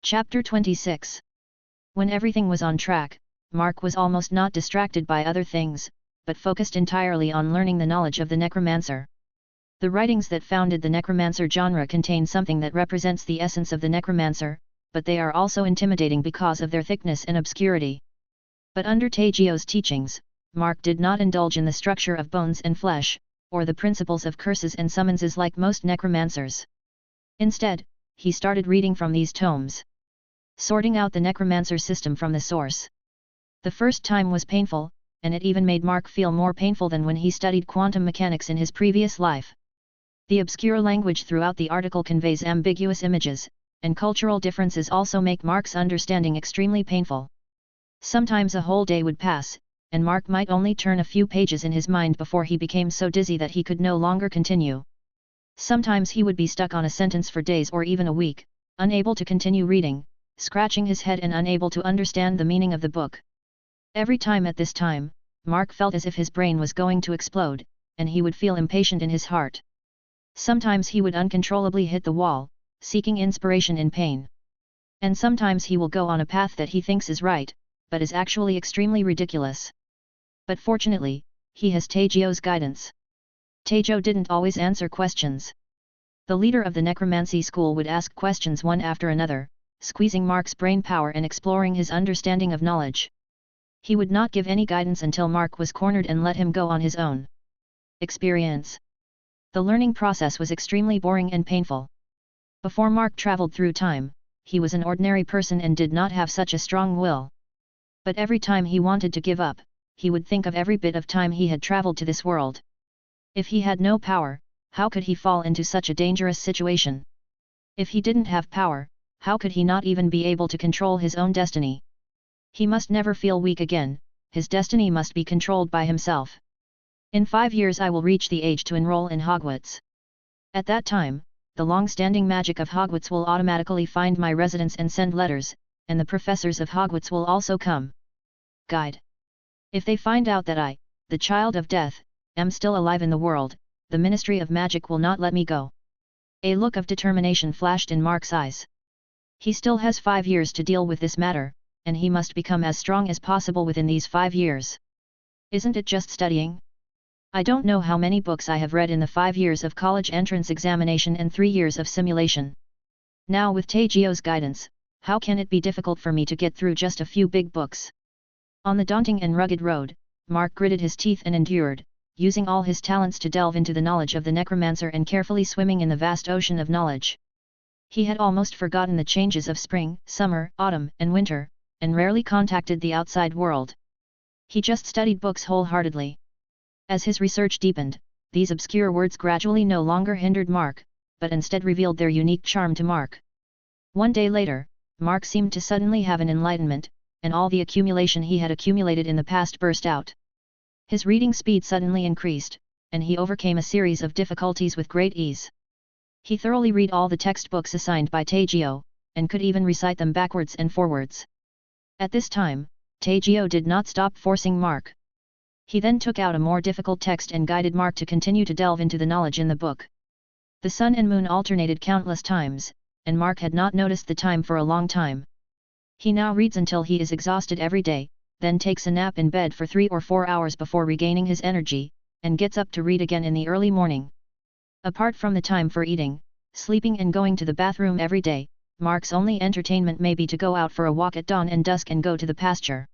Chapter 26. When everything was on track, Mark was almost not distracted by other things, but focused entirely on learning the knowledge of the Necromancer. The writings that founded the Necromancer genre contain something that represents the essence of the Necromancer, but they are also intimidating because of their thickness and obscurity. But under Taegyeo's teachings, Mark did not indulge in the structure of bones and flesh, or the principles of curses and summonses like most necromancers. Instead, he started reading from these tomes, sorting out the necromancer system from the source. The first time was painful, and it even made Mark feel more painful than when he studied quantum mechanics in his previous life. The obscure language throughout the article conveys ambiguous images, and cultural differences also make Mark's understanding extremely painful. Sometimes a whole day would pass, and Mark might only turn a few pages in his mind before he became so dizzy that he could no longer continue. Sometimes he would be stuck on a sentence for days or even a week, unable to continue reading, scratching his head and unable to understand the meaning of the book. Every time at this time, Mark felt as if his brain was going to explode, and he would feel impatient in his heart. Sometimes he would uncontrollably hit the wall, seeking inspiration in pain. And sometimes he will go on a path that he thinks is right, but is actually extremely ridiculous. But fortunately, he has Taegyeo's guidance. Taegyo didn't always answer questions. The leader of the necromancy school would ask questions one after another, squeezing Mark's brain power and exploring his understanding of knowledge. He would not give any guidance until Mark was cornered and let him go on his own experience. The learning process was extremely boring and painful. Before Mark traveled through time, he was an ordinary person and did not have such a strong will. But every time he wanted to give up, he would think of every bit of time he had traveled to this world. If he had no power, how could he fall into such a dangerous situation? If he didn't have power, how could he not even be able to control his own destiny? He must never feel weak again, his destiny must be controlled by himself. In 5 years I will reach the age to enroll in Hogwarts. At that time, the long-standing magic of Hogwarts will automatically find my residence and send letters, and the professors of Hogwarts will also come. Guide. If they find out that I, the child of death, am still alive in the world, the Ministry of Magic will not let me go. A look of determination flashed in Mark's eyes. He still has 5 years to deal with this matter, and he must become as strong as possible within these 5 years. Isn't it just studying? I don't know how many books I have read in the 5 years of college entrance examination and 3 years of simulation. Now with Taegyeo's guidance, how can it be difficult for me to get through just a few big books? On the daunting and rugged road, Mark gritted his teeth and endured, using all his talents to delve into the knowledge of the necromancer and carefully swimming in the vast ocean of knowledge. He had almost forgotten the changes of spring, summer, autumn, and winter, and rarely contacted the outside world. He just studied books wholeheartedly. As his research deepened, these obscure words gradually no longer hindered Mark, but instead revealed their unique charm to Mark. One day later, Mark seemed to suddenly have an enlightenment, and all the accumulation he had accumulated in the past burst out. His reading speed suddenly increased, and he overcame a series of difficulties with great ease. He thoroughly read all the textbooks assigned by Taegyeo, and could even recite them backwards and forwards. At this time, Taegyeo did not stop forcing Mark. He then took out a more difficult text and guided Mark to continue to delve into the knowledge in the book. The sun and moon alternated countless times, and Mark had not noticed the time for a long time. He now reads until he is exhausted every day, then takes a nap in bed for 3 or 4 hours before regaining his energy, and gets up to read again in the early morning. Apart from the time for eating, sleeping and going to the bathroom every day, Mark's only entertainment may be to go out for a walk at dawn and dusk and go to the pasture.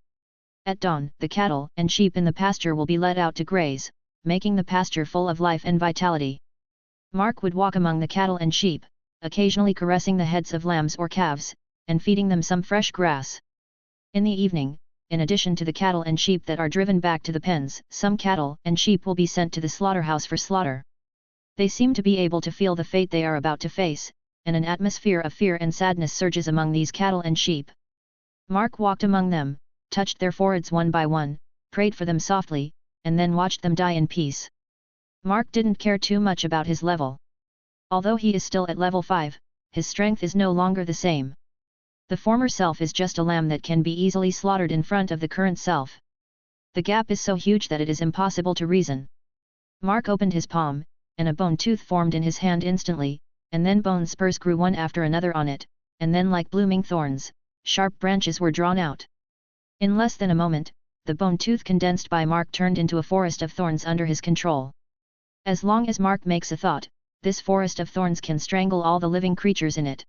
At dawn, the cattle and sheep in the pasture will be let out to graze, making the pasture full of life and vitality. Mark would walk among the cattle and sheep, occasionally caressing the heads of lambs or calves, and feeding them some fresh grass. In the evening, in addition to the cattle and sheep that are driven back to the pens, some cattle and sheep will be sent to the slaughterhouse for slaughter. They seem to be able to feel the fate they are about to face, and an atmosphere of fear and sadness surges among these cattle and sheep. Mark walked among them, touched their foreheads one by one, prayed for them softly, and then watched them die in peace. Mark didn't care too much about his level. Although he is still at level 5, his strength is no longer the same. The former self is just a lamb that can be easily slaughtered in front of the current self. The gap is so huge that it is impossible to reason. Mark opened his palm, and a bone tooth formed in his hand instantly, and then bone spurs grew one after another on it, and then like blooming thorns, sharp branches were drawn out. In less than a moment, the bone tooth condensed by Mark turned into a forest of thorns under his control. As long as Mark makes a thought, this forest of thorns can strangle all the living creatures in it.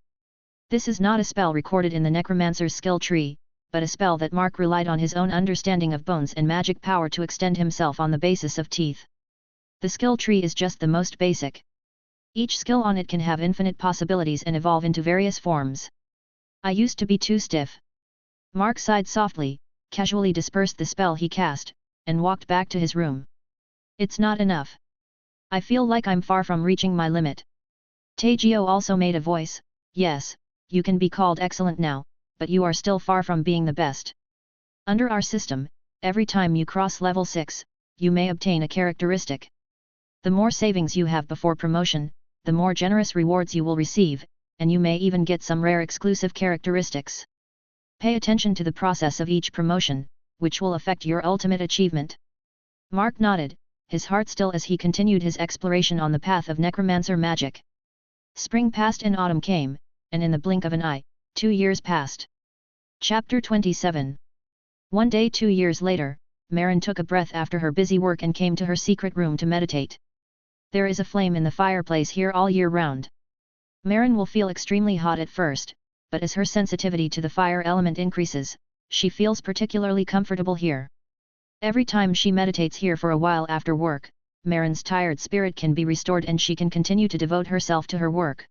This is not a spell recorded in the Necromancer's skill tree, but a spell that Mark relied on his own understanding of bones and magic power to extend himself on the basis of teeth. The skill tree is just the most basic. Each skill on it can have infinite possibilities and evolve into various forms. I used to be too stiff. Mark sighed softly, casually dispersed the spell he cast, and walked back to his room. It's not enough. I feel like I'm far from reaching my limit. Taegyo also made a voice. Yes, you can be called excellent now, but you are still far from being the best. Under our system, every time you cross level 6, you may obtain a characteristic. The more savings you have before promotion, the more generous rewards you will receive, and you may even get some rare exclusive characteristics. Pay attention to the process of each promotion, which will affect your ultimate achievement. Mark nodded, his heart still as he continued his exploration on the path of necromancer magic. Spring passed and autumn came, and in the blink of an eye, 2 years passed. Chapter 27. One day 2 years later, Marin took a breath after her busy work and came to her secret room to meditate. There is a flame in the fireplace here all year round. Marin will feel extremely hot at first, but as her sensitivity to the fire element increases, she feels particularly comfortable here. Every time she meditates here for a while after work, Marin's tired spirit can be restored and she can continue to devote herself to her work.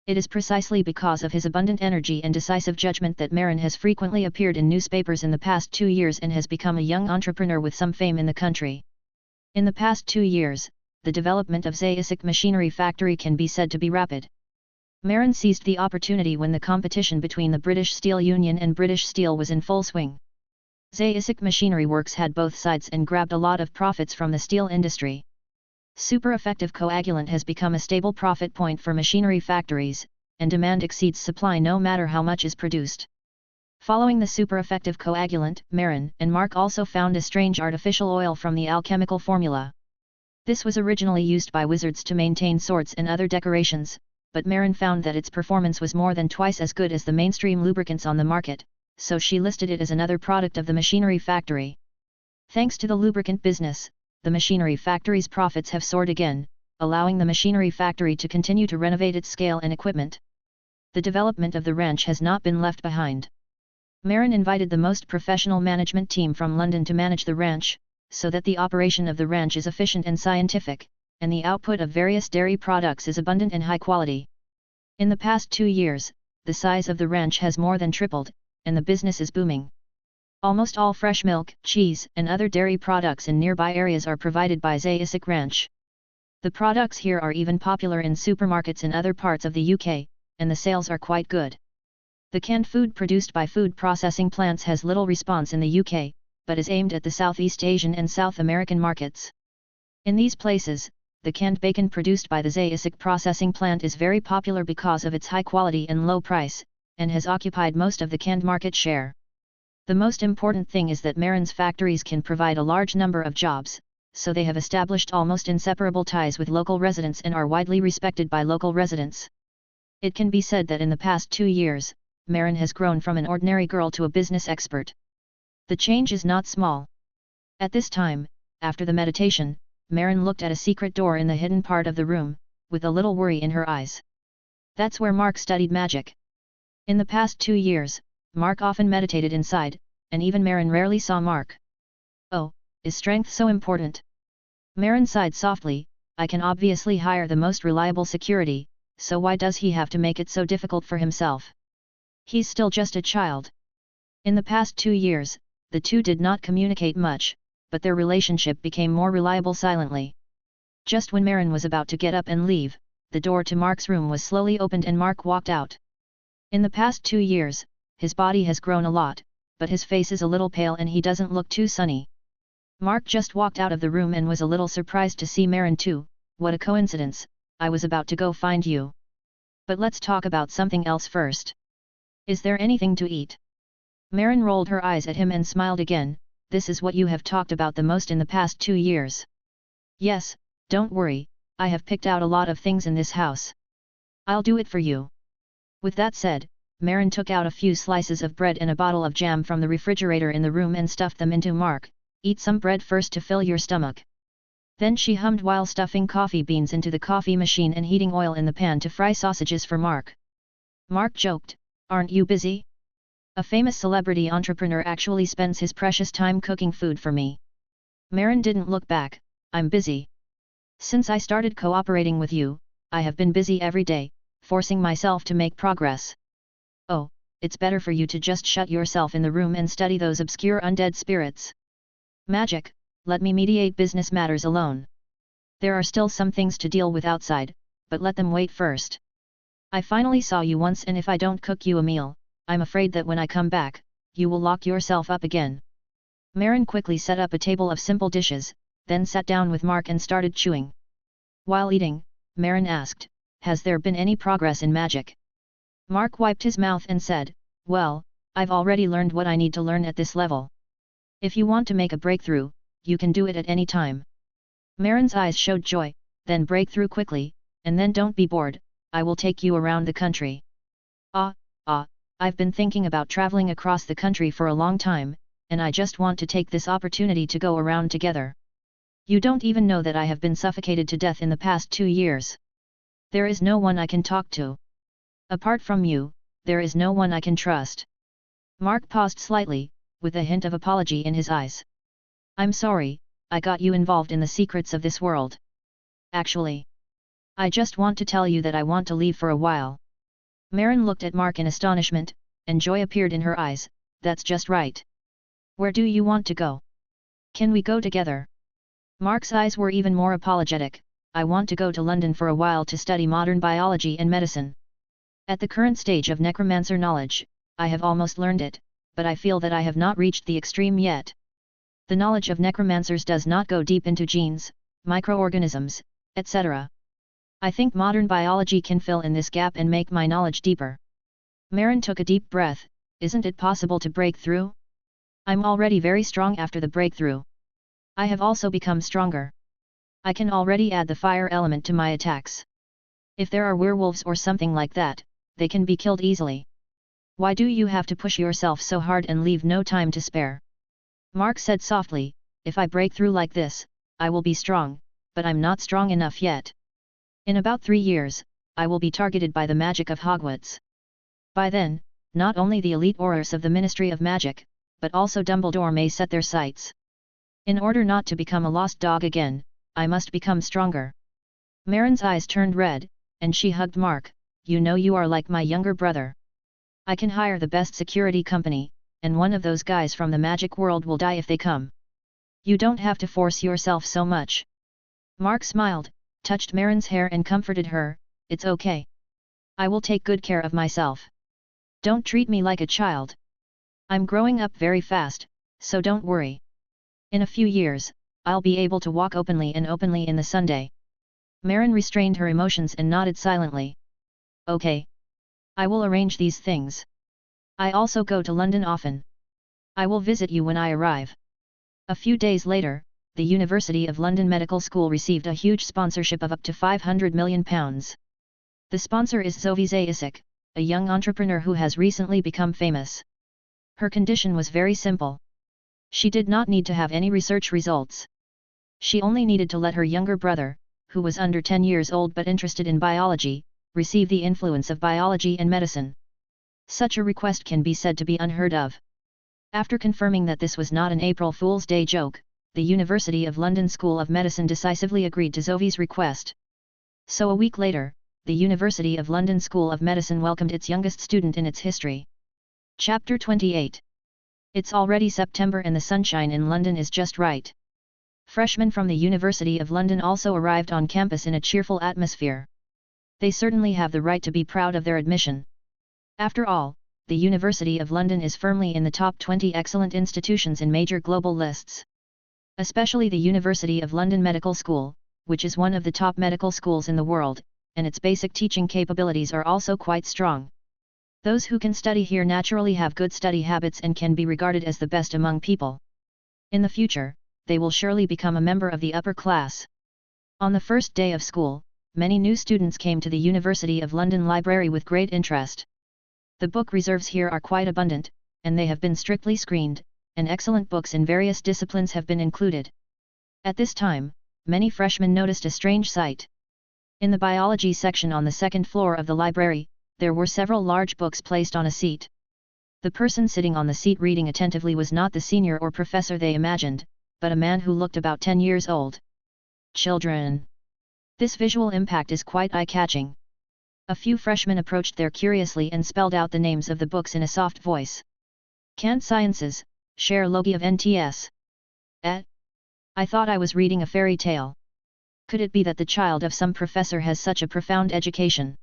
It is precisely because of his abundant energy and decisive judgment that Marin has frequently appeared in newspapers in the past 2 years and has become a young entrepreneur with some fame in the country. In the past 2 years, the development of Zaisic Machinery Factory can be said to be rapid. Marin seized the opportunity when the competition between the British Steel Union and British Steel was in full swing. Zaisic Machinery Works had both sides and grabbed a lot of profits from the steel industry. Super effective coagulant has become a stable profit point for machinery factories, and demand exceeds supply no matter how much is produced. Following the super effective coagulant, Marin and Mark also found a strange artificial oil from the alchemical formula. This was originally used by wizards to maintain swords and other decorations, but Marin found that its performance was more than twice as good as the mainstream lubricants on the market, so she listed it as another product of the machinery factory. Thanks to the lubricant business, the machinery factory's profits have soared again, allowing the machinery factory to continue to renovate its scale and equipment. The development of the ranch has not been left behind. Marin invited the most professional management team from London to manage the ranch, so that the operation of the ranch is efficient and scientific, and the output of various dairy products is abundant and high quality. In the past 2 years, the size of the ranch has more than tripled, and the business is booming. Almost all fresh milk, cheese, and other dairy products in nearby areas are provided by Zaisic Ranch. The products here are even popular in supermarkets in other parts of the UK, and the sales are quite good. The canned food produced by food processing plants has little response in the UK, but is aimed at the Southeast Asian and South American markets. In these places, the canned bacon produced by the Zaisic processing plant is very popular because of its high quality and low price, and has occupied most of the canned market share. The most important thing is that Marin's factories can provide a large number of jobs, so they have established almost inseparable ties with local residents and are widely respected by local residents. It can be said that in the past 2 years, Marin has grown from an ordinary girl to a business expert. The change is not small. At this time, after the meditation, Marin looked at a secret door in the hidden part of the room, with a little worry in her eyes. That's where Mark studied magic. In the past 2 years, Mark often meditated inside, and even Marin rarely saw Mark. Oh, is strength so important? Marin sighed softly. I can obviously hire the most reliable security, so why does he have to make it so difficult for himself? He's still just a child. In the past 2 years, the two did not communicate much, but their relationship became more reliable silently. Just when Marin was about to get up and leave, the door to Mark's room was slowly opened and Mark walked out. In the past 2 years, his body has grown a lot, but his face is a little pale and he doesn't look too sunny. Mark just walked out of the room and was a little surprised to see Marin too. What a coincidence, I was about to go find you. But let's talk about something else first. Is there anything to eat? Marin rolled her eyes at him and smiled again. This is what you have talked about the most in the past 2 years. Yes, don't worry, I have picked out a lot of things in this house. I'll do it for you. With that said, Marin took out a few slices of bread and a bottle of jam from the refrigerator in the room and stuffed them into Mark. Eat some bread first to fill your stomach. Then she hummed while stuffing coffee beans into the coffee machine and heating oil in the pan to fry sausages for Mark. Mark joked, "Aren't you busy? A famous celebrity entrepreneur actually spends his precious time cooking food for me." Marin didn't look back. "I'm busy. Since I started cooperating with you, I have been busy every day, forcing myself to make progress." "Oh, it's better for you to just shut yourself in the room and study those obscure undead spirits. Magic, let me mediate business matters alone. There are still some things to deal with outside, but let them wait first. I finally saw you once, and if I don't cook you a meal, I'm afraid that when I come back, you will lock yourself up again." Marin quickly set up a table of simple dishes, then sat down with Mark and started chewing. While eating, Marin asked, "Has there been any progress in magic?" Mark wiped his mouth and said, "Well, I've already learned what I need to learn at this level. If you want to make a breakthrough, you can do it at any time." Marin's eyes showed joy, "Then break through quickly, and then don't be bored, I will take you around the country." I've been thinking about traveling across the country for a long time, and I just want to take this opportunity to go around together. You don't even know that I have been suffocated to death in the past 2 years. There is no one I can talk to. Apart from you, there is no one I can trust." Mark paused slightly, with a hint of apology in his eyes. "I'm sorry, I got you involved in the secrets of this world. Actually, I just want to tell you that I want to leave for a while." Marin looked at Mark in astonishment, and joy appeared in her eyes. "That's just right. Where do you want to go? Can we go together?" Mark's eyes were even more apologetic. "I want to go to London for a while to study modern biology and medicine. At the current stage of necromancer knowledge, I have almost learned it, but I feel that I have not reached the extreme yet. The knowledge of necromancers does not go deep into genes, microorganisms, etc. I think modern biology can fill in this gap and make my knowledge deeper." Marin took a deep breath. "Isn't it possible to break through? I'm already very strong after the breakthrough. I have also become stronger. I can already add the fire element to my attacks. If there are werewolves or something like that, they can be killed easily. Why do you have to push yourself so hard and leave no time to spare?" Mark said softly, "If I break through like this, I will be strong, but I'm not strong enough yet. In about 3 years, I will be targeted by the magic of Hogwarts. By then, not only the elite Aurors of the Ministry of Magic, but also Dumbledore may set their sights. In order not to become a lost dog again, I must become stronger." Marin's eyes turned red, and she hugged Mark. "You know you are like my younger brother. I can hire the best security company, and one of those guys from the magic world will die if they come. You don't have to force yourself so much." Mark smiled, touched Marin's hair and comforted her. "It's okay. I will take good care of myself. Don't treat me like a child. I'm growing up very fast, so don't worry. In a few years, I'll be able to walk openly in the Sunday." Marin restrained her emotions and nodded silently. "Okay. I will arrange these things. I also go to London often. I will visit you when I arrive." A few days later, the University of London Medical School received a huge sponsorship of up to £500 million. The sponsor is Zovize Isik, a young entrepreneur who has recently become famous. Her condition was very simple. She did not need to have any research results. She only needed to let her younger brother, who was under 10 years old but interested in biology, receive the influence of biology and medicine. Such a request can be said to be unheard of. After confirming that this was not an April Fool's Day joke, the University of London School of Medicine decisively agreed to Zovi's request. So a week later, the University of London School of Medicine welcomed its youngest student in its history. Chapter 28. It's already September and the sunshine in London is just right. Freshmen from the University of London also arrived on campus in a cheerful atmosphere. They certainly have the right to be proud of their admission. After all, the University of London is firmly in the top 20 excellent institutions in major global lists. Especially the University of London Medical School, which is one of the top medical schools in the world, and its basic teaching capabilities are also quite strong. Those who can study here naturally have good study habits and can be regarded as the best among people. In the future, they will surely become a member of the upper class. On the first day of school, many new students came to the University of London Library with great interest. The book reserves here are quite abundant, and they have been strictly screened, and excellent books in various disciplines have been included. At this time, many freshmen noticed a strange sight. In the biology section on the second floor of the library, there were several large books placed on a seat. The person sitting on the seat reading attentively was not the senior or professor they imagined, but a man who looked about 10 years old. Children! This visual impact is quite eye-catching. A few freshmen approached there curiously and spelled out the names of the books in a soft voice. Cant Sciences, Share Logi of NTS. I thought I was reading a fairy tale. Could it be that the child of some professor has such a profound education?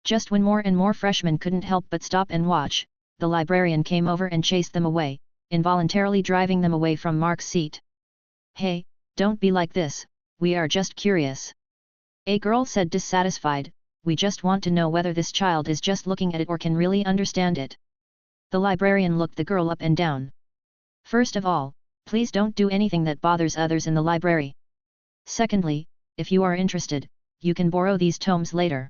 Just when more and more freshmen couldn't help but stop and watch, the librarian came over and chased them away, involuntarily driving them away from Mark's seat. Hey, don't be like this, we are just curious. A girl said dissatisfied, we just want to know whether this child is just looking at it or can really understand it. The librarian looked the girl up and down. First of all, please don't do anything that bothers others in the library. Secondly, if you are interested, you can borrow these tomes later.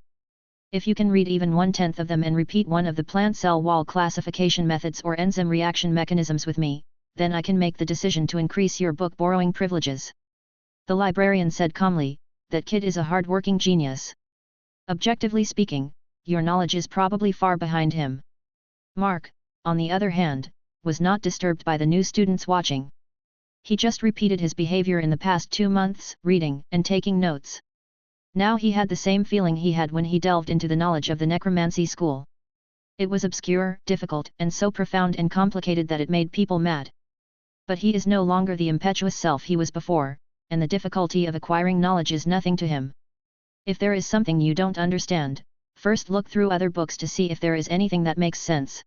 If you can read even 1/10 of them and repeat one of the plant cell wall classification methods or enzyme reaction mechanisms with me, then I can make the decision to increase your book borrowing privileges. The librarian said calmly, that kid is a hard-working genius. Objectively speaking, your knowledge is probably far behind him. Mark, on the other hand, was not disturbed by the new students watching. He just repeated his behavior in the past 2 months, reading and taking notes. Now he had the same feeling he had when he delved into the knowledge of the necromancy school. It was obscure, difficult, and so profound and complicated that it made people mad. But he is no longer the impetuous self he was before, and the difficulty of acquiring knowledge is nothing to him. If there is something you don't understand, first look through other books to see if there is anything that makes sense.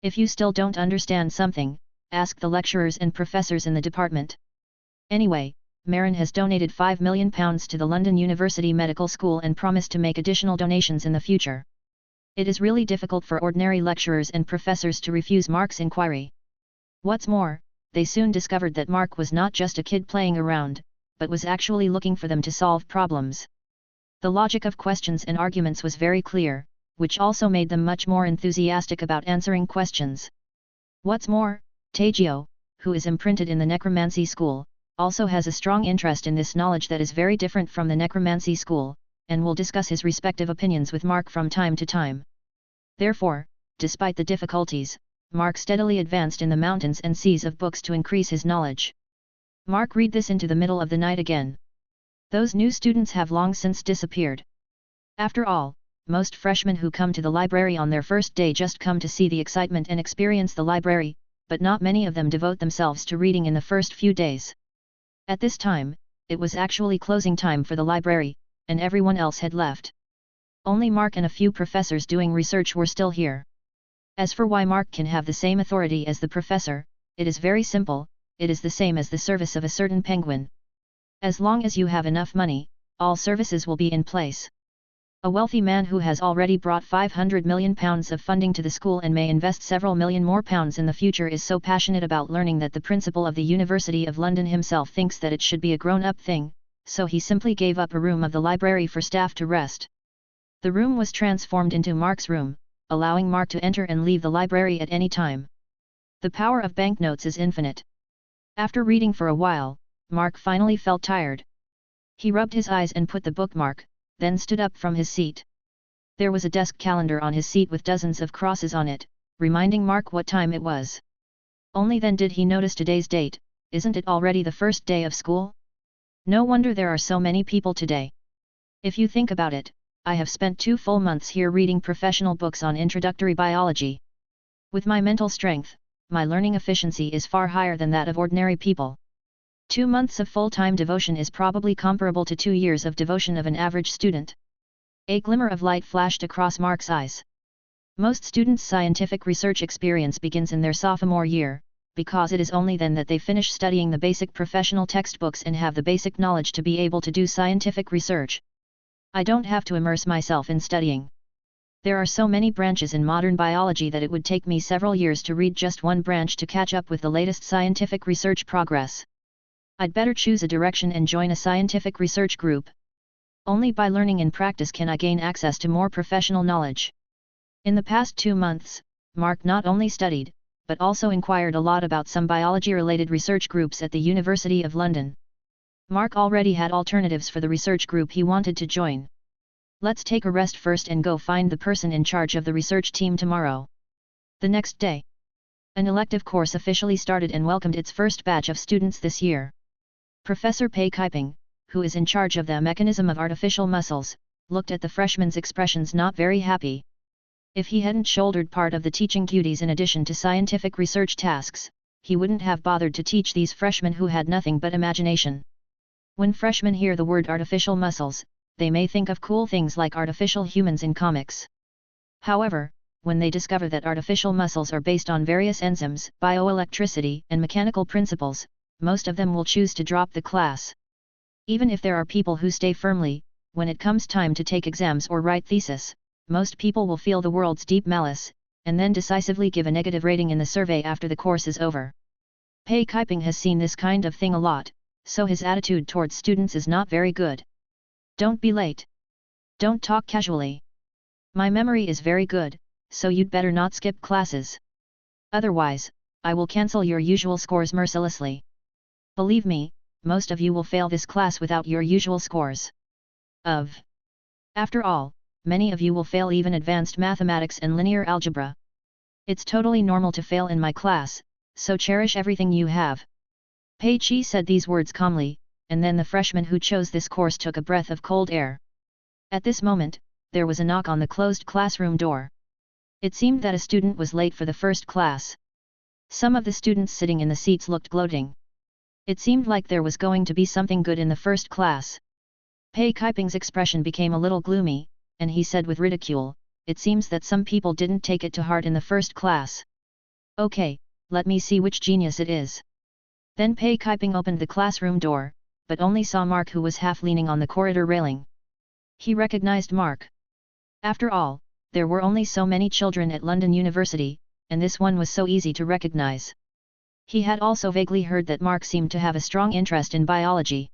If you still don't understand something, ask the lecturers and professors in the department. Anyway, Marin has donated £5 million to the London University Medical School and promised to make additional donations in the future. It is really difficult for ordinary lecturers and professors to refuse Mark's inquiry. What's more, they soon discovered that Mark was not just a kid playing around, but was actually looking for them to solve problems. The logic of questions and arguments was very clear, which also made them much more enthusiastic about answering questions. What's more, Tagio, who is imprinted in the necromancy school, also has a strong interest in this knowledge that is very different from the necromancy school, and will discuss his respective opinions with Mark from time to time. Therefore, despite the difficulties, Mark steadily advanced in the mountains and seas of books to increase his knowledge. Mark read this into the middle of the night again. Those new students have long since disappeared. After all, most freshmen who come to the library on their first day just come to see the excitement and experience the library, but not many of them devote themselves to reading in the first few days. At this time, it was actually closing time for the library, and everyone else had left. Only Mark and a few professors doing research were still here. As for why Mark can have the same authority as the professor, it is very simple, it is the same as the service of a certain penguin. As long as you have enough money, all services will be in place. A wealthy man who has already brought £500 million of funding to the school and may invest several million more pounds in the future is so passionate about learning that the principal of the University of London himself thinks that it should be a grown-up thing, so he simply gave up a room of the library for staff to rest. The room was transformed into Mark's room, allowing Mark to enter and leave the library at any time. The power of banknotes is infinite. After reading for a while, Mark finally felt tired. He rubbed his eyes and put the bookmark, then stood up from his seat. There was a desk calendar on his seat with dozens of crosses on it, reminding Mark what time it was. Only then did he notice today's date. Isn't it already the first day of school? No wonder there are so many people today. If you think about it, I have spent 2 full months here reading professional books on introductory biology. With my mental strength, my learning efficiency is far higher than that of ordinary people. 2 months of full-time devotion is probably comparable to 2 years of devotion of an average student. A glimmer of light flashed across Mark's eyes. Most students' scientific research experience begins in their sophomore year, because it is only then that they finish studying the basic professional textbooks and have the basic knowledge to be able to do scientific research. I don't have to immerse myself in studying. There are so many branches in modern biology that it would take me several years to read just one branch to catch up with the latest scientific research progress. I'd better choose a direction and join a scientific research group. Only by learning in practice can I gain access to more professional knowledge. In the past 2 months, Mark not only studied, but also inquired a lot about some biology-related research groups at the University of London. Mark already had alternatives for the research group he wanted to join. Let's take a rest first and go find the person in charge of the research team tomorrow. The next day, an elective course officially started and welcomed its first batch of students this year. Professor Pei Kaiping, who is in charge of the mechanism of artificial muscles, looked at the freshmen's expressions not very happy. If he hadn't shouldered part of the teaching duties in addition to scientific research tasks, he wouldn't have bothered to teach these freshmen who had nothing but imagination. When freshmen hear the word artificial muscles, they may think of cool things like artificial humans in comics. However, when they discover that artificial muscles are based on various enzymes, bioelectricity, and mechanical principles, most of them will choose to drop the class. Even if there are people who stay firmly, when it comes time to take exams or write thesis, most people will feel the world's deep malice, and then decisively give a negative rating in the survey after the course is over. Pei Kaiping has seen this kind of thing a lot, so his attitude towards students is not very good. Don't be late. Don't talk casually. My memory is very good, so you'd better not skip classes. Otherwise, I will cancel your usual scores mercilessly. Believe me, most of you will fail this class without your usual scores. After all, many of you will fail even advanced mathematics and linear algebra. It's totally normal to fail in my class, so cherish everything you have. Pei Qi said these words calmly, and then the freshman who chose this course took a breath of cold air. At this moment, there was a knock on the closed classroom door. It seemed that a student was late for the first class. Some of the students sitting in the seats looked gloating. It seemed like there was going to be something good in the first class. Pei Kaiping's expression became a little gloomy, and he said with ridicule, "It seems that some people didn't take it to heart in the first class. Okay, let me see which genius it is." Then Pei Kaiping opened the classroom door, but only saw Mark, who was half leaning on the corridor railing. He recognized Mark. After all, there were only so many children at London University, and this one was so easy to recognize. He had also vaguely heard that Mark seemed to have a strong interest in biology.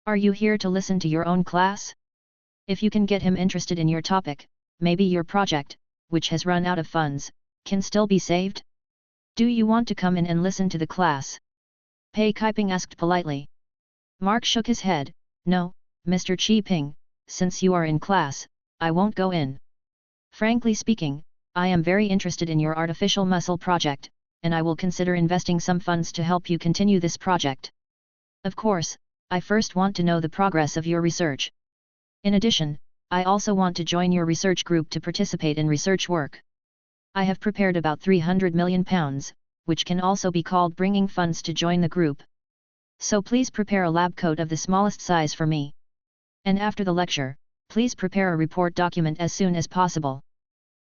"Are you here to listen to your own class? If you can get him interested in your topic, maybe your project, which has run out of funds, can still be saved? Do you want to come in and listen to the class?" Pei Kaiping asked politely. Mark shook his head. "No, Mr. Qi Ping, since you are in class, I won't go in. Frankly speaking, I am very interested in your artificial muscle project, and I will consider investing some funds to help you continue this project. Of course, I first want to know the progress of your research. In addition, I also want to join your research group to participate in research work. I have prepared about £300 million, which can also be called bringing funds to join the group. So please prepare a lab coat of the smallest size for me. And after the lecture, please prepare a report document as soon as possible.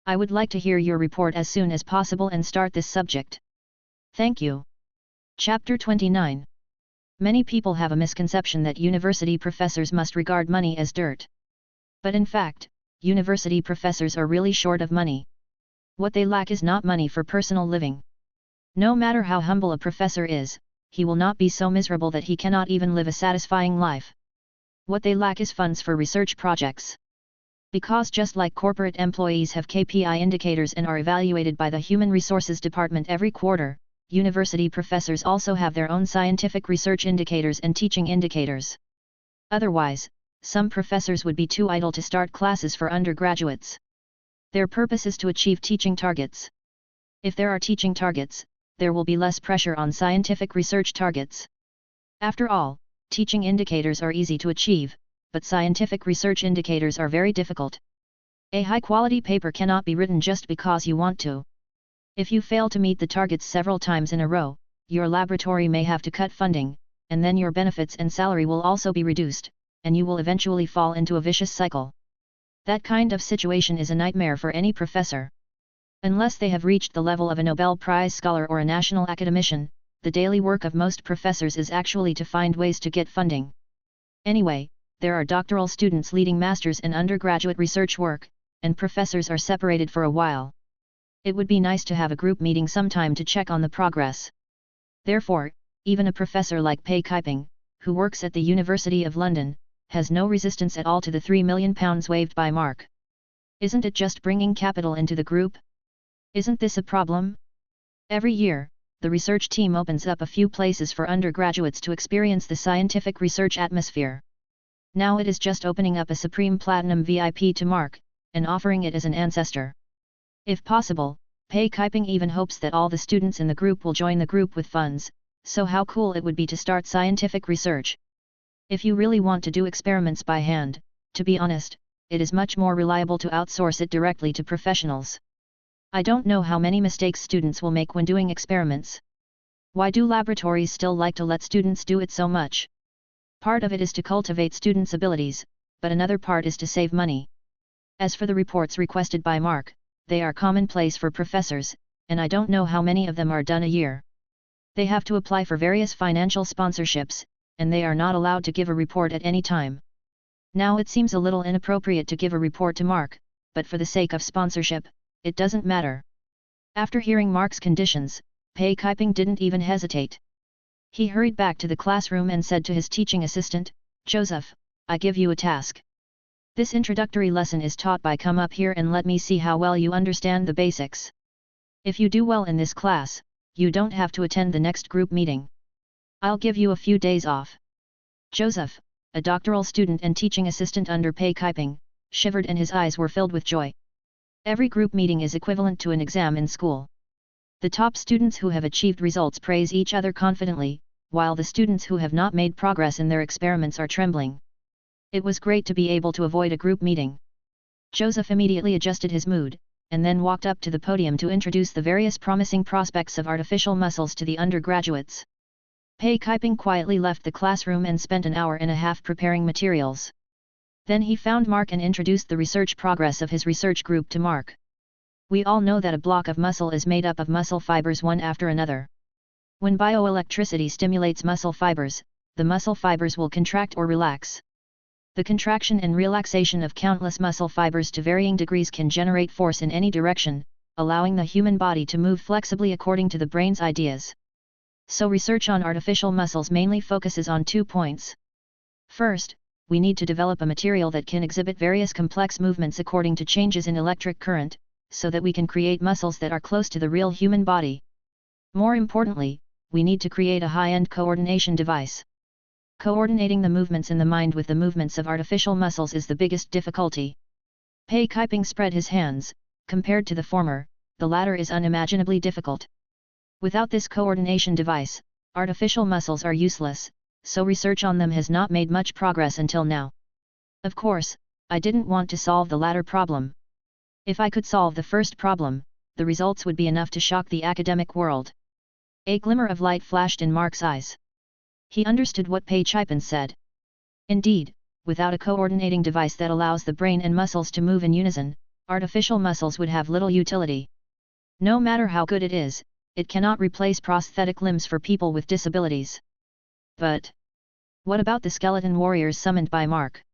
I would like to hear your report as soon as possible and start this subject. Thank you." Chapter 29. Many people have a misconception that university professors must regard money as dirt. But in fact, university professors are really short of money. What they lack is not money for personal living. No matter how humble a professor is, he will not be so miserable that he cannot even live a satisfying life. What they lack is funds for research projects. Because just like corporate employees have KPI indicators and are evaluated by the Human Resources Department every quarter, university professors also have their own scientific research indicators and teaching indicators. Otherwise, some professors would be too idle to start classes for undergraduates. Their purpose is to achieve teaching targets. If there are teaching targets, there will be less pressure on scientific research targets. After all, teaching indicators are easy to achieve, but scientific research indicators are very difficult. A high-quality paper cannot be written just because you want to. If you fail to meet the targets several times in a row, your laboratory may have to cut funding, and then your benefits and salary will also be reduced, and you will eventually fall into a vicious cycle. That kind of situation is a nightmare for any professor. Unless they have reached the level of a Nobel Prize scholar or a national academician, the daily work of most professors is actually to find ways to get funding. Anyway, there are doctoral students leading masters and undergraduate research work, and professors are separated for a while. It would be nice to have a group meeting sometime to check on the progress. Therefore, even a professor like Pei Kaiping, who works at the University of London, has no resistance at all to the £3 million waived by Mark. Isn't it just bringing capital into the group? Isn't this a problem? Every year, the research team opens up a few places for undergraduates to experience the scientific research atmosphere. Now it is just opening up a Supreme Platinum VIP to Mark, and offering it as an ancestor. If possible, Pei Kaiping even hopes that all the students in the group will join the group with funds, so how cool it would be to start scientific research. If you really want to do experiments by hand, to be honest, it is much more reliable to outsource it directly to professionals. I don't know how many mistakes students will make when doing experiments. Why do laboratories still like to let students do it so much? Part of it is to cultivate students' abilities, but another part is to save money. As for the reports requested by Mark, they are commonplace for professors, and I don't know how many of them are done a year. They have to apply for various financial sponsorships, and they are not allowed to give a report at any time. Now it seems a little inappropriate to give a report to Mark, but for the sake of sponsorship, it doesn't matter. After hearing Mark's conditions, Pei Kaiping didn't even hesitate. He hurried back to the classroom and said to his teaching assistant, "Joseph, I give you a task. This introductory lesson is taught by come up here and let me see how well you understand the basics. If you do well in this class, you don't have to attend the next group meeting. I'll give you a few days off." Joseph, a doctoral student and teaching assistant under Pei Kaiping, shivered and his eyes were filled with joy. Every group meeting is equivalent to an exam in school. The top students who have achieved results praise each other confidently, while the students who have not made progress in their experiments are trembling. It was great to be able to avoid a group meeting. Joseph immediately adjusted his mood, and then walked up to the podium to introduce the various promising prospects of artificial muscles to the undergraduates. Pei Kaiping quietly left the classroom and spent an hour and a half preparing materials. Then he found Mark and introduced the research progress of his research group to Mark. We all know that a block of muscle is made up of muscle fibers one after another. When bioelectricity stimulates muscle fibers, the muscle fibers will contract or relax. The contraction and relaxation of countless muscle fibers to varying degrees can generate force in any direction, allowing the human body to move flexibly according to the brain's ideas. So research on artificial muscles mainly focuses on 2 points. First, we need to develop a material that can exhibit various complex movements according to changes in electric current, so that we can create muscles that are close to the real human body. More importantly, we need to create a high-end coordination device. Coordinating the movements in the mind with the movements of artificial muscles is the biggest difficulty. Pei Kaiping spread his hands. Compared to the former, the latter is unimaginably difficult. Without this coordination device, artificial muscles are useless, so research on them has not made much progress until now. Of course, I didn't want to solve the latter problem. If I could solve the first problem, the results would be enough to shock the academic world. A glimmer of light flashed in Mark's eyes. He understood what Pei Kaiping said. Indeed, without a coordinating device that allows the brain and muscles to move in unison, artificial muscles would have little utility. No matter how good it is, it cannot replace prosthetic limbs for people with disabilities. But what about the skeleton warriors summoned by Mark?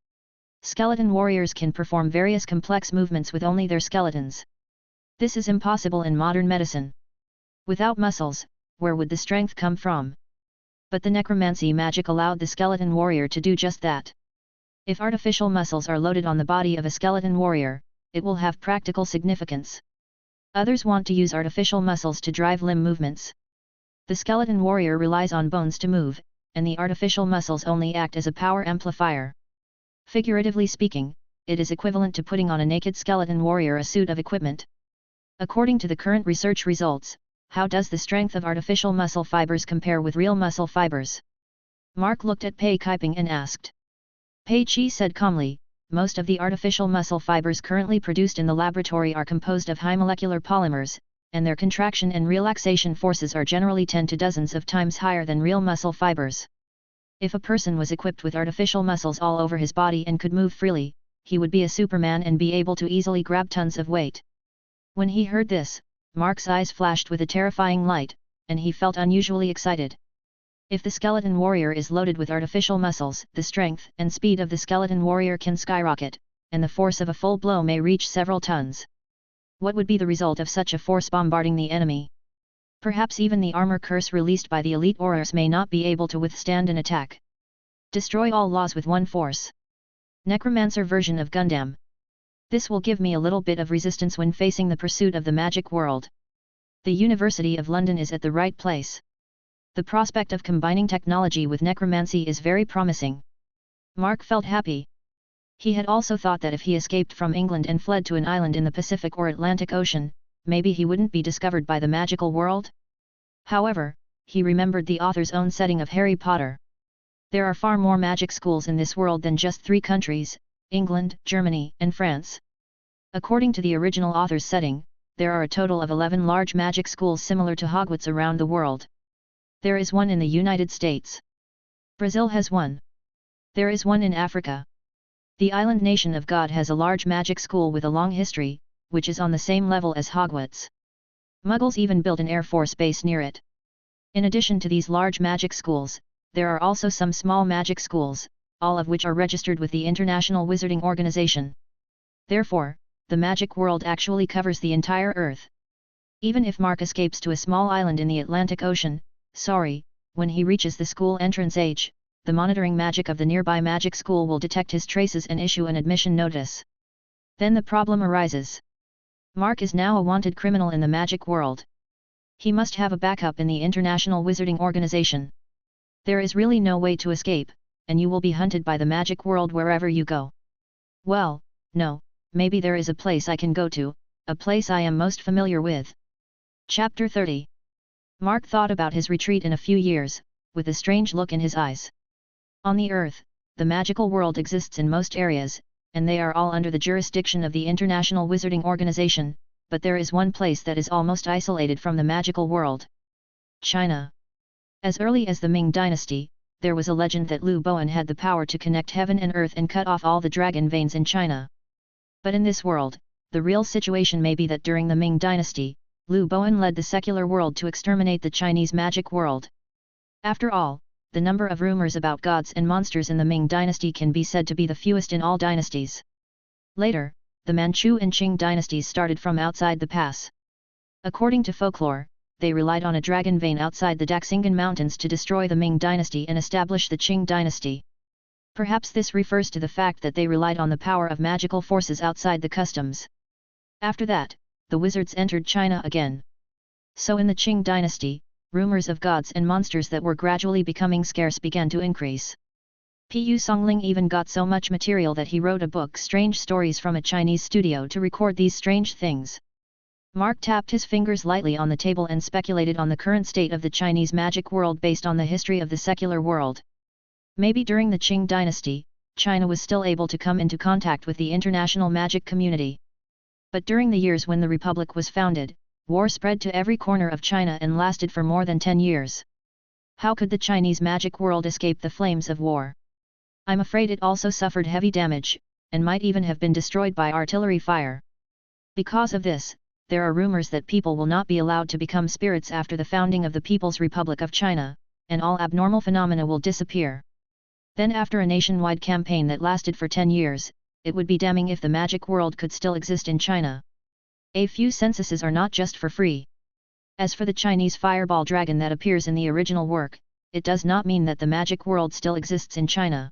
Skeleton warriors can perform various complex movements with only their skeletons. This is impossible in modern medicine. Without muscles, where would the strength come from? But the necromancy magic allowed the skeleton warrior to do just that. If artificial muscles are loaded on the body of a skeleton warrior, it will have practical significance. Others want to use artificial muscles to drive limb movements. The skeleton warrior relies on bones to move, and the artificial muscles only act as a power amplifier. Figuratively speaking, it is equivalent to putting on a naked skeleton warrior a suit of equipment. According to the current research results, how does the strength of artificial muscle fibers compare with real muscle fibers? Mark looked at Pei Kaiping and asked. Pei Chi said calmly, most of the artificial muscle fibers currently produced in the laboratory are composed of high molecular polymers, and their contraction and relaxation forces are generally 10 to dozens of times higher than real muscle fibers. If a person was equipped with artificial muscles all over his body and could move freely, he would be a Superman and be able to easily grab tons of weight. When he heard this, Mark's eyes flashed with a terrifying light, and he felt unusually excited. If the skeleton warrior is loaded with artificial muscles, the strength and speed of the skeleton warrior can skyrocket, and the force of a full blow may reach several tons. What would be the result of such a force bombarding the enemy? Perhaps even the armor curse released by the elite warriors may not be able to withstand an attack. Destroy all laws with one force. Necromancer version of Gundam. This will give me a little bit of resistance when facing the pursuit of the magic world. The University of London is at the right place. The prospect of combining technology with necromancy is very promising. Mark felt happy. He had also thought that if he escaped from England and fled to an island in the Pacific or Atlantic Ocean, maybe he wouldn't be discovered by the magical world. However, he remembered the author's own setting of Harry Potter. There are far more magic schools in this world than just 3 countries, England, Germany, and France. According to the original author's setting, there are a total of 11 large magic schools similar to Hogwarts around the world. There is one in the United States. Brazil has one. There is one in Africa. The island nation of God has a large magic school with a long history, which is on the same level as Hogwarts. Muggles even built an Air Force base near it. In addition to these large magic schools, there are also some small magic schools, all of which are registered with the International Wizarding Organization. Therefore, the magic world actually covers the entire Earth. Even if Mark escapes to a small island in the Atlantic Ocean, when he reaches the school entrance age, the monitoring magic of the nearby magic school will detect his traces and issue an admission notice. Then the problem arises. Mark is now a wanted criminal in the magic world. He must have a backup in the International Wizarding Organization. There is really no way to escape, and you will be hunted by the magic world wherever you go. Well, no, maybe there is a place I can go to, a place I am most familiar with. Chapter 30. Mark thought about his retreat in a few years, with a strange look in his eyes. On the Earth, the magical world exists in most areas, and they are all under the jurisdiction of the International Wizarding Organization, but there is one place that is almost isolated from the magical world. China. As early as the Ming Dynasty, there was a legend that Lu Bowen had the power to connect heaven and earth and cut off all the dragon veins in China. But in this world, the real situation may be that during the Ming Dynasty, Lu Bowen led the secular world to exterminate the Chinese magic world. After all, the number of rumors about gods and monsters in the Ming Dynasty can be said to be the fewest in all dynasties. Later, the Manchu and Qing dynasties started from outside the pass. According to folklore, they relied on a dragon vein outside the Daxinggan Mountains to destroy the Ming Dynasty and establish the Qing Dynasty. Perhaps this refers to the fact that they relied on the power of magical forces outside the customs. After that, the wizards entered China again. So in the Qing Dynasty, rumors of gods and monsters that were gradually becoming scarce began to increase. Pu Songling even got so much material that he wrote a book, Strange Stories from a Chinese Studio, to record these strange things. Mark tapped his fingers lightly on the table and speculated on the current state of the Chinese magic world based on the history of the secular world. Maybe during the Qing dynasty, China was still able to come into contact with the international magic community. But during the years when the Republic was founded, war spread to every corner of China and lasted for more than 10 years. How could the Chinese magic world escape the flames of war? I'm afraid it also suffered heavy damage, and might even have been destroyed by artillery fire. Because of this, there are rumors that people will not be allowed to become spirits after the founding of the People's Republic of China, and all abnormal phenomena will disappear. Then after a nationwide campaign that lasted for 10 years, it would be damning if the magic world could still exist in China. A few censuses are not just for free. As for the Chinese fireball dragon that appears in the original work, it does not mean that the magic world still exists in China.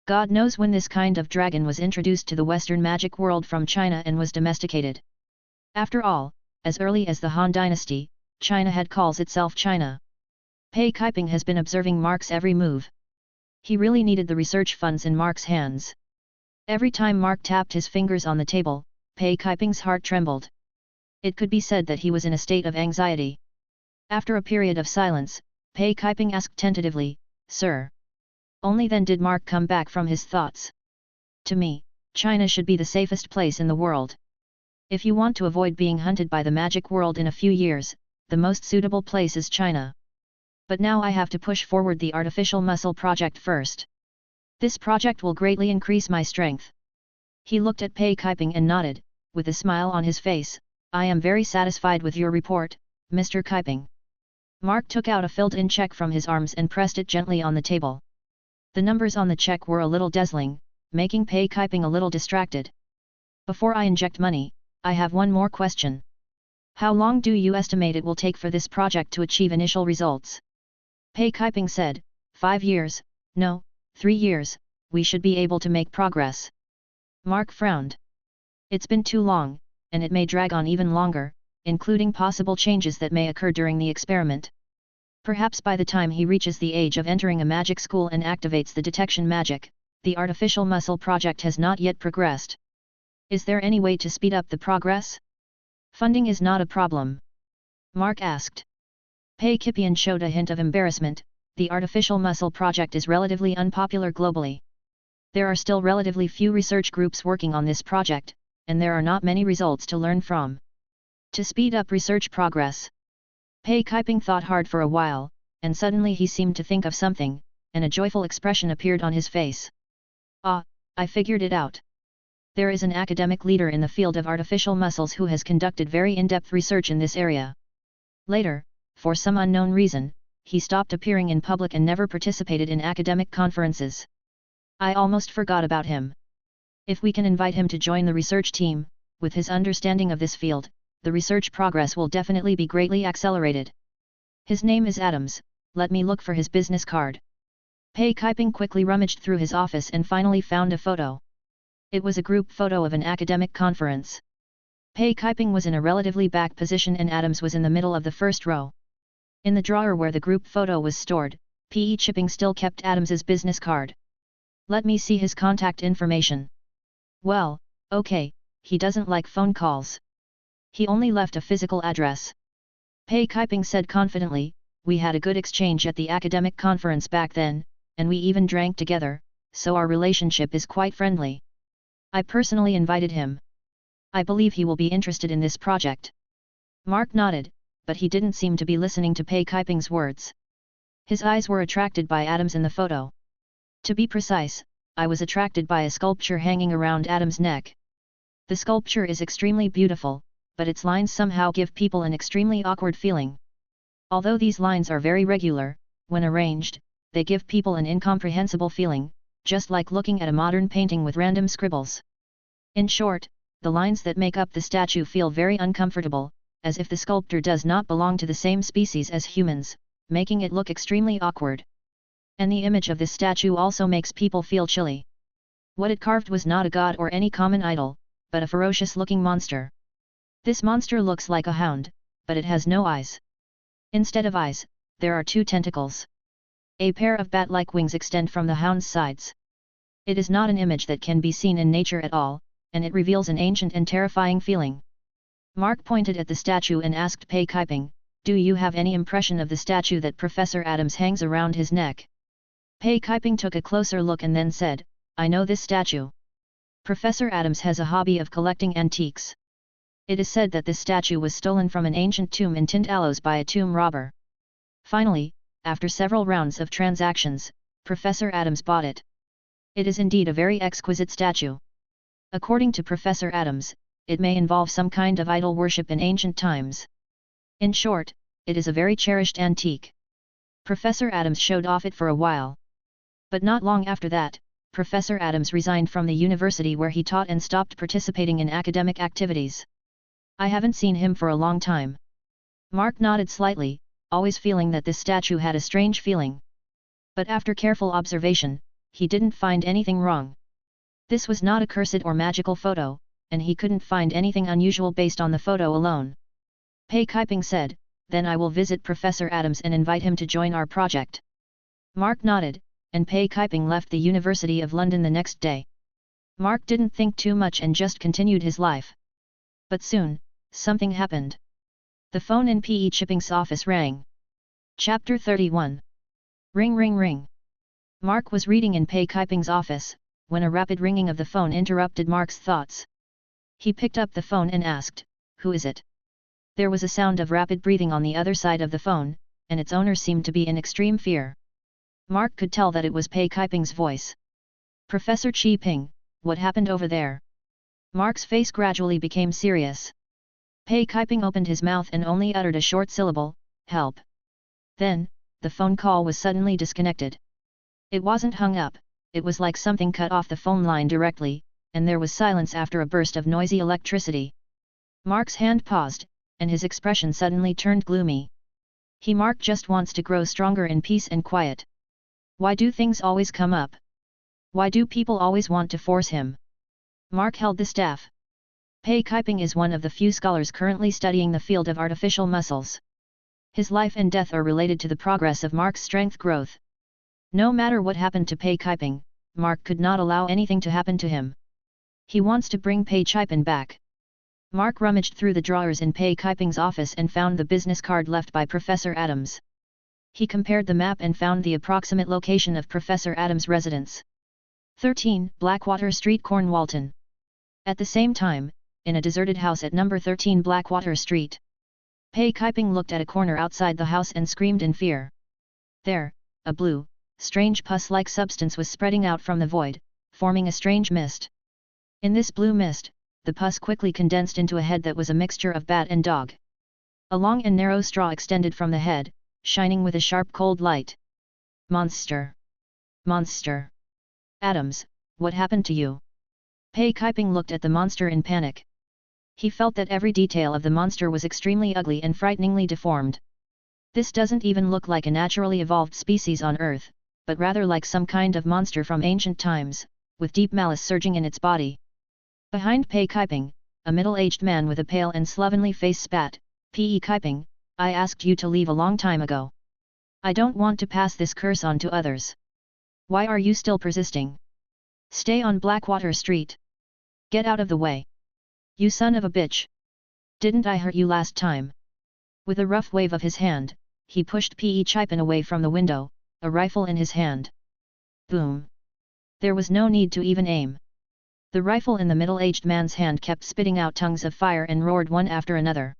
God knows when this kind of dragon was introduced to the Western magic world from China and was domesticated. After all, as early as the Han Dynasty, China had calls itself China. Pei Kaiping has been observing Mark's every move. He really needed the research funds in Mark's hands. Every time Mark tapped his fingers on the table, Pei Kaiping's heart trembled. It could be said that he was in a state of anxiety. After a period of silence, Pei Kaiping asked tentatively, "Sir?" Only then did Mark come back from his thoughts. "To me, China should be the safest place in the world. If you want to avoid being hunted by the magic world in a few years, the most suitable place is China. But now I have to push forward the artificial muscle project first. This project will greatly increase my strength." He looked at Pei Kaiping and nodded, with a smile on his face, "I am very satisfied with your report, Mr. Kaiping." Mark took out a filled-in check from his arms and pressed it gently on the table. The numbers on the check were a little dazzling, making Pei Kaiping a little distracted. "Before I inject money, I have one more question. How long do you estimate it will take for this project to achieve initial results?" Pei Kaiping said, 5 years, no, 3 years, we should be able to make progress." Mark frowned. It's been too long, and it may drag on even longer, including possible changes that may occur during the experiment. Perhaps by the time he reaches the age of entering a magic school and activates the detection magic, the artificial muscle project has not yet progressed. Is there any way to speed up the progress? Funding is not a problem. Mark asked. Pei Kipian showed a hint of embarrassment. The artificial muscle project is relatively unpopular globally. There are still relatively few research groups working on this project, and there are not many results to learn from. To speed up research progress. Pei Kiping thought hard for a while, and suddenly he seemed to think of something, and a joyful expression appeared on his face. Ah, I figured it out. There is an academic leader in the field of artificial muscles who has conducted very in-depth research in this area. Later, for some unknown reason, he stopped appearing in public and never participated in academic conferences. I almost forgot about him. If we can invite him to join the research team, with his understanding of this field, the research progress will definitely be greatly accelerated. His name is Adams, let me look for his business card. Pei Kiping quickly rummaged through his office and finally found a photo. It was a group photo of an academic conference. Pei Kiping was in a relatively back position and Adams was in the middle of the first row. In the drawer where the group photo was stored, Pei Kiping still kept Adams's business card. Let me see his contact information. Well, okay, he doesn't like phone calls. He only left a physical address. Pei Kiping said confidently, we had a good exchange at the academic conference back then, and we even drank together, so our relationship is quite friendly. I personally invited him. I believe he will be interested in this project. Mark nodded, but he didn't seem to be listening to Pei Kiping's words. His eyes were attracted by Adams in the photo. To be precise, I was attracted by a sculpture hanging around Adams' neck. The sculpture is extremely beautiful, but its lines somehow give people an extremely awkward feeling. Although these lines are very regular, when arranged, they give people an incomprehensible feeling, just like looking at a modern painting with random scribbles. In short, the lines that make up the statue feel very uncomfortable, as if the sculptor does not belong to the same species as humans, making it look extremely awkward. And the image of this statue also makes people feel chilly. What it carved was not a god or any common idol, but a ferocious-looking monster. This monster looks like a hound, but it has no eyes. Instead of eyes, there are two tentacles. A pair of bat-like wings extend from the hound's sides. It is not an image that can be seen in nature at all, and it reveals an ancient and terrifying feeling. Mark pointed at the statue and asked Pei Kiping, do you have any impression of the statue that Professor Adams hangs around his neck? Pei Kiping took a closer look and then said, I know this statue. Professor Adams has a hobby of collecting antiques. It is said that this statue was stolen from an ancient tomb in Tintalos by a tomb robber. Finally, after several rounds of transactions, Professor Adams bought it. It is indeed a very exquisite statue. According to Professor Adams, it may involve some kind of idol worship in ancient times. In short, it is a very cherished antique. Professor Adams showed off it for a while. But not long after that, Professor Adams resigned from the university where he taught and stopped participating in academic activities. I haven't seen him for a long time. Mark nodded slightly, always feeling that this statue had a strange feeling. But after careful observation, he didn't find anything wrong. This was not a cursed or magical photo, and he couldn't find anything unusual based on the photo alone. Pei Kiping said, then I will visit Professor Adams and invite him to join our project. Mark nodded, and Pei Kiping left the University of London the next day. Mark didn't think too much and just continued his life. But soon, something happened. The phone in Pei Kiping's office rang. Chapter 31. Ring ring ring. Mark was reading in Pei Kiping's office, when a rapid ringing of the phone interrupted Mark's thoughts. He picked up the phone and asked, who is it? There was a sound of rapid breathing on the other side of the phone, and its owner seemed to be in extreme fear. Mark could tell that it was Pei Kiping's voice. Professor Chi Ping, what happened over there? Mark's face gradually became serious. Pei Kiping opened his mouth and only uttered a short syllable, help. Then, the phone call was suddenly disconnected. It wasn't hung up, it was like something cut off the phone line directly, and there was silence after a burst of noisy electricity. Mark's hand paused, and his expression suddenly turned gloomy. Mark just wants to grow stronger in peace and quiet. Why do things always come up? Why do people always want to force him? Mark held the staff. Pei Kaiping is one of the few scholars currently studying the field of artificial muscles. His life and death are related to the progress of Mark's strength growth. No matter what happened to Pei Kaiping, Mark could not allow anything to happen to him. He wants to bring Pei Kaiping back. Mark rummaged through the drawers in Pei Kaiping's office and found the business card left by Professor Adams. He compared the map and found the approximate location of Professor Adams' residence. 13, Blackwater Street, Cornwalton. At the same time, in a deserted house at number 13 Blackwater Street, Pei Kaiping looked at a corner outside the house and screamed in fear. There, a blue, strange pus-like substance was spreading out from the void, forming a strange mist. In this blue mist, the pus quickly condensed into a head that was a mixture of bat and dog. A long and narrow straw extended from the head, shining with a sharp cold light. Monster! Monster! Adams, what happened to you? Pei Kaiping looked at the monster in panic. He felt that every detail of the monster was extremely ugly and frighteningly deformed. This doesn't even look like a naturally evolved species on Earth, but rather like some kind of monster from ancient times, with deep malice surging in its body. Behind Pei Kaiping, a middle-aged man with a pale and slovenly face spat, "Pei Kaiping, I asked you to leave a long time ago. I don't want to pass this curse on to others. Why are you still persisting? Stay on Blackwater Street. Get out of the way. You son of a bitch. Didn't I hurt you last time?" With a rough wave of his hand, he pushed Pei Kaiping away from the window, a rifle in his hand. Boom! There was no need to even aim. The rifle in the middle-aged man's hand kept spitting out tongues of fire and roared one after another.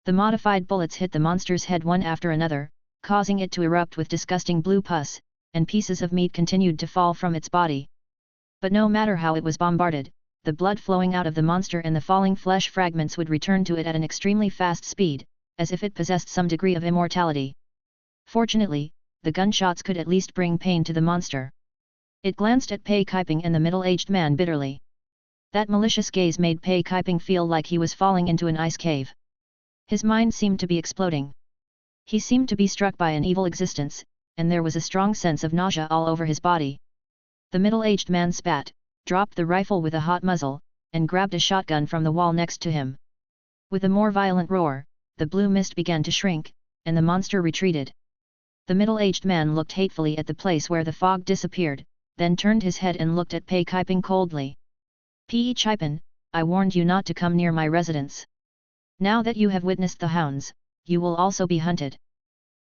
The modified bullets hit the monster's head one after another, causing it to erupt with disgusting blue pus, and pieces of meat continued to fall from its body. But no matter how it was bombarded, the blood flowing out of the monster and the falling flesh fragments would return to it at an extremely fast speed, as if it possessed some degree of immortality. Fortunately, the gunshots could at least bring pain to the monster. It glanced at Pei Kaiping and the middle-aged man bitterly. That malicious gaze made Pei Kaiping feel like he was falling into an ice cave. His mind seemed to be exploding. He seemed to be struck by an evil existence, and there was a strong sense of nausea all over his body. The middle-aged man spat, dropped the rifle with a hot muzzle, and grabbed a shotgun from the wall next to him. With a more violent roar, the blue mist began to shrink, and the monster retreated. The middle-aged man looked hatefully at the place where the fog disappeared, then turned his head and looked at Pei Kaiping coldly. "Pei Kaiping, I warned you not to come near my residence. Now that you have witnessed the hounds, you will also be hunted.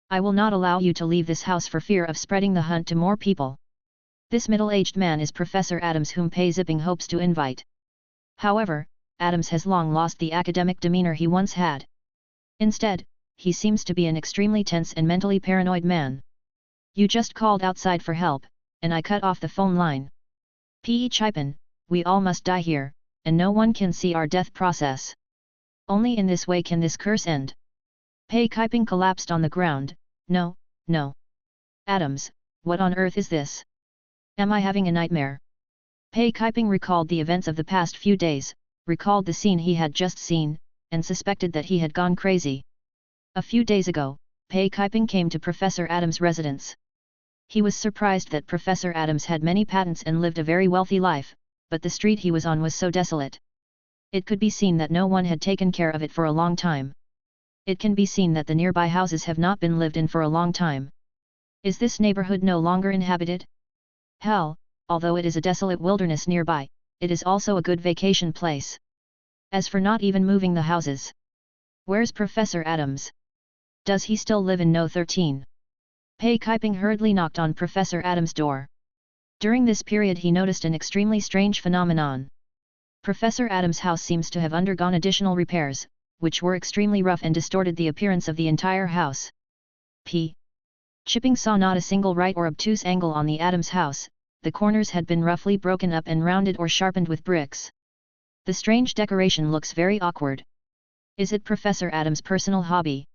I will not allow you to leave this house for fear of spreading the hunt to more people." This middle-aged man is Professor Adams, whom Pei Zipping hopes to invite. However, Adams has long lost the academic demeanor he once had. Instead, he seems to be an extremely tense and mentally paranoid man. "You just called outside for help, and I cut off the phone line. Pei Kaiping, we all must die here, and no one can see our death process. Only in this way can this curse end." Pei Kaiping collapsed on the ground. No, no. Adams, what on earth is this? Am I having a nightmare? Pei Kaiping recalled the events of the past few days, recalled the scene he had just seen, and suspected that he had gone crazy. A few days ago, Pei Kaiping came to Professor Adams' residence. He was surprised that Professor Adams had many patents and lived a very wealthy life, but the street he was on was so desolate. It could be seen that no one had taken care of it for a long time. It can be seen that the nearby houses have not been lived in for a long time. Is this neighborhood no longer inhabited? Hell, although it is a desolate wilderness nearby, it is also a good vacation place. As for not even moving the houses. Where's Professor Adams? Does he still live in No. 13? Pei Kaiping hurriedly knocked on Professor Adams' door. During this period he noticed an extremely strange phenomenon. Professor Adams' house seems to have undergone additional repairs, which were extremely rough and distorted the appearance of the entire house. P. Chipping saw not a single right or obtuse angle on the Adams house, the corners had been roughly broken up and rounded or sharpened with bricks. The strange decoration looks very awkward. Is it Professor Adams' personal hobby?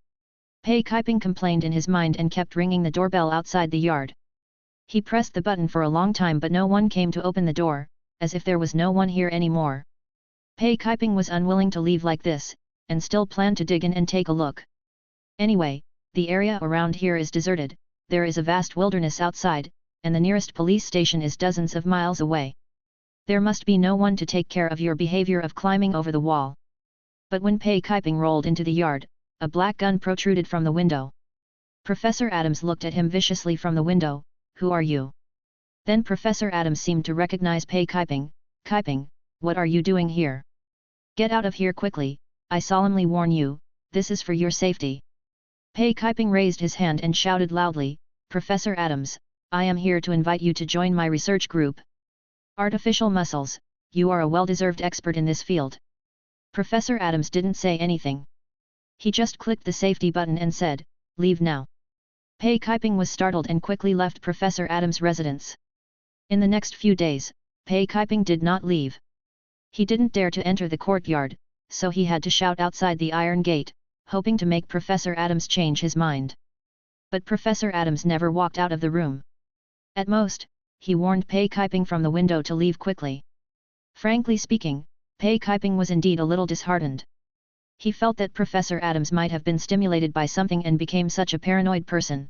Pei Kaiping complained in his mind and kept ringing the doorbell outside the yard. He pressed the button for a long time but no one came to open the door, as if there was no one here anymore. Pei Kaiping was unwilling to leave like this, and still planned to dig in and take a look. Anyway, the area around here is deserted, there is a vast wilderness outside, and the nearest police station is dozens of miles away. There must be no one to take care of your behavior of climbing over the wall. But when Pei Kaiping rolled into the yard, a black gun protruded from the window. Professor Adams looked at him viciously from the window. Who are you? Then Professor Adams seemed to recognize Pei Kaiping. Kaiping, what are you doing here? Get out of here quickly, I solemnly warn you, this is for your safety. Pei Kaiping raised his hand and shouted loudly, Professor Adams, I am here to invite you to join my research group. Artificial muscles, you are a well-deserved expert in this field. Professor Adams didn't say anything. He just clicked the safety button and said, leave now. Pei Kaiping was startled and quickly left Professor Adams' residence. In the next few days, Pei Kaiping did not leave. He didn't dare to enter the courtyard, so he had to shout outside the iron gate, hoping to make Professor Adams change his mind. But Professor Adams never walked out of the room. At most, he warned Pei Kaiping from the window to leave quickly. Frankly speaking, Pei Kaiping was indeed a little disheartened. He felt that Professor Adams might have been stimulated by something and became such a paranoid person.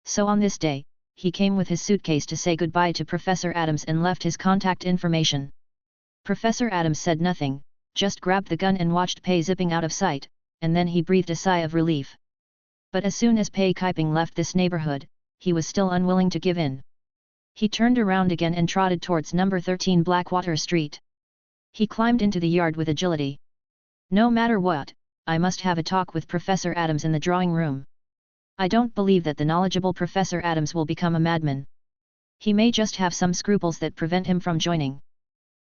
So on this day, he came with his suitcase to say goodbye to Professor Adams and left his contact information. Professor Adams said nothing, just grabbed the gun and watched Pei zipping out of sight, and then he breathed a sigh of relief. But as soon as Pei Kaiping left this neighborhood, he was still unwilling to give in. He turned around again and trotted towards number 13 Blackwater Street. He climbed into the yard with agility. No matter what, I must have a talk with Professor Adams in the drawing room. I don't believe that the knowledgeable Professor Adams will become a madman. He may just have some scruples that prevent him from joining.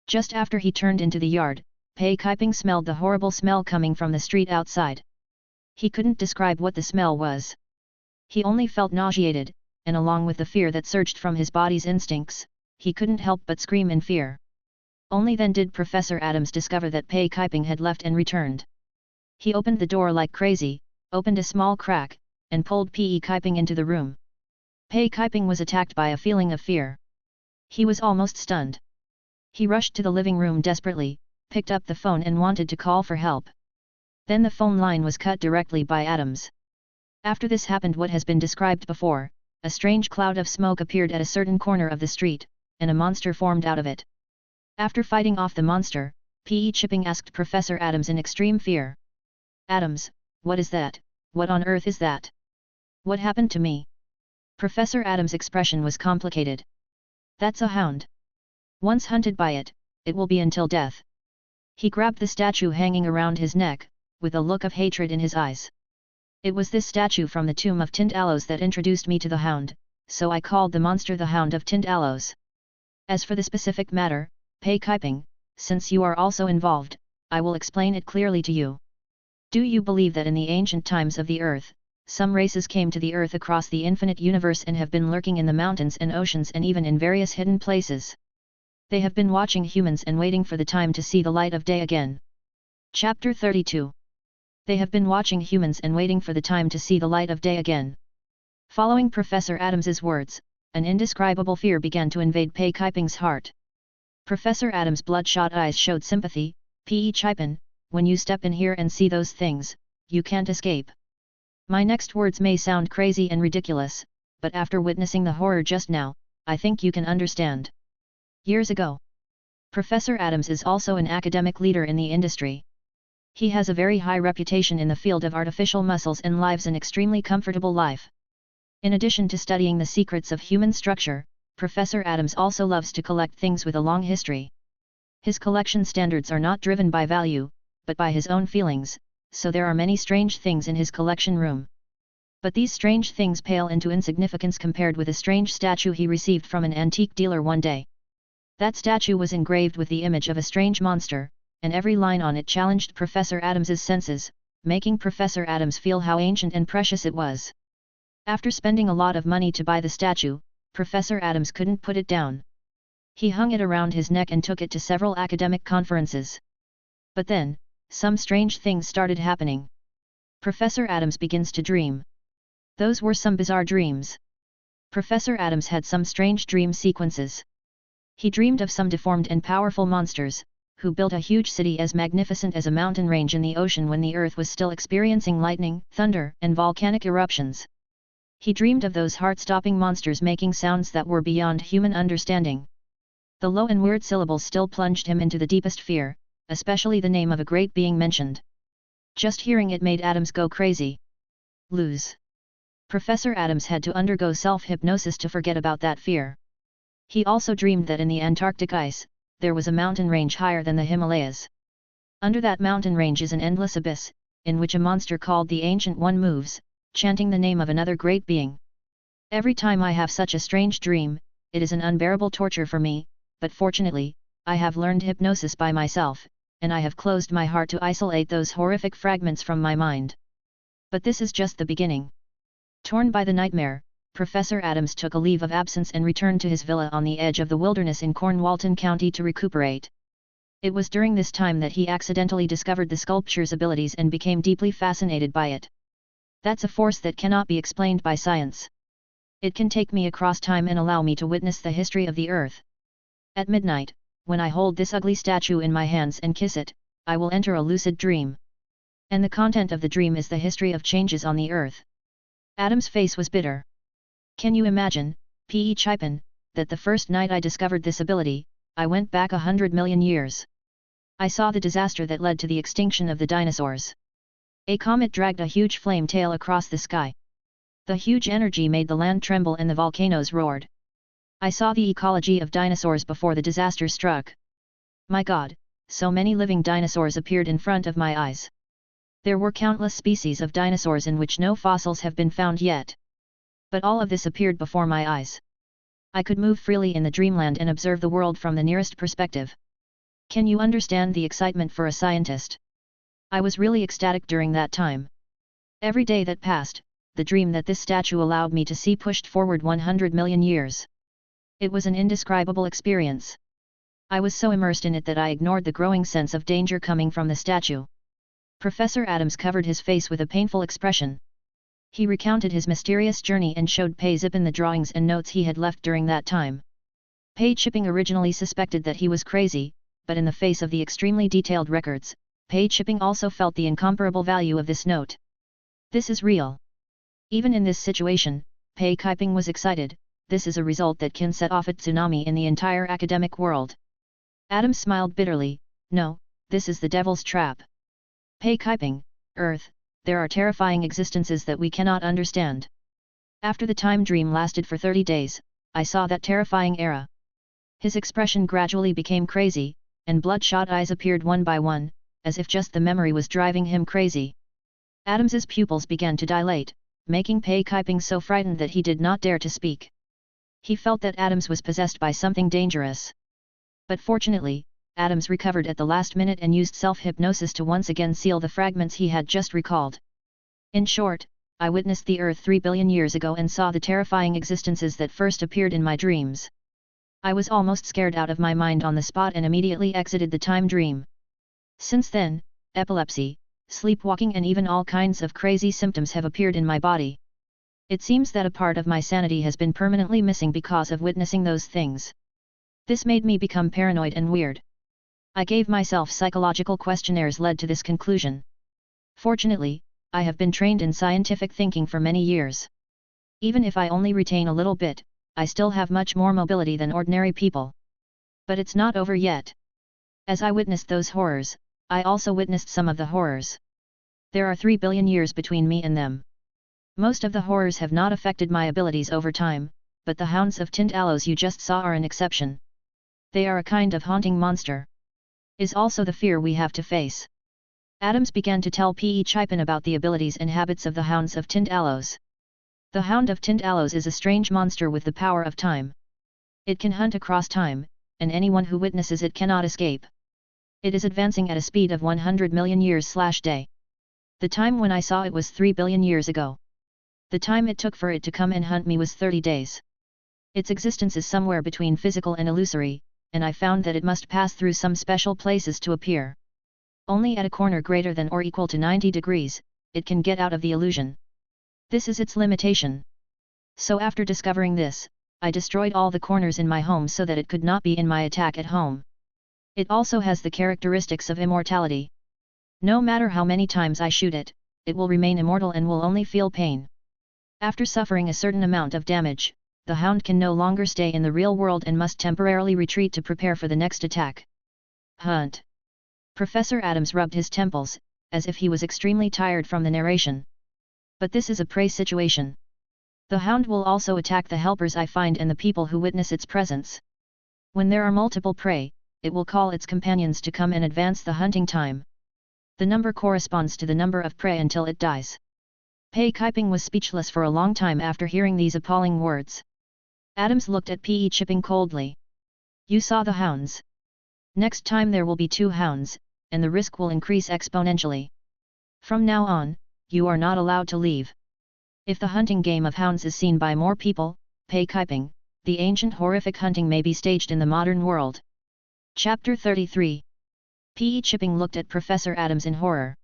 Just after he turned into the yard, Pei Kaiping smelled the horrible smell coming from the street outside. He couldn't describe what the smell was. He only felt nauseated, and along with the fear that surged from his body's instincts, he couldn't help but scream in fear. Only then did Professor Adams discover that Pei Kaiping had left and returned. He opened the door like crazy, opened a small crack, and pulled Pei Kaiping into the room. Pei Kaiping was attacked by a feeling of fear. He was almost stunned. He rushed to the living room desperately, picked up the phone and wanted to call for help. Then the phone line was cut directly by Adams. After this happened what has been described before, a strange cloud of smoke appeared at a certain corner of the street, and a monster formed out of it. After fighting off the monster, P.E. Chipping asked Professor Adams in extreme fear. Adams, what is that? What on earth is that? What happened to me? Professor Adams' expression was complicated. That's a hound. Once hunted by it, it will be until death. He grabbed the statue hanging around his neck, with a look of hatred in his eyes. It was this statue from the tomb of Tint Aloes that introduced me to the hound, so I called the monster the Hound of Tint Aloes. As for the specific matter, Pei Kaiping, since you are also involved, I will explain it clearly to you. Do you believe that in the ancient times of the earth, some races came to the earth across the infinite universe and have been lurking in the mountains and oceans and even in various hidden places? They have been watching humans and waiting for the time to see the light of day again. Chapter 32. They have been watching humans and waiting for the time to see the light of day again. Following Professor Adams's words, an indescribable fear began to invade Pei Kaiping's heart. Professor Adams' bloodshot eyes showed sympathy. P.E. Chipin, when you step in here and see those things, you can't escape. My next words may sound crazy and ridiculous, but after witnessing the horror just now, I think you can understand. Years ago, Professor Adams is also an academic leader in the industry. He has a very high reputation in the field of artificial muscles and lives an extremely comfortable life. In addition to studying the secrets of human structure, Professor Adams also loves to collect things with a long history. His collection standards are not driven by value, but by his own feelings, so there are many strange things in his collection room. But these strange things pale into insignificance compared with a strange statue he received from an antique dealer one day. That statue was engraved with the image of a strange monster, and every line on it challenged Professor Adams's senses, making Professor Adams feel how ancient and precious it was. After spending a lot of money to buy the statue, Professor Adams couldn't put it down. He hung it around his neck and took it to several academic conferences. But then, some strange things started happening. Professor Adams begins to dream. Those were some bizarre dreams. Professor Adams had some strange dream sequences. He dreamed of some deformed and powerful monsters, who built a huge city as magnificent as a mountain range in the ocean when the earth was still experiencing lightning, thunder, and volcanic eruptions. He dreamed of those heart-stopping monsters making sounds that were beyond human understanding. The low and weird syllables still plunged him into the deepest fear, especially the name of a great being mentioned. Just hearing it made Adams go crazy. Lose. Professor Adams had to undergo self-hypnosis to forget about that fear. He also dreamed that in the Antarctic ice, there was a mountain range higher than the Himalayas. Under that mountain range is an endless abyss, in which a monster called the Ancient One moves, chanting the name of another great being. Every time I have such a strange dream, it is an unbearable torture for me, but fortunately, I have learned hypnosis by myself, and I have closed my heart to isolate those horrific fragments from my mind. But this is just the beginning. Torn by the nightmare, Professor Adams took a leave of absence and returned to his villa on the edge of the wilderness in Cornwalton County to recuperate. It was during this time that he accidentally discovered the sculpture's abilities and became deeply fascinated by it. That's a force that cannot be explained by science. It can take me across time and allow me to witness the history of the earth. At midnight, when I hold this ugly statue in my hands and kiss it, I will enter a lucid dream. And the content of the dream is the history of changes on the earth. Adam's face was bitter. Can you imagine, P.E. Chipin, that the first night I discovered this ability, I went back 100 million years. I saw the disaster that led to the extinction of the dinosaurs. A comet dragged a huge flame tail across the sky. The huge energy made the land tremble and the volcanoes roared. I saw the ecology of dinosaurs before the disaster struck. My God, so many living dinosaurs appeared in front of my eyes. There were countless species of dinosaurs in which no fossils have been found yet. But all of this appeared before my eyes. I could move freely in the dreamland and observe the world from the nearest perspective. Can you understand the excitement for a scientist? I was really ecstatic during that time. Every day that passed, the dream that this statue allowed me to see pushed forward 100 million years. It was an indescribable experience. I was so immersed in it that I ignored the growing sense of danger coming from the statue. Professor Adams covered his face with a painful expression. He recounted his mysterious journey and showed Pei Zippin the drawings and notes he had left during that time. Pei Chipping originally suspected that he was crazy, but in the face of the extremely detailed records, Pei Chipping also felt the incomparable value of this note. This is real. Even in this situation, Pei Chipping was excited. This is a result that can set off a tsunami in the entire academic world. Adams smiled bitterly. No, this is the devil's trap. Pei Chipping, Earth, there are terrifying existences that we cannot understand. After the time dream lasted for 30 days, I saw that terrifying era. His expression gradually became crazy, and bloodshot eyes appeared one by one, as if just the memory was driving him crazy. Adams's pupils began to dilate, making Pei Chipping so frightened that he did not dare to speak. He felt that Adams was possessed by something dangerous. But fortunately, Adams recovered at the last minute and used self-hypnosis to once again seal the fragments he had just recalled. In short, I witnessed the Earth 3 billion years ago and saw the terrifying existences that first appeared in my dreams. I was almost scared out of my mind on the spot and immediately exited the time dream. Since then, epilepsy, sleepwalking and even all kinds of crazy symptoms have appeared in my body. It seems that a part of my sanity has been permanently missing because of witnessing those things. This made me become paranoid and weird. I gave myself psychological questionnaires led to this conclusion. Fortunately, I have been trained in scientific thinking for many years. Even if I only retain a little bit, I still have much more mobility than ordinary people. But it's not over yet. As I witnessed those horrors, I also witnessed some of the horrors. There are 3 billion years between me and them. Most of the horrors have not affected my abilities over time, but the Hounds of Tint Aloes you just saw are an exception. They are a kind of haunting monster. Is also the fear we have to face. Adams began to tell P.E. Chipin about the abilities and habits of the Hounds of Tint Aloes. The Hound of Tint Aloes is a strange monster with the power of time. It can hunt across time, and anyone who witnesses it cannot escape. It is advancing at a speed of 100 million years/day. The time when I saw it was 3 billion years ago. The time it took for it to come and hunt me was 30 days. Its existence is somewhere between physical and illusory, and I found that it must pass through some special places to appear. Only at a corner greater than or equal to 90 degrees, it can get out of the illusion. This is its limitation. So after discovering this, I destroyed all the corners in my home so that it could not be in my attack at home. It also has the characteristics of immortality. No matter how many times I shoot it, it will remain immortal and will only feel pain. After suffering a certain amount of damage, the hound can no longer stay in the real world and must temporarily retreat to prepare for the next attack. Hunt. Professor Adams rubbed his temples, as if he was extremely tired from the narration. But this is a prey situation. The hound will also attack the helpers I find and the people who witness its presence. When there are multiple prey, it will call its companions to come and advance the hunting time. The number corresponds to the number of prey until it dies. Pei Kaiping was speechless for a long time after hearing these appalling words. Adams looked at Pe Chipping coldly. You saw the hounds. Next time there will be 2 hounds, and the risk will increase exponentially. From now on, you are not allowed to leave. If the hunting game of hounds is seen by more people, Pei Kaiping, the ancient horrific hunting may be staged in the modern world. Chapter 33. Pe Chipping looked at Professor Adams in horror.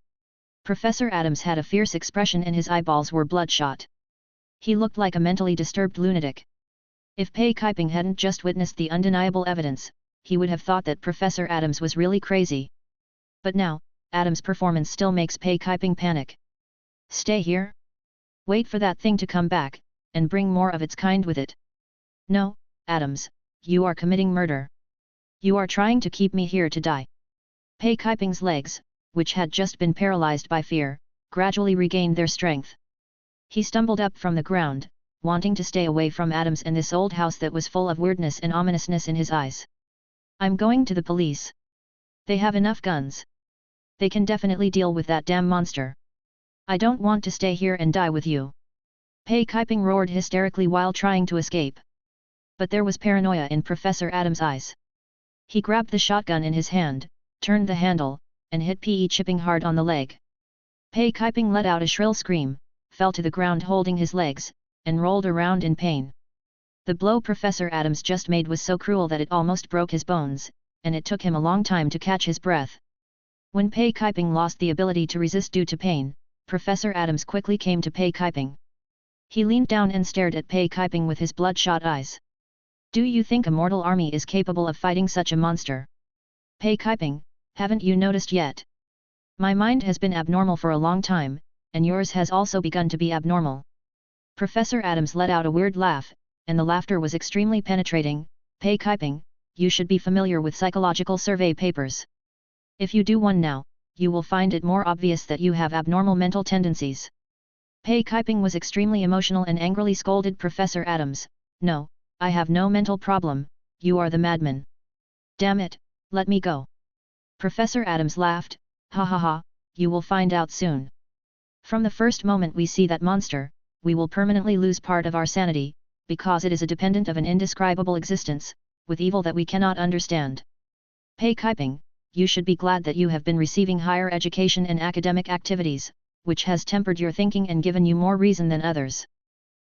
Professor Adams had a fierce expression and his eyeballs were bloodshot. He looked like a mentally disturbed lunatic. If Pei Kaiping hadn't just witnessed the undeniable evidence, he would have thought that Professor Adams was really crazy. But now, Adams' performance still makes Pei Kaiping panic. Stay here? Wait for that thing to come back, and bring more of its kind with it. No, Adams, you are committing murder. You are trying to keep me here to die. Pei Kaiping's legs, which had just been paralyzed by fear, gradually regained their strength. He stumbled up from the ground, wanting to stay away from Adams and this old house that was full of weirdness and ominousness in his eyes. I'm going to the police. They have enough guns. They can definitely deal with that damn monster. I don't want to stay here and die with you. Pei Kaiping roared hysterically while trying to escape. But there was paranoia in Professor Adams' eyes. He grabbed the shotgun in his hand, turned the handle, and hit Pe Chipping hard on the leg. Pei Kaiping let out a shrill scream, fell to the ground holding his legs, and rolled around in pain. The blow Professor Adams just made was so cruel that it almost broke his bones, and it took him a long time to catch his breath. When Pei Kaiping lost the ability to resist due to pain, Professor Adams quickly came to Pei Kaiping. He leaned down and stared at Pei Kaiping with his bloodshot eyes. Do you think a mortal army is capable of fighting such a monster? Pei Kaiping, haven't you noticed yet? My mind has been abnormal for a long time, and yours has also begun to be abnormal. Professor Adams let out a weird laugh, and the laughter was extremely penetrating. Pei Kaiping, you should be familiar with psychological survey papers. If you do one now, you will find it more obvious that you have abnormal mental tendencies. Pei Kaiping was extremely emotional and angrily scolded Professor Adams. No, I have no mental problem, you are the madman. Damn it, let me go. Professor Adams laughed, ha ha ha, you will find out soon. From the first moment we see that monster, we will permanently lose part of our sanity, because it is a dependent of an indescribable existence, with evil that we cannot understand. Pei Kaiping, you should be glad that you have been receiving higher education and academic activities, which has tempered your thinking and given you more reason than others.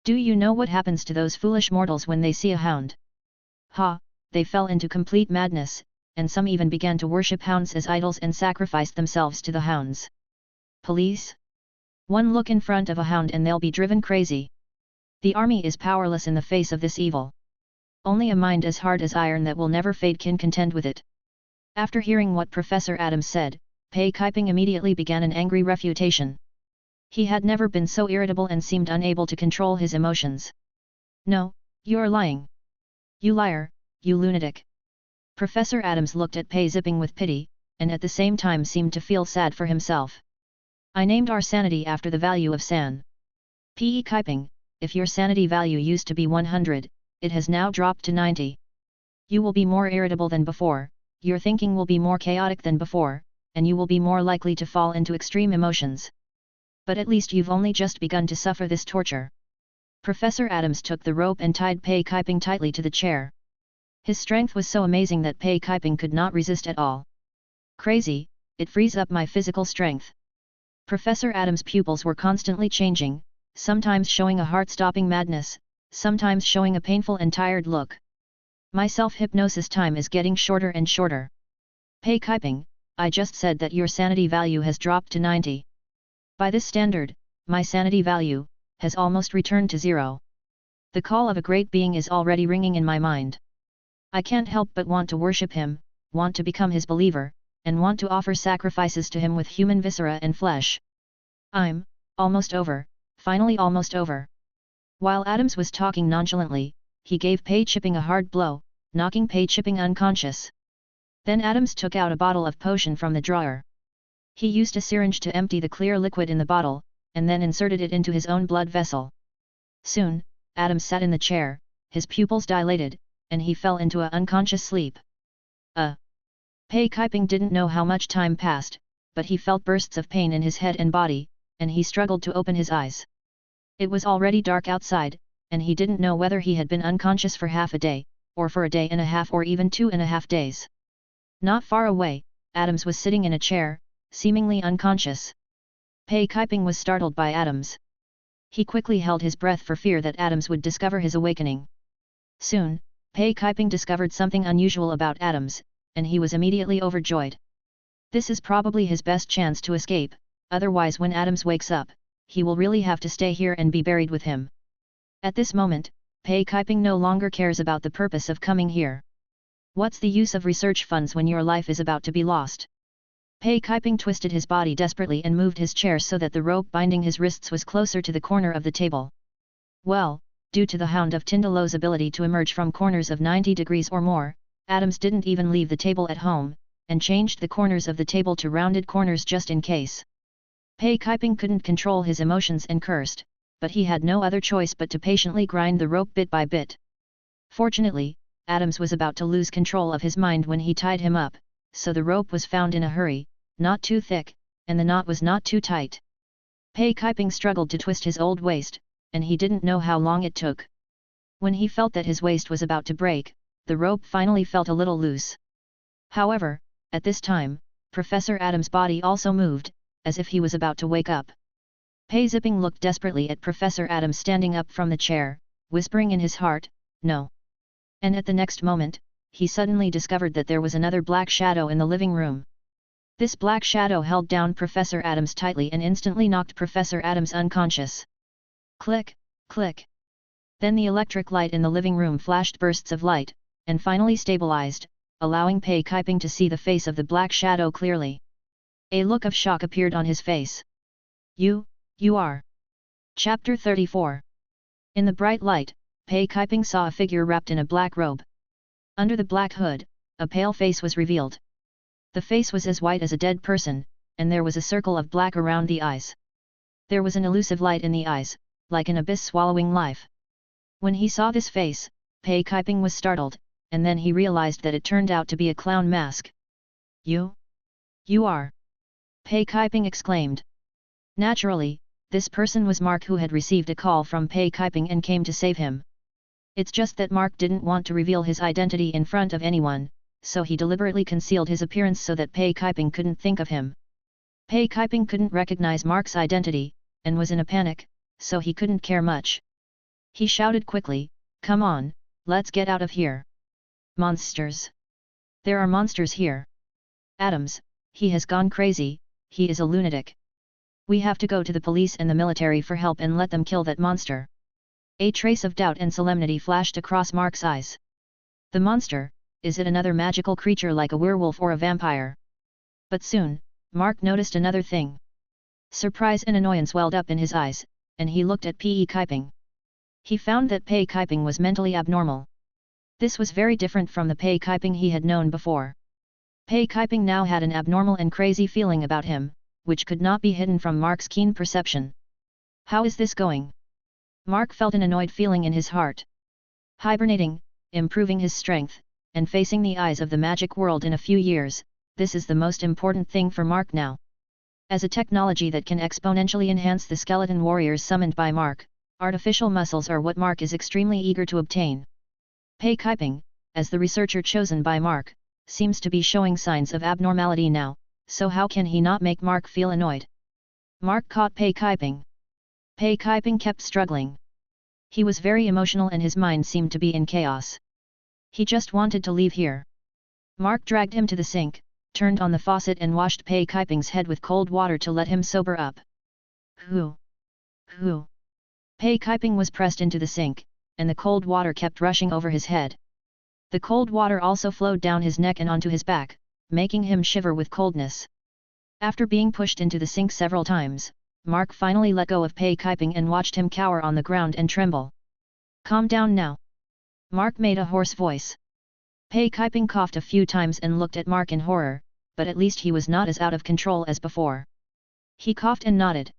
Do you know what happens to those foolish mortals when they see a hound? Ha, they fell into complete madness, and some even began to worship hounds as idols and sacrificed themselves to the hounds. Police? One look in front of a hound and they'll be driven crazy. The army is powerless in the face of this evil. Only a mind as hard as iron that will never fade can contend with it. After hearing what Professor Adams said, Pei Kaiping immediately began an angry refutation. He had never been so irritable and seemed unable to control his emotions. No, you're lying. You liar, you lunatic. Professor Adams looked at Pei Zipping with pity, and at the same time seemed to feel sad for himself. I named our sanity after the value of san. Pei Kaiping, if your sanity value used to be 100, it has now dropped to 90. You will be more irritable than before, your thinking will be more chaotic than before, and you will be more likely to fall into extreme emotions. But at least you've only just begun to suffer this torture. Professor Adams took the rope and tied Pei Kaiping tightly to the chair. His strength was so amazing that Pei Kaiping could not resist at all. Crazy, it frees up my physical strength. Professor Adams' pupils were constantly changing, sometimes showing a heart-stopping madness, sometimes showing a painful and tired look. My self-hypnosis time is getting shorter and shorter. Pei Kaiping, I just said that your sanity value has dropped to 90. By this standard, my sanity value has almost returned to 0. The call of a great being is already ringing in my mind. I can't help but want to worship him, want to become his believer, and want to offer sacrifices to him with human viscera and flesh. I'm almost over, finally almost over. While Adams was talking nonchalantly, he gave Pei Chipping a hard blow, knocking Pei Chipping unconscious. Then Adams took out a bottle of potion from the drawer. He used a syringe to empty the clear liquid in the bottle, and then inserted it into his own blood vessel. Soon, Adams sat in the chair, his pupils dilated, and he fell into a unconscious sleep. Pei Kiping didn't know how much time passed, but he felt bursts of pain in his head and body, and he struggled to open his eyes. It was already dark outside, and he didn't know whether he had been unconscious for half a day, or for a day and a half or even 2.5 days. Not far away, Adams was sitting in a chair, seemingly unconscious. Pei Kiping was startled by Adams. He quickly held his breath for fear that Adams would discover his awakening. Soon, Pei Kiping discovered something unusual about Adams, and he was immediately overjoyed. This is probably his best chance to escape, otherwise when Adams wakes up, he will really have to stay here and be buried with him. At this moment, Pei Kiping no longer cares about the purpose of coming here. What's the use of research funds when your life is about to be lost? Pei Kiping twisted his body desperately and moved his chair so that the rope binding his wrists was closer to the corner of the table. Well, due to the Hound of Tindalow's ability to emerge from corners of 90 degrees or more, Adams didn't even leave the table at home, and changed the corners of the table to rounded corners just in case. Pei Kiping couldn't control his emotions and cursed, but he had no other choice but to patiently grind the rope bit by bit. Fortunately, Adams was about to lose control of his mind when he tied him up, so the rope was found in a hurry, not too thick, and the knot was not too tight. Pei Kiping struggled to twist his old waist, and he didn't know how long it took. When he felt that his waist was about to break, the rope finally felt a little loose. However, at this time, Professor Adams' body also moved, as if he was about to wake up. Pei Zipping looked desperately at Professor Adams standing up from the chair, whispering in his heart, "No." And at the next moment, he suddenly discovered that there was another black shadow in the living room. This black shadow held down Professor Adams tightly and instantly knocked Professor Adams unconscious. Click, click. Then the electric light in the living room flashed bursts of light, and finally stabilized, allowing Pei Kiping to see the face of the black shadow clearly. A look of shock appeared on his face. You are. Chapter 34. In the bright light, Pei Kiping saw a figure wrapped in a black robe. Under the black hood, a pale face was revealed. The face was as white as a dead person, and there was a circle of black around the eyes. There was an elusive light in the eyes, like an abyss swallowing life. When he saw this face, Pei Kiping was startled, and then he realized that it turned out to be a clown mask. You are. Pei Kiping exclaimed. Naturally, this person was Mark, who had received a call from Pei Kiping and came to save him. It's just that Mark didn't want to reveal his identity in front of anyone, so he deliberately concealed his appearance so that Pei Kiping couldn't think of him. Pei Kiping couldn't recognize Mark's identity, and was in a panic, so he couldn't care much. He shouted quickly, "Come on, let's get out of here. Monsters! There are monsters here. Adams, he has gone crazy, he is a lunatic. We have to go to the police and the military for help and let them kill that monster." A trace of doubt and solemnity flashed across Mark's eyes. The monster, is it another magical creature like a werewolf or a vampire? But soon, Mark noticed another thing. Surprise and annoyance welled up in his eyes, and he looked at Pei Kiping. He found that Pei Kiping was mentally abnormal. This was very different from the Pei Kiping he had known before. Pei Kiping now had an abnormal and crazy feeling about him, which could not be hidden from Mark's keen perception. How is this going? Mark felt an annoyed feeling in his heart. Hibernating, improving his strength, and facing the eyes of the magic world in a few years, this is the most important thing for Mark now. As a technology that can exponentially enhance the skeleton warriors summoned by Mark, artificial muscles are what Mark is extremely eager to obtain. Pei Kiping, as the researcher chosen by Mark, seems to be showing signs of abnormality now, so how can he not make Mark feel annoyed? Mark caught Pei Kiping. Pei Kiping kept struggling. He was very emotional and his mind seemed to be in chaos. He just wanted to leave here. Mark dragged him to the sink, turned on the faucet and washed Pei Kiping's head with cold water to let him sober up. Hoo! Pei Kiping was pressed into the sink, and the cold water kept rushing over his head. The cold water also flowed down his neck and onto his back, making him shiver with coldness. After being pushed into the sink several times, Mark finally let go of Pei Kiping and watched him cower on the ground and tremble. "Calm down now." Mark made a hoarse voice. Pei Kiping coughed a few times and looked at Mark in horror, but at least he was not as out of control as before. He coughed and nodded.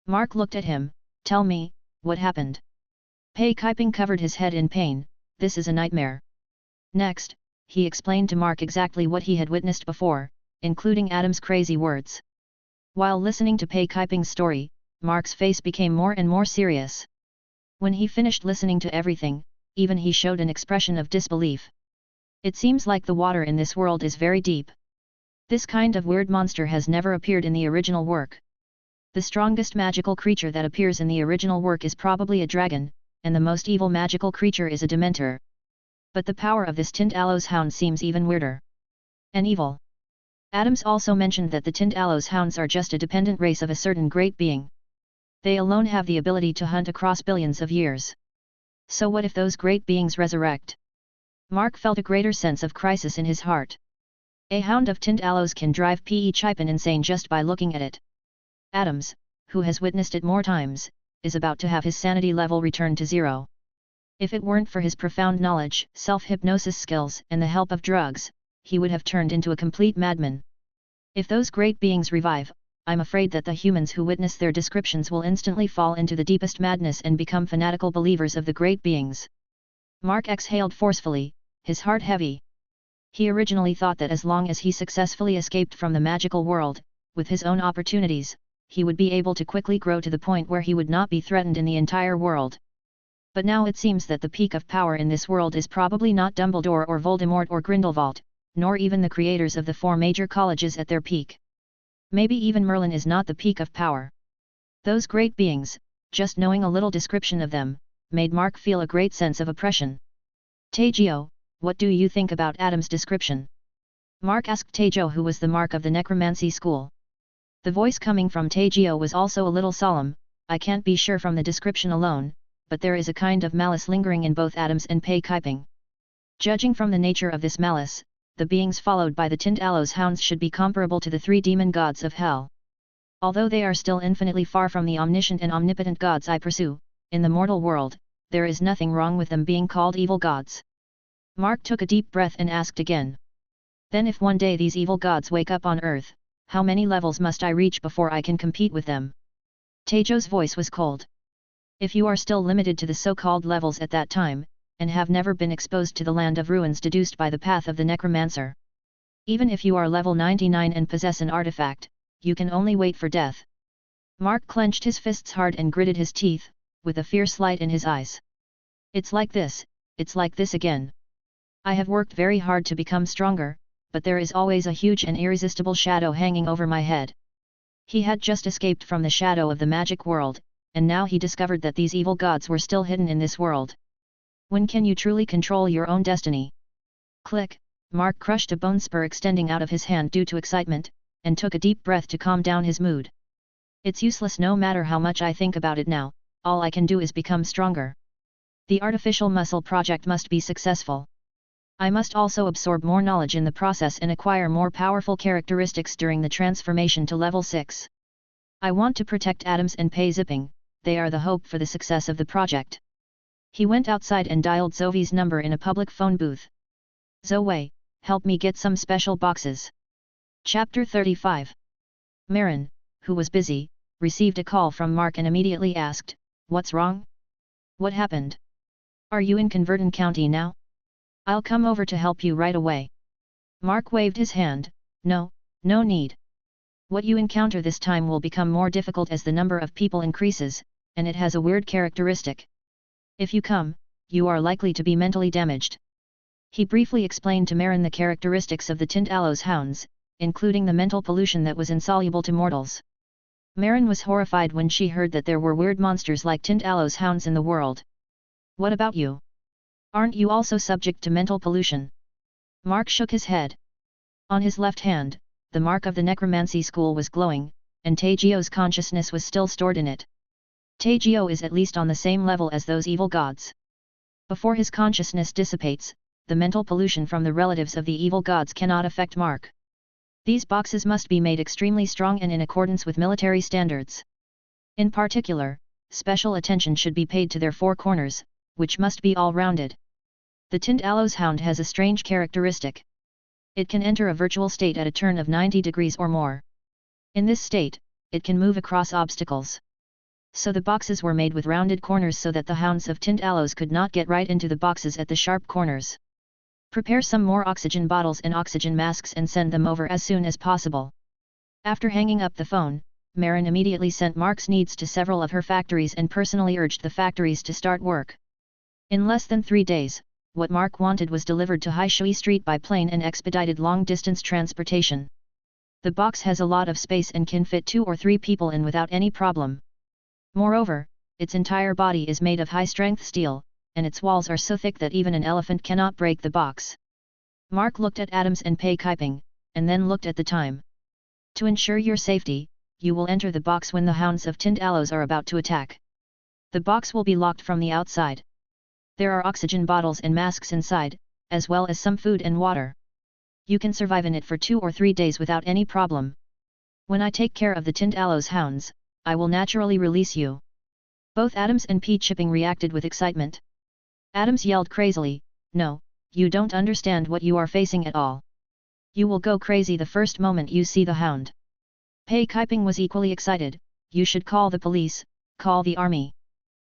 Mark looked at him. "Tell me, what happened?" Pei Kiping covered his head in pain. "This is a nightmare." Next, he explained to Mark exactly what he had witnessed before, including Adam's crazy words. While listening to Pei Kiping's story, Mark's face became more and more serious. When he finished listening to everything, even he showed an expression of disbelief. "It seems like the water in this world is very deep. This kind of weird monster has never appeared in the original work. The strongest magical creature that appears in the original work is probably a dragon, and the most evil magical creature is a Dementor. But the power of this Tint Aloes Hound seems even weirder. And evil." Adams also mentioned that the Tint Aloes Hounds are just a dependent race of a certain great being. They alone have the ability to hunt across billions of years. So what if those great beings resurrect? Mark felt a greater sense of crisis in his heart. A hound of Tint Aloes can drive Pei Kiping insane just by looking at it. Adams, who has witnessed it more times, is about to have his sanity level return to 0. If it weren't for his profound knowledge, self-hypnosis skills and the help of drugs, he would have turned into a complete madman. If those great beings revive, I'm afraid that the humans who witness their descriptions will instantly fall into the deepest madness and become fanatical believers of the great beings. Mark exhaled forcefully, his heart heavy. He originally thought that as long as he successfully escaped from the magical world, with his own opportunities, he would be able to quickly grow to the point where he would not be threatened in the entire world. But now it seems that the peak of power in this world is probably not Dumbledore or Voldemort or Grindelwald, nor even the creators of the 4 major colleges at their peak. Maybe even Merlin is not the peak of power. Those great beings, just knowing a little description of them, made Mark feel a great sense of oppression. "Taegyo, what do you think about Adam's description?" Mark asked Taegyo, who was the mark of the necromancy school. The voice coming from Taegyo was also a little solemn. "I can't be sure from the description alone, but there is a kind of malice lingering in both Adams and Pei Kiping. Judging from the nature of this malice, the beings followed by the Tint Aloes Hounds should be comparable to the 3 demon gods of hell. Although they are still infinitely far from the omniscient and omnipotent gods I pursue, in the mortal world, there is nothing wrong with them being called evil gods." Mark took a deep breath and asked again. "Then if one day these evil gods wake up on Earth, how many levels must I reach before I can compete with them?" Taegyo's voice was cold. "If you are still limited to the so-called levels at that time, and have never been exposed to the land of ruins deduced by the path of the necromancer. Even if you are level 99 and possess an artifact, you can only wait for death." Mark clenched his fists hard and gritted his teeth, with a fierce light in his eyes. It's like this again. I have worked very hard to become stronger, but there is always a huge and irresistible shadow hanging over my head." He had just escaped from the shadow of the magic world, and now he discovered that these evil gods were still hidden in this world. When can you truly control your own destiny? Click, Mark crushed a bone spur extending out of his hand due to excitement, and took a deep breath to calm down his mood. It's useless no matter how much I think about it now, all I can do is become stronger. The artificial muscle project must be successful. I must also absorb more knowledge in the process and acquire more powerful characteristics during the transformation to level 6. I want to protect Adams and Pei Zipping, they are the hope for the success of the project. He went outside and dialed Zoe's number in a public phone booth. Zoe, help me get some special boxes. Chapter 35. Marin, who was busy, received a call from Mark and immediately asked, "What's wrong? What happened? Are you in Converton County now? I'll come over to help you right away." Mark waved his hand, No need. What you encounter this time will become more difficult as the number of people increases, and it has a weird characteristic. If you come, you are likely to be mentally damaged. He briefly explained to Marin the characteristics of the Tint Aloes Hounds, including the mental pollution that was insoluble to mortals. Marin was horrified when she heard that there were weird monsters like Tint Aloes Hounds in the world. What about you? Aren't you also subject to mental pollution? Mark shook his head. On his left hand, the mark of the necromancy school was glowing, and Taegyo's consciousness was still stored in it. Taegyo is at least on the same level as those evil gods. Before his consciousness dissipates, the mental pollution from the relatives of the evil gods cannot affect Mark. These boxes must be made extremely strong and in accordance with military standards. In particular, special attention should be paid to their four corners, which must be all rounded. The Tinned Aloes Hound has a strange characteristic. It can enter a virtual state at a turn of 90 degrees or more. In this state, it can move across obstacles. So the boxes were made with rounded corners so that the hounds of Tinned Aloes could not get right into the boxes at the sharp corners. Prepare some more oxygen bottles and oxygen masks and send them over as soon as possible. After hanging up the phone, Marin immediately sent Mark's needs to several of her factories and personally urged the factories to start work. In less than 3 days, what Mark wanted was delivered to Hai Shui Street by plane and expedited long-distance transportation. The box has a lot of space and can fit 2 or 3 people in without any problem. Moreover, its entire body is made of high-strength steel, and its walls are so thick that even an elephant cannot break the box. Mark looked at Adams and Pei Kaiping, and then looked at the time. To ensure your safety, you will enter the box when the hounds of Tinned Aloes are about to attack. The box will be locked from the outside. There are oxygen bottles and masks inside, as well as some food and water. You can survive in it for 2 or 3 days without any problem. When I take care of the Tinned Aloes hounds, I will naturally release you. Both Adams and Pei Chipping reacted with excitement. Adams yelled crazily, "No, you don't understand what you are facing at all. You will go crazy the first moment you see the hound." Pei Kaiping was equally excited, "You should call the police, call the army.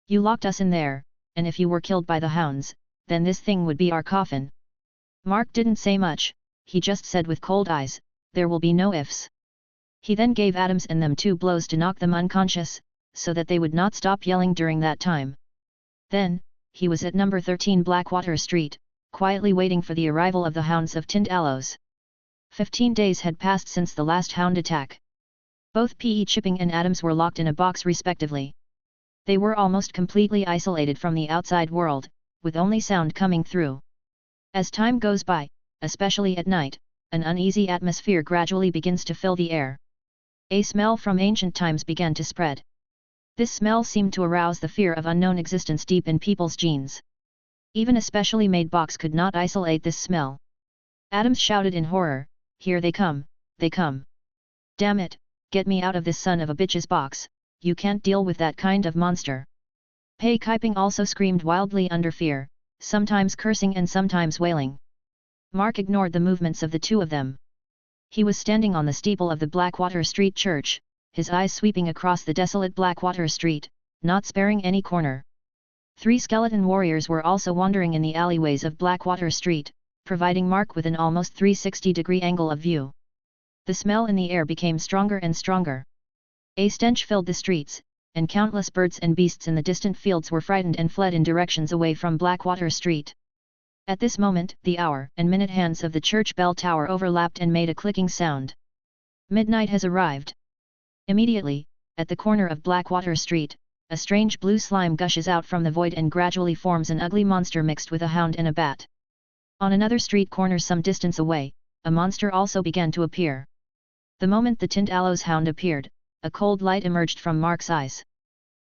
You locked us in there, and if you were killed by the hounds, then this thing would be our coffin." Mark didn't say much, he just said with cold eyes, "There will be no ifs." He then gave Adams and them 2 blows to knock them unconscious, so that they would not stop yelling during that time. Then, he was at number 13 Blackwater Street, quietly waiting for the arrival of the hounds of Tinned Aloes. 15 days had passed since the last hound attack. Both Pei Chipping and Adams were locked in a box respectively. They were almost completely isolated from the outside world, with only sound coming through. As time goes by, especially at night, an uneasy atmosphere gradually begins to fill the air. A smell from ancient times began to spread. This smell seemed to arouse the fear of unknown existence deep in people's genes. Even a specially made box could not isolate this smell. Adams shouted in horror, "Here they come, they come! Damn it, get me out of this son of a bitch's box, you can't deal with that kind of monster." Pei Kaiping also screamed wildly under fear, sometimes cursing and sometimes wailing. Mark ignored the movements of the 2 of them. He was standing on the steeple of the Blackwater Street Church, his eyes sweeping across the desolate Blackwater Street, not sparing any corner. 3 skeleton warriors were also wandering in the alleyways of Blackwater Street, providing Mark with an almost 360-degree angle of view. The smell in the air became stronger and stronger. A stench filled the streets, and countless birds and beasts in the distant fields were frightened and fled in directions away from Blackwater Street. At this moment, the hour and minute hands of the church bell tower overlapped and made a clicking sound. Midnight has arrived. Immediately, at the corner of Blackwater Street, a strange blue slime gushes out from the void and gradually forms an ugly monster mixed with a hound and a bat. On another street corner some distance away, a monster also began to appear. The moment the Tinned Aloes hound appeared, a cold light emerged from Mark's eyes.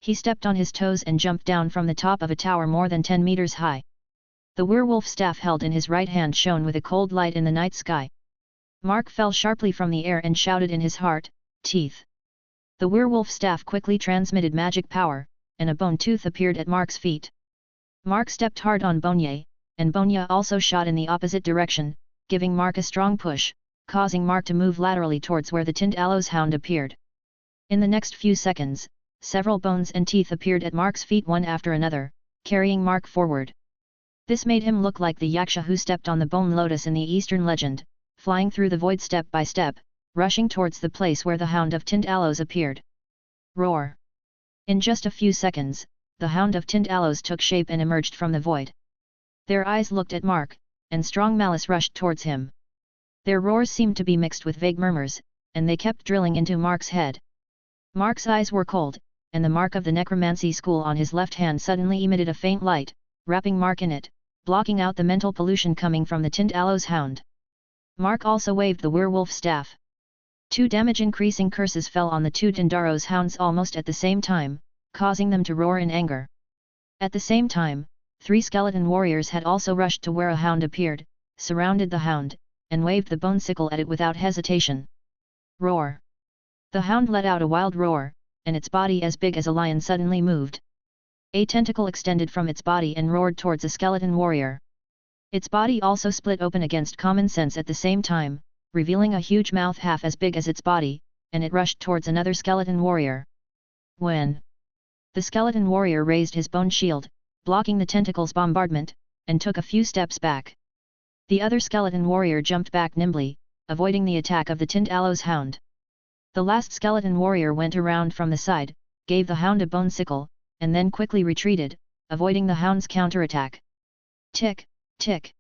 He stepped on his toes and jumped down from the top of a tower more than 10 meters high. The werewolf staff held in his right hand shone with a cold light in the night sky. Mark fell sharply from the air and shouted in his heart, "Teeth!" The werewolf staff quickly transmitted magic power, and a bone tooth appeared at Mark's feet. Mark stepped hard on Bonye, and Bonye also shot in the opposite direction, giving Mark a strong push, causing Mark to move laterally towards where the Tinned Aloes hound appeared. In the next few seconds, several bones and teeth appeared at Mark's feet one after another, carrying Mark forward. This made him look like the Yaksha who stepped on the bone lotus in the Eastern legend, flying through the void step by step, rushing towards the place where the hound of Tinned Aloes appeared. Roar! In just a few seconds, the hound of Tinned Aloes took shape and emerged from the void. Their eyes looked at Mark, and strong malice rushed towards him. Their roars seemed to be mixed with vague murmurs, and they kept drilling into Mark's head. Mark's eyes were cold, and the mark of the necromancy school on his left hand suddenly emitted a faint light, wrapping Mark in it, blocking out the mental pollution coming from the Tinned Aloes hound. Mark also waved the werewolf staff. 2 damage-increasing curses fell on the 2 Tinned Aloes hounds almost at the same time, causing them to roar in anger. At the same time, 3 skeleton warriors had also rushed to where a hound appeared, surrounded the hound, and waved the bone sickle at it without hesitation. Roar! The hound let out a wild roar, and its body as big as a lion suddenly moved. A tentacle extended from its body and roared towards a skeleton warrior. Its body also split open against common sense at the same time, revealing a huge mouth half as big as its body, and it rushed towards another skeleton warrior. When the skeleton warrior raised his bone shield, blocking the tentacle's bombardment, and took a few steps back. The other skeleton warrior jumped back nimbly, avoiding the attack of the Tinned Aloes hound. The last skeleton warrior went around from the side, gave the hound a bone sickle, and then quickly retreated, avoiding the hound's counterattack. Tick, tick.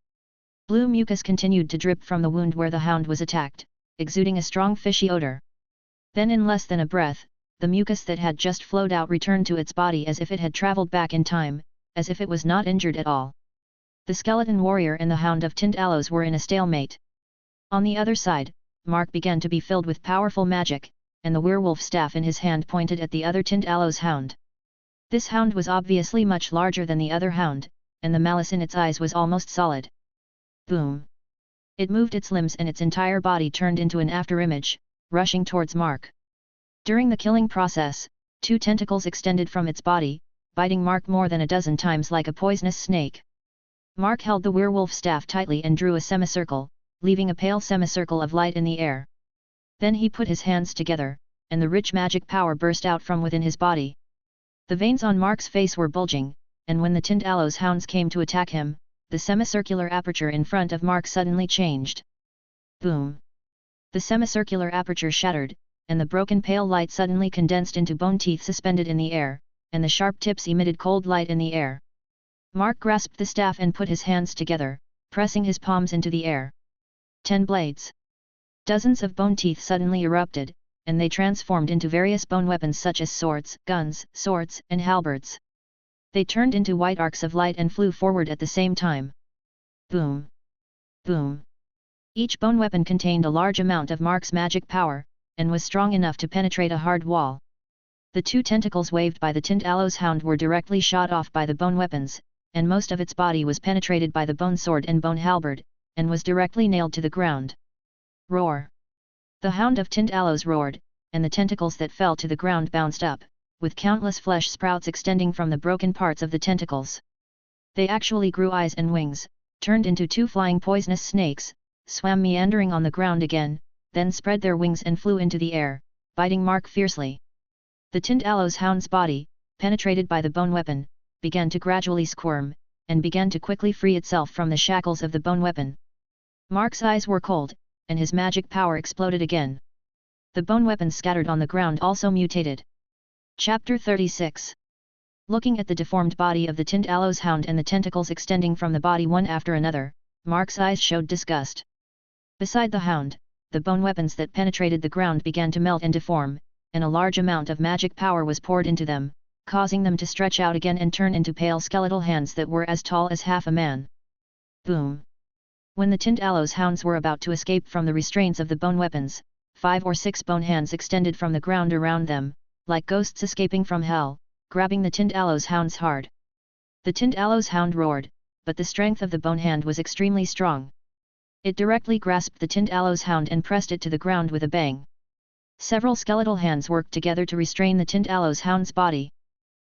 Blue mucus continued to drip from the wound where the hound was attacked, exuding a strong fishy odor. Then in less than a breath, the mucus that had just flowed out returned to its body as if it had traveled back in time, as if it was not injured at all. The skeleton warrior and the hound of Tinned Aloes were in a stalemate. On the other side, Mark began to be filled with powerful magic, and the werewolf staff in his hand pointed at the other Tinned Aloes hound. This hound was obviously much larger than the other hound, and the malice in its eyes was almost solid. Boom! It moved its limbs and its entire body turned into an afterimage, rushing towards Mark. During the killing process, 2 tentacles extended from its body, biting Mark more than a dozen times like a poisonous snake. Mark held the werewolf staff tightly and drew a semicircle, leaving a pale semicircle of light in the air. Then he put his hands together, and the rich magic power burst out from within his body. The veins on Mark's face were bulging, and when the Tinned Aloes hounds came to attack him, the semicircular aperture in front of Mark suddenly changed. Boom! The semicircular aperture shattered, and the broken pale light suddenly condensed into bone teeth suspended in the air, and the sharp tips emitted cold light in the air. Mark grasped the staff and put his hands together, pressing his palms into the air. 10 blades. Dozens of bone teeth suddenly erupted, and they transformed into various bone weapons such as swords, guns, swords, and halberds. They turned into white arcs of light and flew forward at the same time. Boom! Boom! Each bone weapon contained a large amount of Mark's magic power, and was strong enough to penetrate a hard wall. The 2 tentacles waved by the Tinned Aloes hound were directly shot off by the bone weapons, and most of its body was penetrated by the bone sword and bone halberd, and was directly nailed to the ground. Roar! The hound of Tinned Aloes roared, and the tentacles that fell to the ground bounced up, with countless flesh sprouts extending from the broken parts of the tentacles. They actually grew eyes and wings, turned into 2 flying poisonous snakes, swam meandering on the ground again, then spread their wings and flew into the air, biting Mark fiercely. The Tinned Aloes hound's body, penetrated by the bone weapon, began to gradually squirm, and began to quickly free itself from the shackles of the bone weapon. Mark's eyes were cold, and his magic power exploded again. The bone weapons scattered on the ground also mutated. Chapter 36. Looking at the deformed body of the Tinned Aloes hound and the tentacles extending from the body one after another, Mark's eyes showed disgust. Beside the hound, the bone weapons that penetrated the ground began to melt and deform, and a large amount of magic power was poured into them, causing them to stretch out again and turn into pale skeletal hands that were as tall as half a man. Boom! When the Tinned Aloes hounds were about to escape from the restraints of the bone weapons, 5 or 6 bone hands extended from the ground around them, like ghosts escaping from hell, grabbing the Tinned Aloes hounds hard. The Tinned Aloes hound roared, but the strength of the bone hand was extremely strong. It directly grasped the Tinned Aloes hound and pressed it to the ground with a bang. Several skeletal hands worked together to restrain the Tinned Aloes hound's body.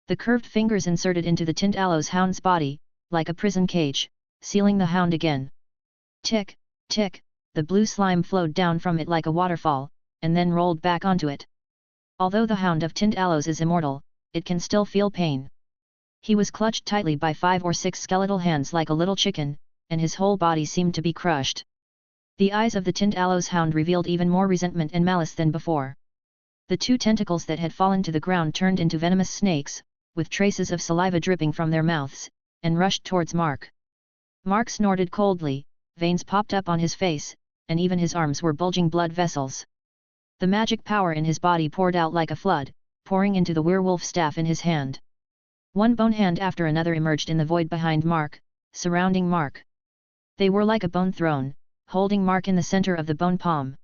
The curved fingers inserted into the Tinned Aloes hound's body, like a prison cage, sealing the hound again. Tick, tick, the blue slime flowed down from it like a waterfall, and then rolled back onto it. Although the hound of Tinned Aloes is immortal, it can still feel pain. He was clutched tightly by 5 or 6 skeletal hands like a little chicken, and his whole body seemed to be crushed. The eyes of the Tinned Aloes hound revealed even more resentment and malice than before. The 2 tentacles that had fallen to the ground turned into venomous snakes, with traces of saliva dripping from their mouths, and rushed towards Mark. Mark snorted coldly, veins popped up on his face, and even his arms were bulging blood vessels. The magic power in his body poured out like a flood, pouring into the werewolf staff in his hand. One bone hand after another emerged in the void behind Mark, surrounding Mark. They were like a bone throne, holding Mark in the center of the bone palm.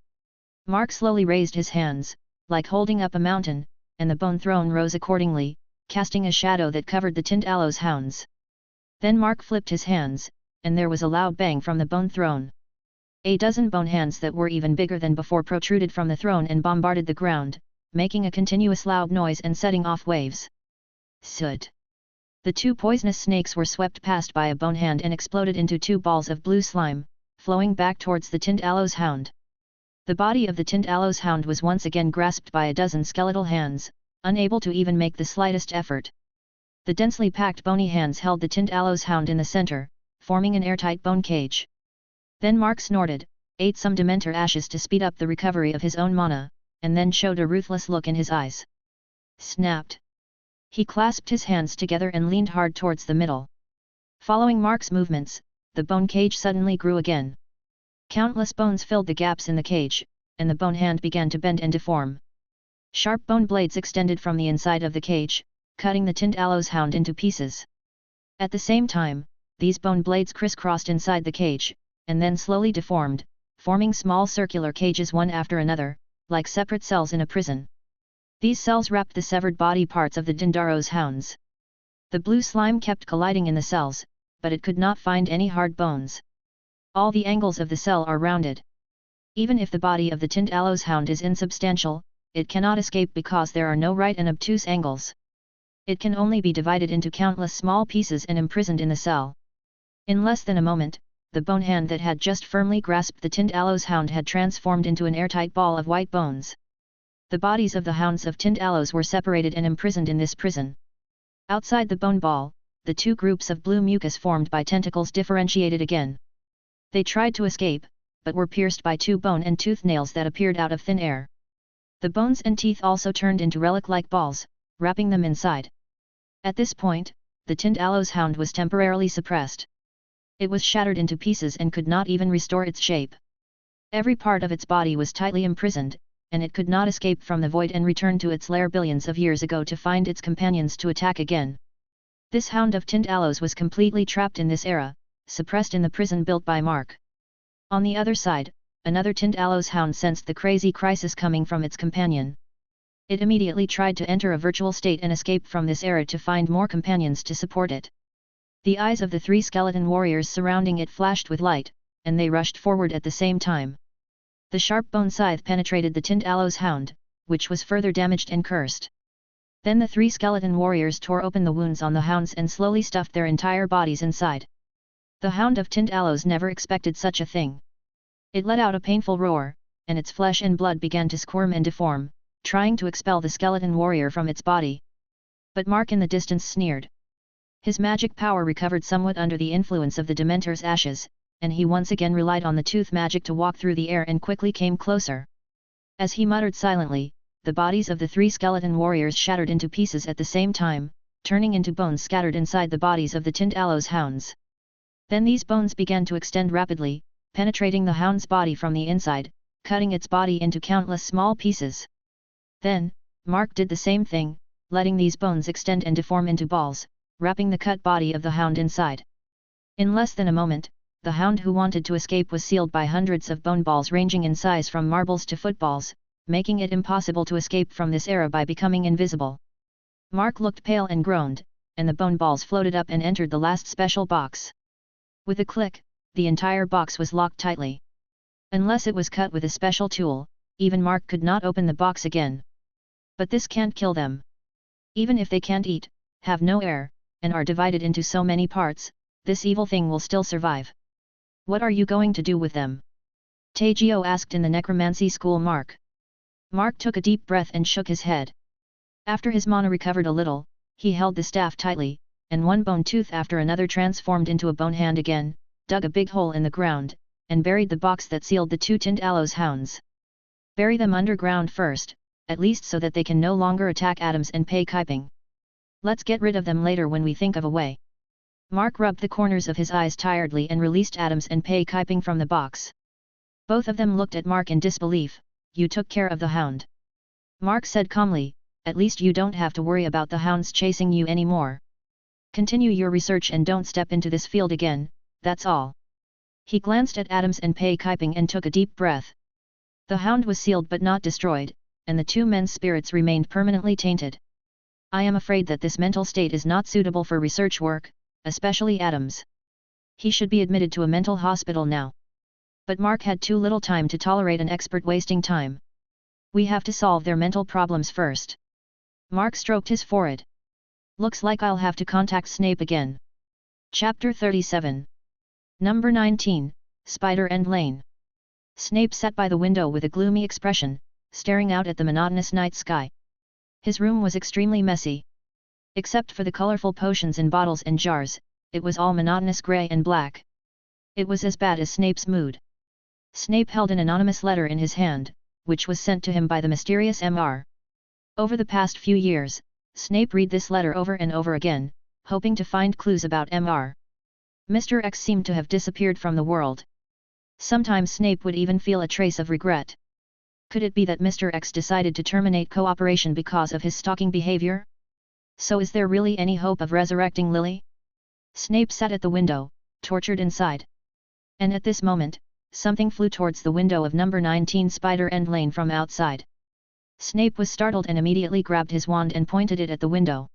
Mark slowly raised his hands, like holding up a mountain, and the bone throne rose accordingly, casting a shadow that covered the Tinned Aloes hounds. Then Mark flipped his hands, and there was a loud bang from the bone throne. A dozen bone hands that were even bigger than before protruded from the throne and bombarded the ground, making a continuous loud noise and setting off waves. Soot! The two poisonous snakes were swept past by a bone hand and exploded into two balls of blue slime, flowing back towards the Tinned Aloes Hound. The body of the Tinned Aloes Hound was once again grasped by a dozen skeletal hands, unable to even make the slightest effort. The densely packed bony hands held the Tinned Aloes Hound in the center, forming an airtight bone cage. Then Mark snorted, ate some Dementor ashes to speed up the recovery of his own mana, and then showed a ruthless look in his eyes. Snapped! He clasped his hands together and leaned hard towards the middle. Following Mark's movements, the bone cage suddenly grew again. Countless bones filled the gaps in the cage, and the bone hand began to bend and deform. Sharp bone blades extended from the inside of the cage, cutting the Tinned Aloes Hound into pieces. At the same time, these bone blades crisscrossed inside the cage, and then slowly deformed, forming small circular cages one after another, like separate cells in a prison. These cells wrapped the severed body parts of the Tinned Aloes Hounds. The blue slime kept colliding in the cells, but it could not find any hard bones. All the angles of the cell are rounded. Even if the body of the Tinned Aloes Hound is insubstantial, it cannot escape because there are no right and obtuse angles. It can only be divided into countless small pieces and imprisoned in the cell. In less than a moment, the bone hand that had just firmly grasped the Tinned Aloes Hound had transformed into an airtight ball of white bones. The bodies of the hounds of Tinned Aloes were separated and imprisoned in this prison. Outside the bone ball, the two groups of blue mucus formed by tentacles differentiated again. They tried to escape, but were pierced by two bone and tooth nails that appeared out of thin air. The bones and teeth also turned into relic-like balls, wrapping them inside. At this point, the Tinned Aloes Hound was temporarily suppressed. It was shattered into pieces and could not even restore its shape. Every part of its body was tightly imprisoned, and it could not escape from the void and return to its lair billions of years ago to find its companions to attack again. This Hound of Tinned Aloes was completely trapped in this era, suppressed in the prison built by Mark. On the other side, another Tinned Aloes Hound sensed the crazy crisis coming from its companion. It immediately tried to enter a virtual state and escape from this era to find more companions to support it. The eyes of the three skeleton warriors surrounding it flashed with light, and they rushed forward at the same time. The sharp bone scythe penetrated the Tinned Aloes Hound, which was further damaged and cursed. Then the three skeleton warriors tore open the wounds on the hounds and slowly stuffed their entire bodies inside. The Hound of Tinned Aloes never expected such a thing. It let out a painful roar, and its flesh and blood began to squirm and deform, trying to expel the skeleton warrior from its body. But Mark in the distance sneered. His magic power recovered somewhat under the influence of the Dementor's ashes, and he once again relied on the tooth magic to walk through the air and quickly came closer. As he muttered silently, the bodies of the three skeleton warriors shattered into pieces at the same time, turning into bones scattered inside the bodies of the Tinned Aloes Hounds. Then these bones began to extend rapidly, penetrating the hound's body from the inside, cutting its body into countless small pieces. Then, Mark did the same thing, letting these bones extend and deform into balls, wrapping the cut body of the hound inside. In less than a moment, the hound who wanted to escape was sealed by hundreds of bone balls ranging in size from marbles to footballs, making it impossible to escape from this era by becoming invisible. Mark looked pale and groaned, and the bone balls floated up and entered the last special box. With a click, the entire box was locked tightly. Unless it was cut with a special tool, even Mark could not open the box again. But this can't kill them. Even if they can't eat, have no air, and are divided into so many parts, this evil thing will still survive. What are you going to do with them? Taegyo asked in the necromancy school. Mark took a deep breath and shook his head. After his mana recovered a little, he held the staff tightly, and one bone tooth after another transformed into a bone hand again, dug a big hole in the ground, and buried the box that sealed the two Tinned Aloes Hounds. Bury them underground first, at least so that they can no longer attack Adams and Pei Kaiping. Let's get rid of them later when we think of a way. Mark rubbed the corners of his eyes tiredly and released Adams and Pei Kaiping from the box. Both of them looked at Mark in disbelief. You took care of the hound. Mark said calmly, at least you don't have to worry about the hounds chasing you anymore. Continue your research and don't step into this field again, that's all. He glanced at Adams and Pei Kaiping and took a deep breath. The hound was sealed but not destroyed, and the two men's spirits remained permanently tainted. I am afraid that this mental state is not suitable for research work, especially Adams. He should be admitted to a mental hospital now. But Mark had too little time to tolerate an expert wasting time. We have to solve their mental problems first. Mark stroked his forehead. Looks like I'll have to contact Snape again. Chapter 37. Number 19, Spider End Lane. Snape sat by the window with a gloomy expression, staring out at the monotonous night sky. His room was extremely messy. Except for the colorful potions in bottles and jars, it was all monotonous grey and black. It was as bad as Snape's mood. Snape held an anonymous letter in his hand, which was sent to him by the mysterious Mr. Over the past few years, Snape read this letter over and over again, hoping to find clues about Mr. X seemed to have disappeared from the world. Sometimes Snape would even feel a trace of regret. Could it be that Mr. X decided to terminate cooperation because of his stalking behavior? So is there really any hope of resurrecting Lily? Snape sat at the window, tortured inside. And at this moment, something flew towards the window of number 19 Spider End Lane from outside. Snape was startled and immediately grabbed his wand and pointed it at the window.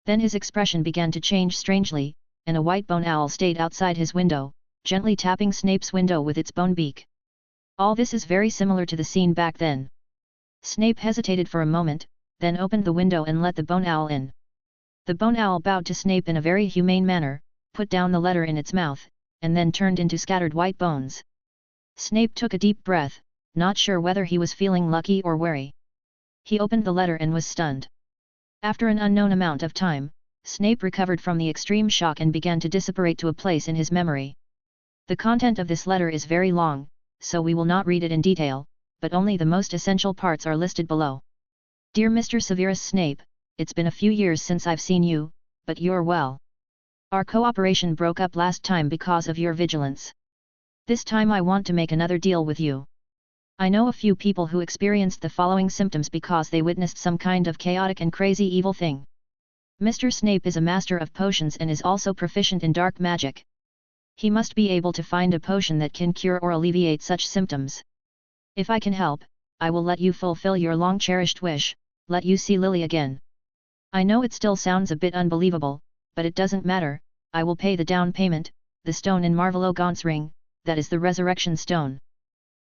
Then his expression began to change strangely, and a white bone owl stayed outside his window, gently tapping Snape's window with its bone beak. All this is very similar to the scene back then. Snape hesitated for a moment, then opened the window and let the bone owl in. The bone owl bowed to Snape in a very humane manner, put down the letter in its mouth, and then turned into scattered white bones. Snape took a deep breath, not sure whether he was feeling lucky or wary. He opened the letter and was stunned. After an unknown amount of time, Snape recovered from the extreme shock and began to dissipate to a place in his memory. The content of this letter is very long, so we will not read it in detail, but only the most essential parts are listed below. Dear Mr. Severus Snape, it's been a few years since I've seen you, but you're well. Our cooperation broke up last time because of your vigilance. This time I want to make another deal with you. I know a few people who experienced the following symptoms because they witnessed some kind of chaotic and crazy evil thing. Mr. Snape is a master of potions and is also proficient in dark magic. He must be able to find a potion that can cure or alleviate such symptoms. If I can help, I will let you fulfill your long-cherished wish, let you see Lily again. I know it still sounds a bit unbelievable, but it doesn't matter, I will pay the down payment, the stone in Marvolo Gaunt's ring, that is the resurrection stone.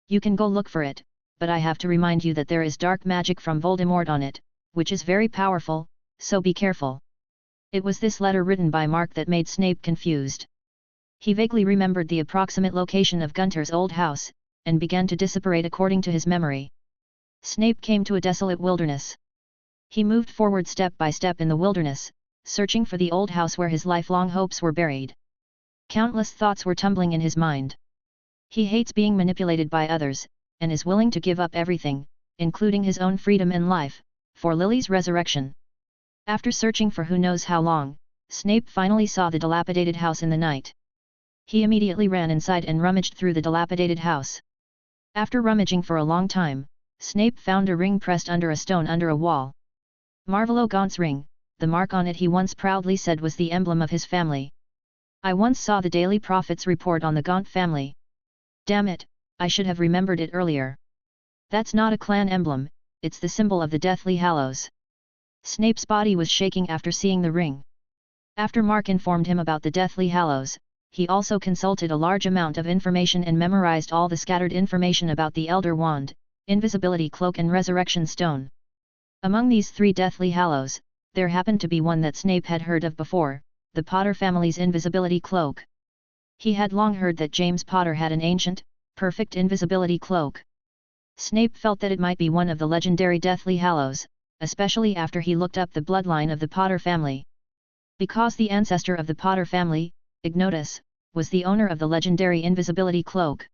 You can go look for it, but I have to remind you that there is dark magic from Voldemort on it, which is very powerful, so be careful. It was this letter written by Mark that made Snape confused. He vaguely remembered the approximate location of Gunter's old house, and began to dissipate according to his memory. Snape came to a desolate wilderness. He moved forward step by step in the wilderness, searching for the old house where his lifelong hopes were buried. Countless thoughts were tumbling in his mind. He hates being manipulated by others, and is willing to give up everything, including his own freedom and life, for Lily's resurrection. After searching for who knows how long, Snape finally saw the dilapidated house in the night. He immediately ran inside and rummaged through the dilapidated house. After rummaging for a long time, Snape found a ring pressed under a stone under a wall. Marvolo Gaunt's ring, the mark on it he once proudly said was the emblem of his family. I once saw the Daily Prophet's report on the Gaunt family. Damn it, I should have remembered it earlier. That's not a clan emblem, it's the symbol of the Deathly Hallows. Snape's body was shaking after seeing the ring. After Mark informed him about the Deathly Hallows, he also consulted a large amount of information and memorized all the scattered information about the Elder Wand, Invisibility Cloak and Resurrection Stone. Among these three Deathly Hallows, there happened to be one that Snape had heard of before, the Potter family's Invisibility Cloak. He had long heard that James Potter had an ancient, perfect invisibility cloak. Snape felt that it might be one of the legendary Deathly Hallows, especially after he looked up the bloodline of the Potter family. Because the ancestor of the Potter family, Ignotus, was the owner of the legendary invisibility cloak.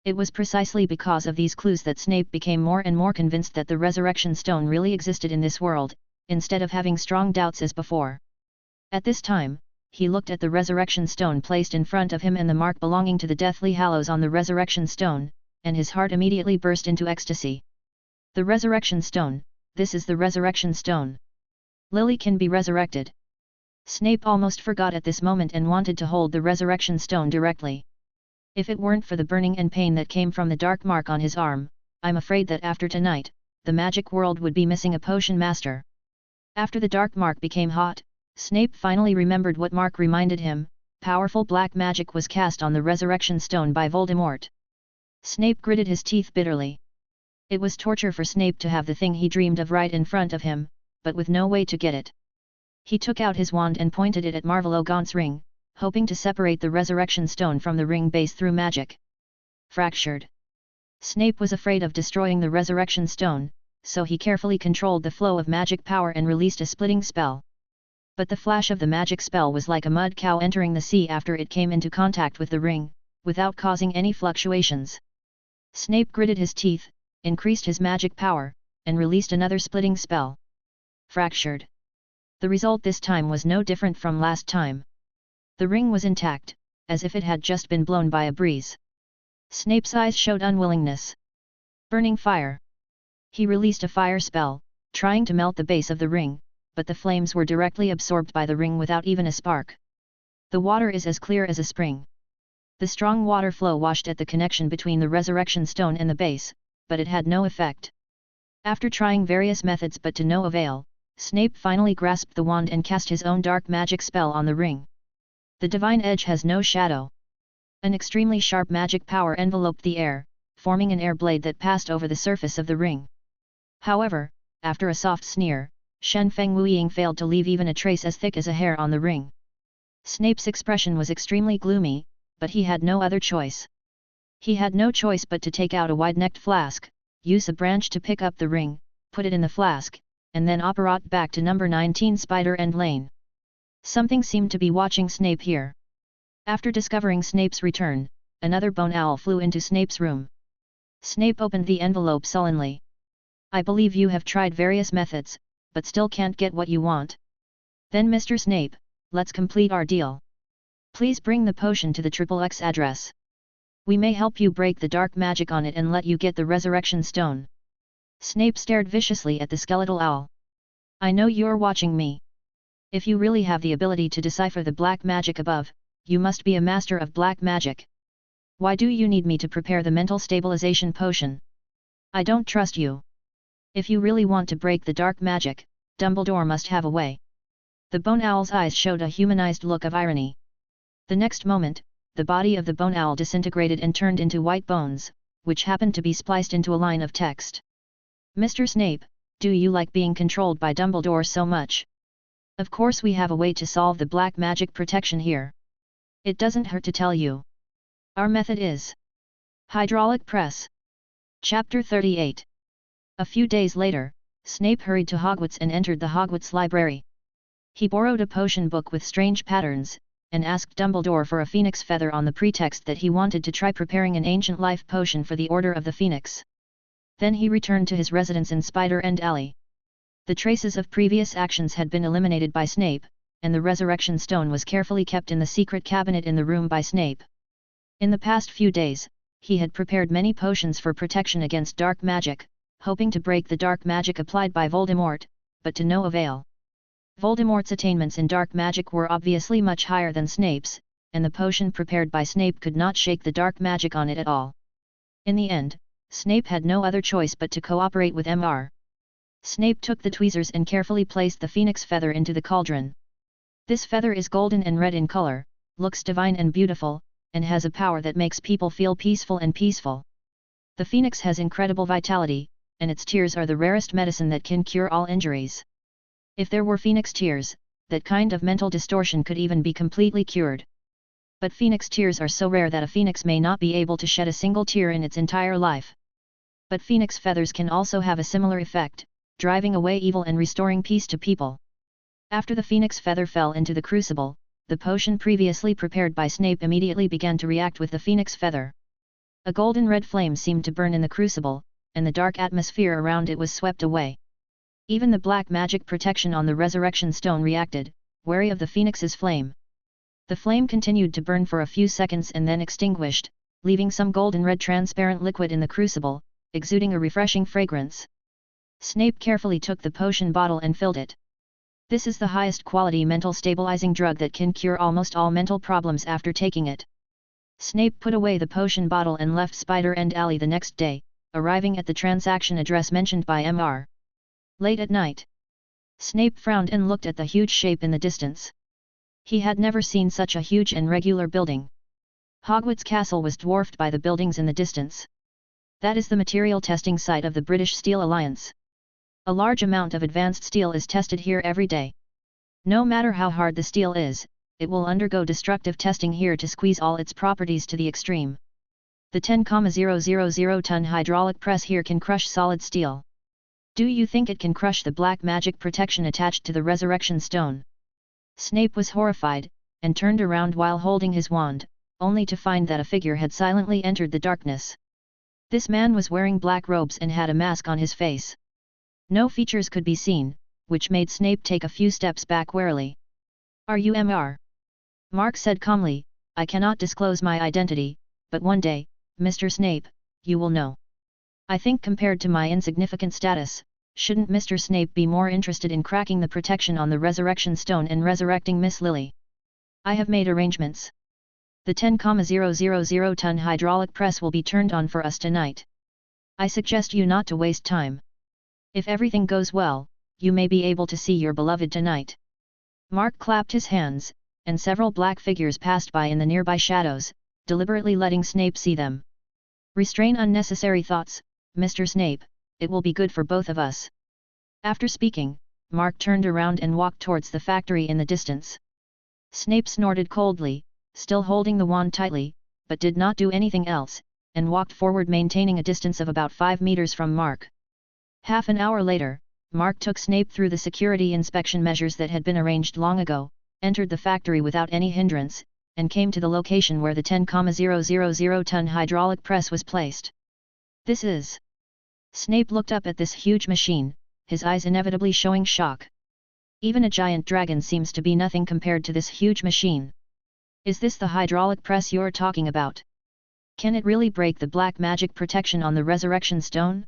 It was precisely because of these clues that Snape became more and more convinced that the Resurrection Stone really existed in this world, instead of having strong doubts as before. At this time, he looked at the Resurrection Stone placed in front of him and the mark belonging to the Deathly Hallows on the Resurrection Stone, and his heart immediately burst into ecstasy. The Resurrection Stone, this is the Resurrection Stone. Lily can be resurrected. Snape almost forgot at this moment and wanted to hold the Resurrection Stone directly. If it weren't for the burning and pain that came from the dark mark on his arm, I'm afraid that after tonight, the magic world would be missing a potion master. After the dark mark became hot, Snape finally remembered what Mark reminded him, powerful black magic was cast on the Resurrection Stone by Voldemort. Snape gritted his teeth bitterly. It was torture for Snape to have the thing he dreamed of right in front of him, but with no way to get it. He took out his wand and pointed it at Marvolo Gaunt's ring, hoping to separate the resurrection stone from the ring base through magic. Fractured. Snape was afraid of destroying the resurrection stone, so he carefully controlled the flow of magic power and released a splitting spell. But the flash of the magic spell was like a mud cow entering the sea after it came into contact with the ring, without causing any fluctuations. Snape gritted his teeth, increased his magic power, and released another splitting spell. Fractured. The result this time was no different from last time. The ring was intact, as if it had just been blown by a breeze. Snape's eyes showed unwillingness. Burning fire. He released a fire spell, trying to melt the base of the ring, but the flames were directly absorbed by the ring without even a spark. The water is as clear as a spring. The strong water flow washed at the connection between the resurrection stone and the base, but it had no effect. After trying various methods but to no avail, Snape finally grasped the wand and cast his own dark magic spell on the ring. The divine edge has no shadow. An extremely sharp magic power enveloped the air, forming an air blade that passed over the surface of the ring. However, after a soft sneer, Shen Feng Wuiying failed to leave even a trace as thick as a hair on the ring. Snape's expression was extremely gloomy, but he had no other choice. He had no choice but to take out a wide-necked flask, use a branch to pick up the ring, put it in the flask, and then operate back to number 19 Spider End Lane. Something seemed to be watching Snape here. After discovering Snape's return, another bone owl flew into Snape's room. Snape opened the envelope sullenly. I believe you have tried various methods, but still can't get what you want. Then Mr. Snape, let's complete our deal. Please bring the potion to the XXX address. We may help you break the dark magic on it and let you get the resurrection stone. Snape stared viciously at the skeletal owl. I know you're watching me. If you really have the ability to decipher the black magic above, you must be a master of black magic. Why do you need me to prepare the mental stabilization potion? I don't trust you. If you really want to break the dark magic, Dumbledore must have a way. The bone owl's eyes showed a humanized look of irony. The next moment, the body of the bone owl disintegrated and turned into white bones, which happened to be spliced into a line of text. Mr. Snape, do you like being controlled by Dumbledore so much? Of course we have a way to solve the black magic protection here. It doesn't hurt to tell you. Our method is hydraulic press. Chapter 38. A few days later, Snape hurried to Hogwarts and entered the Hogwarts library. He borrowed a potion book with strange patterns, and asked Dumbledore for a phoenix feather on the pretext that he wanted to try preparing an ancient life potion for the Order of the Phoenix. Then he returned to his residence in Spider End Alley. The traces of previous actions had been eliminated by Snape, and the resurrection stone was carefully kept in the secret cabinet in the room by Snape. In the past few days, he had prepared many potions for protection against dark magic, hoping to break the dark magic applied by Voldemort, but to no avail. Voldemort's attainments in dark magic were obviously much higher than Snape's, and the potion prepared by Snape could not shake the dark magic on it at all. In the end, Snape had no other choice but to cooperate with Mr. Snape took the tweezers and carefully placed the phoenix feather into the cauldron. This feather is golden and red in color, looks divine and beautiful, and has a power that makes people feel peaceful and peaceful. The phoenix has incredible vitality, and its tears are the rarest medicine that can cure all injuries. If there were phoenix tears, that kind of mental distortion could even be completely cured. But phoenix tears are so rare that a phoenix may not be able to shed a single tear in its entire life. But phoenix feathers can also have a similar effect, driving away evil and restoring peace to people. After the phoenix feather fell into the crucible, the potion previously prepared by Snape immediately began to react with the phoenix feather. A golden red flame seemed to burn in the crucible, and the dark atmosphere around it was swept away. Even the black magic protection on the resurrection stone reacted, wary of the phoenix's flame. The flame continued to burn for a few seconds and then extinguished, leaving some golden red transparent liquid in the crucible, exuding a refreshing fragrance. Snape carefully took the potion bottle and filled it. This is the highest quality mental stabilizing drug that can cure almost all mental problems after taking it. Snape put away the potion bottle and left Spider End Alley the next day, arriving at the transaction address mentioned by Mr. Late at night. Snape frowned and looked at the huge shape in the distance. He had never seen such a huge and regular building. Hogwarts Castle was dwarfed by the buildings in the distance. That is the material testing site of the British Steel Alliance. A large amount of advanced steel is tested here every day. No matter how hard the steel is, it will undergo destructive testing here to squeeze all its properties to the extreme. The 10,000-ton hydraulic press here can crush solid steel. Do you think it can crush the black magic protection attached to the resurrection stone? Snape was horrified, and turned around while holding his wand, only to find that a figure had silently entered the darkness. This man was wearing black robes and had a mask on his face. No features could be seen, which made Snape take a few steps back warily. "Are you Mr. Mark said calmly, "I cannot disclose my identity, but one day, Mr. Snape, you will know. I think compared to my insignificant status, shouldn't Mr. Snape be more interested in cracking the protection on the resurrection stone and resurrecting Miss Lily? I have made arrangements. The 10,000-ton hydraulic press will be turned on for us tonight. I suggest you not to waste time. If everything goes well, you may be able to see your beloved tonight." Mark clapped his hands, and several black figures passed by in the nearby shadows, deliberately letting Snape see them. "Restrain unnecessary thoughts, Mr. Snape, it will be good for both of us." After speaking, Mark turned around and walked towards the factory in the distance. Snape snorted coldly, still holding the wand tightly, but did not do anything else, and walked forward maintaining a distance of about 5 meters from Mark. Half an hour later, Mark took Snape through the security inspection measures that had been arranged long ago, entered the factory without any hindrance, and came to the location where the 10,000-ton hydraulic press was placed. "This is..." Snape looked up at this huge machine, his eyes inevitably showing shock. Even a giant dragon seems to be nothing compared to this huge machine. "Is this the hydraulic press you're talking about? Can it really break the black magic protection on the resurrection stone?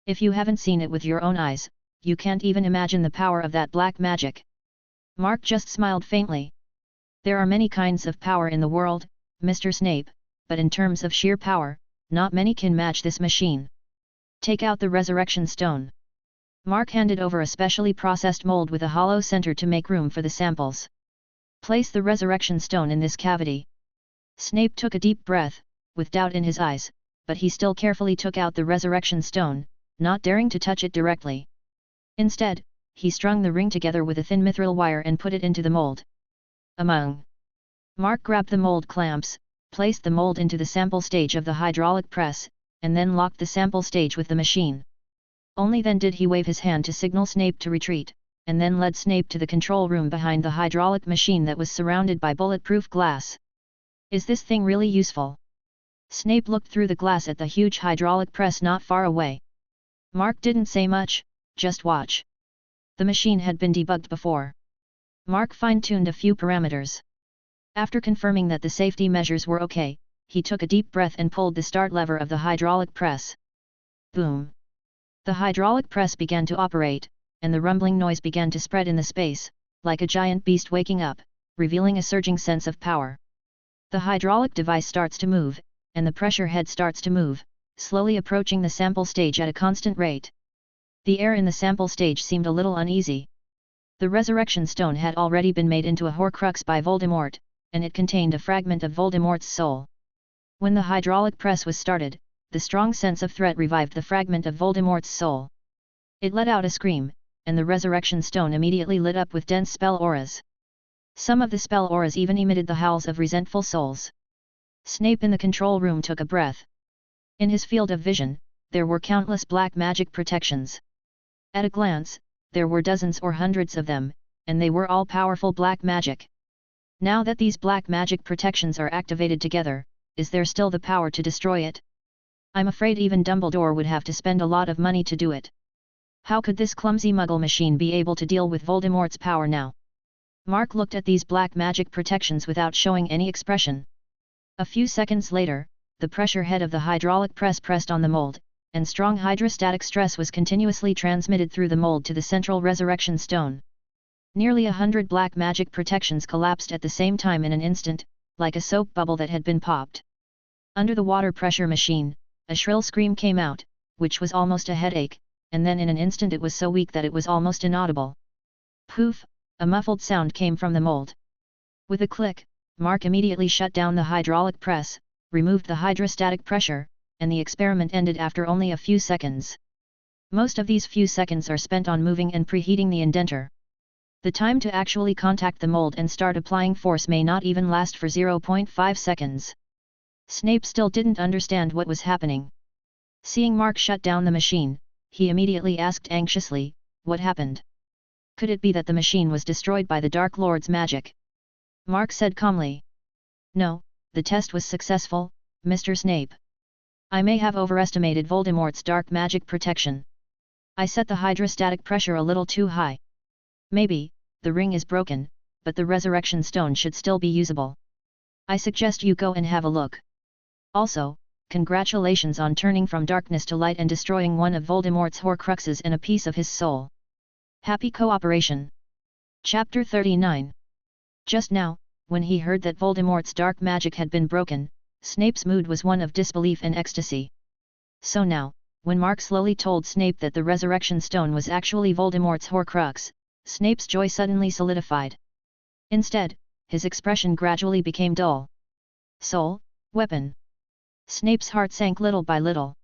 If you haven't seen it with your own eyes, you can't even imagine the power of that black magic." Mark just smiled faintly. "There are many kinds of power in the world, Mr. Snape, but in terms of sheer power, not many can match this machine. Take out the resurrection stone." Mark handed over a specially processed mold with a hollow center to make room for the samples. "Place the resurrection stone in this cavity." Snape took a deep breath, with doubt in his eyes, but he still carefully took out the resurrection stone, not daring to touch it directly. Instead, he strung the ring together with a thin mithril wire and put it into the mold. Mark grabbed the mold clamps, placed the mold into the sample stage of the hydraulic press, and then locked the sample stage with the machine. Only then did he wave his hand to signal Snape to retreat, and then led Snape to the control room behind the hydraulic machine that was surrounded by bulletproof glass. "Is this thing really useful?" Snape looked through the glass at the huge hydraulic press not far away. Mark didn't say much, just watch. The machine had been debugged before. Mark fine-tuned a few parameters. After confirming that the safety measures were okay, he took a deep breath and pulled the start lever of the hydraulic press. Boom! The hydraulic press began to operate, and the rumbling noise began to spread in the space, like a giant beast waking up, revealing a surging sense of power. The hydraulic device starts to move, and the pressure head starts to move, slowly approaching the sample stage at a constant rate. The air in the sample stage seemed a little uneasy. The resurrection stone had already been made into a Horcrux by Voldemort, and it contained a fragment of Voldemort's soul. When the hydraulic press was started, the strong sense of threat revived the fragment of Voldemort's soul. It let out a scream, and the resurrection stone immediately lit up with dense spell auras. Some of the spell auras even emitted the howls of resentful souls. Snape in the control room took a breath. In his field of vision, there were countless black magic protections. At a glance, there were dozens or hundreds of them, and they were all powerful black magic. Now that these black magic protections are activated together, is there still the power to destroy it? I'm afraid even Dumbledore would have to spend a lot of money to do it. How could this clumsy Muggle machine be able to deal with Voldemort's power now? Mark looked at these black magic protections without showing any expression. A few seconds later, the pressure head of the hydraulic press pressed on the mold, and strong hydrostatic stress was continuously transmitted through the mold to the central resurrection stone. Nearly 100 black magic protections collapsed at the same time in an instant, like a soap bubble that had been popped. Under the water pressure machine, a shrill scream came out, which was almost a headache, and then in an instant it was so weak that it was almost inaudible. Poof! A muffled sound came from the mold. With a click, Mark immediately shut down the hydraulic press, removed the hydrostatic pressure, and the experiment ended after only a few seconds. Most of these few seconds are spent on moving and preheating the indenter. The time to actually contact the mold and start applying force may not even last for 0.5 seconds. Snape still didn't understand what was happening. Seeing Mark shut down the machine, he immediately asked anxiously, "What happened? Could it be that the machine was destroyed by the Dark Lord's magic?" Mark said calmly. "No, the test was successful, Mr. Snape. I may have overestimated Voldemort's dark magic protection. I set the hydrostatic pressure a little too high. Maybe, the ring is broken, but the resurrection stone should still be usable. I suggest you go and have a look. Also, congratulations on turning from darkness to light and destroying one of Voldemort's Horcruxes and a piece of his soul. Happy cooperation." Chapter 39. Just now, when he heard that Voldemort's dark magic had been broken, Snape's mood was one of disbelief and ecstasy. So now, when Mark slowly told Snape that the resurrection stone was actually Voldemort's Horcrux, Snape's joy suddenly solidified. Instead, his expression gradually became dull. Soul, weapon. Snape's heart sank little by little.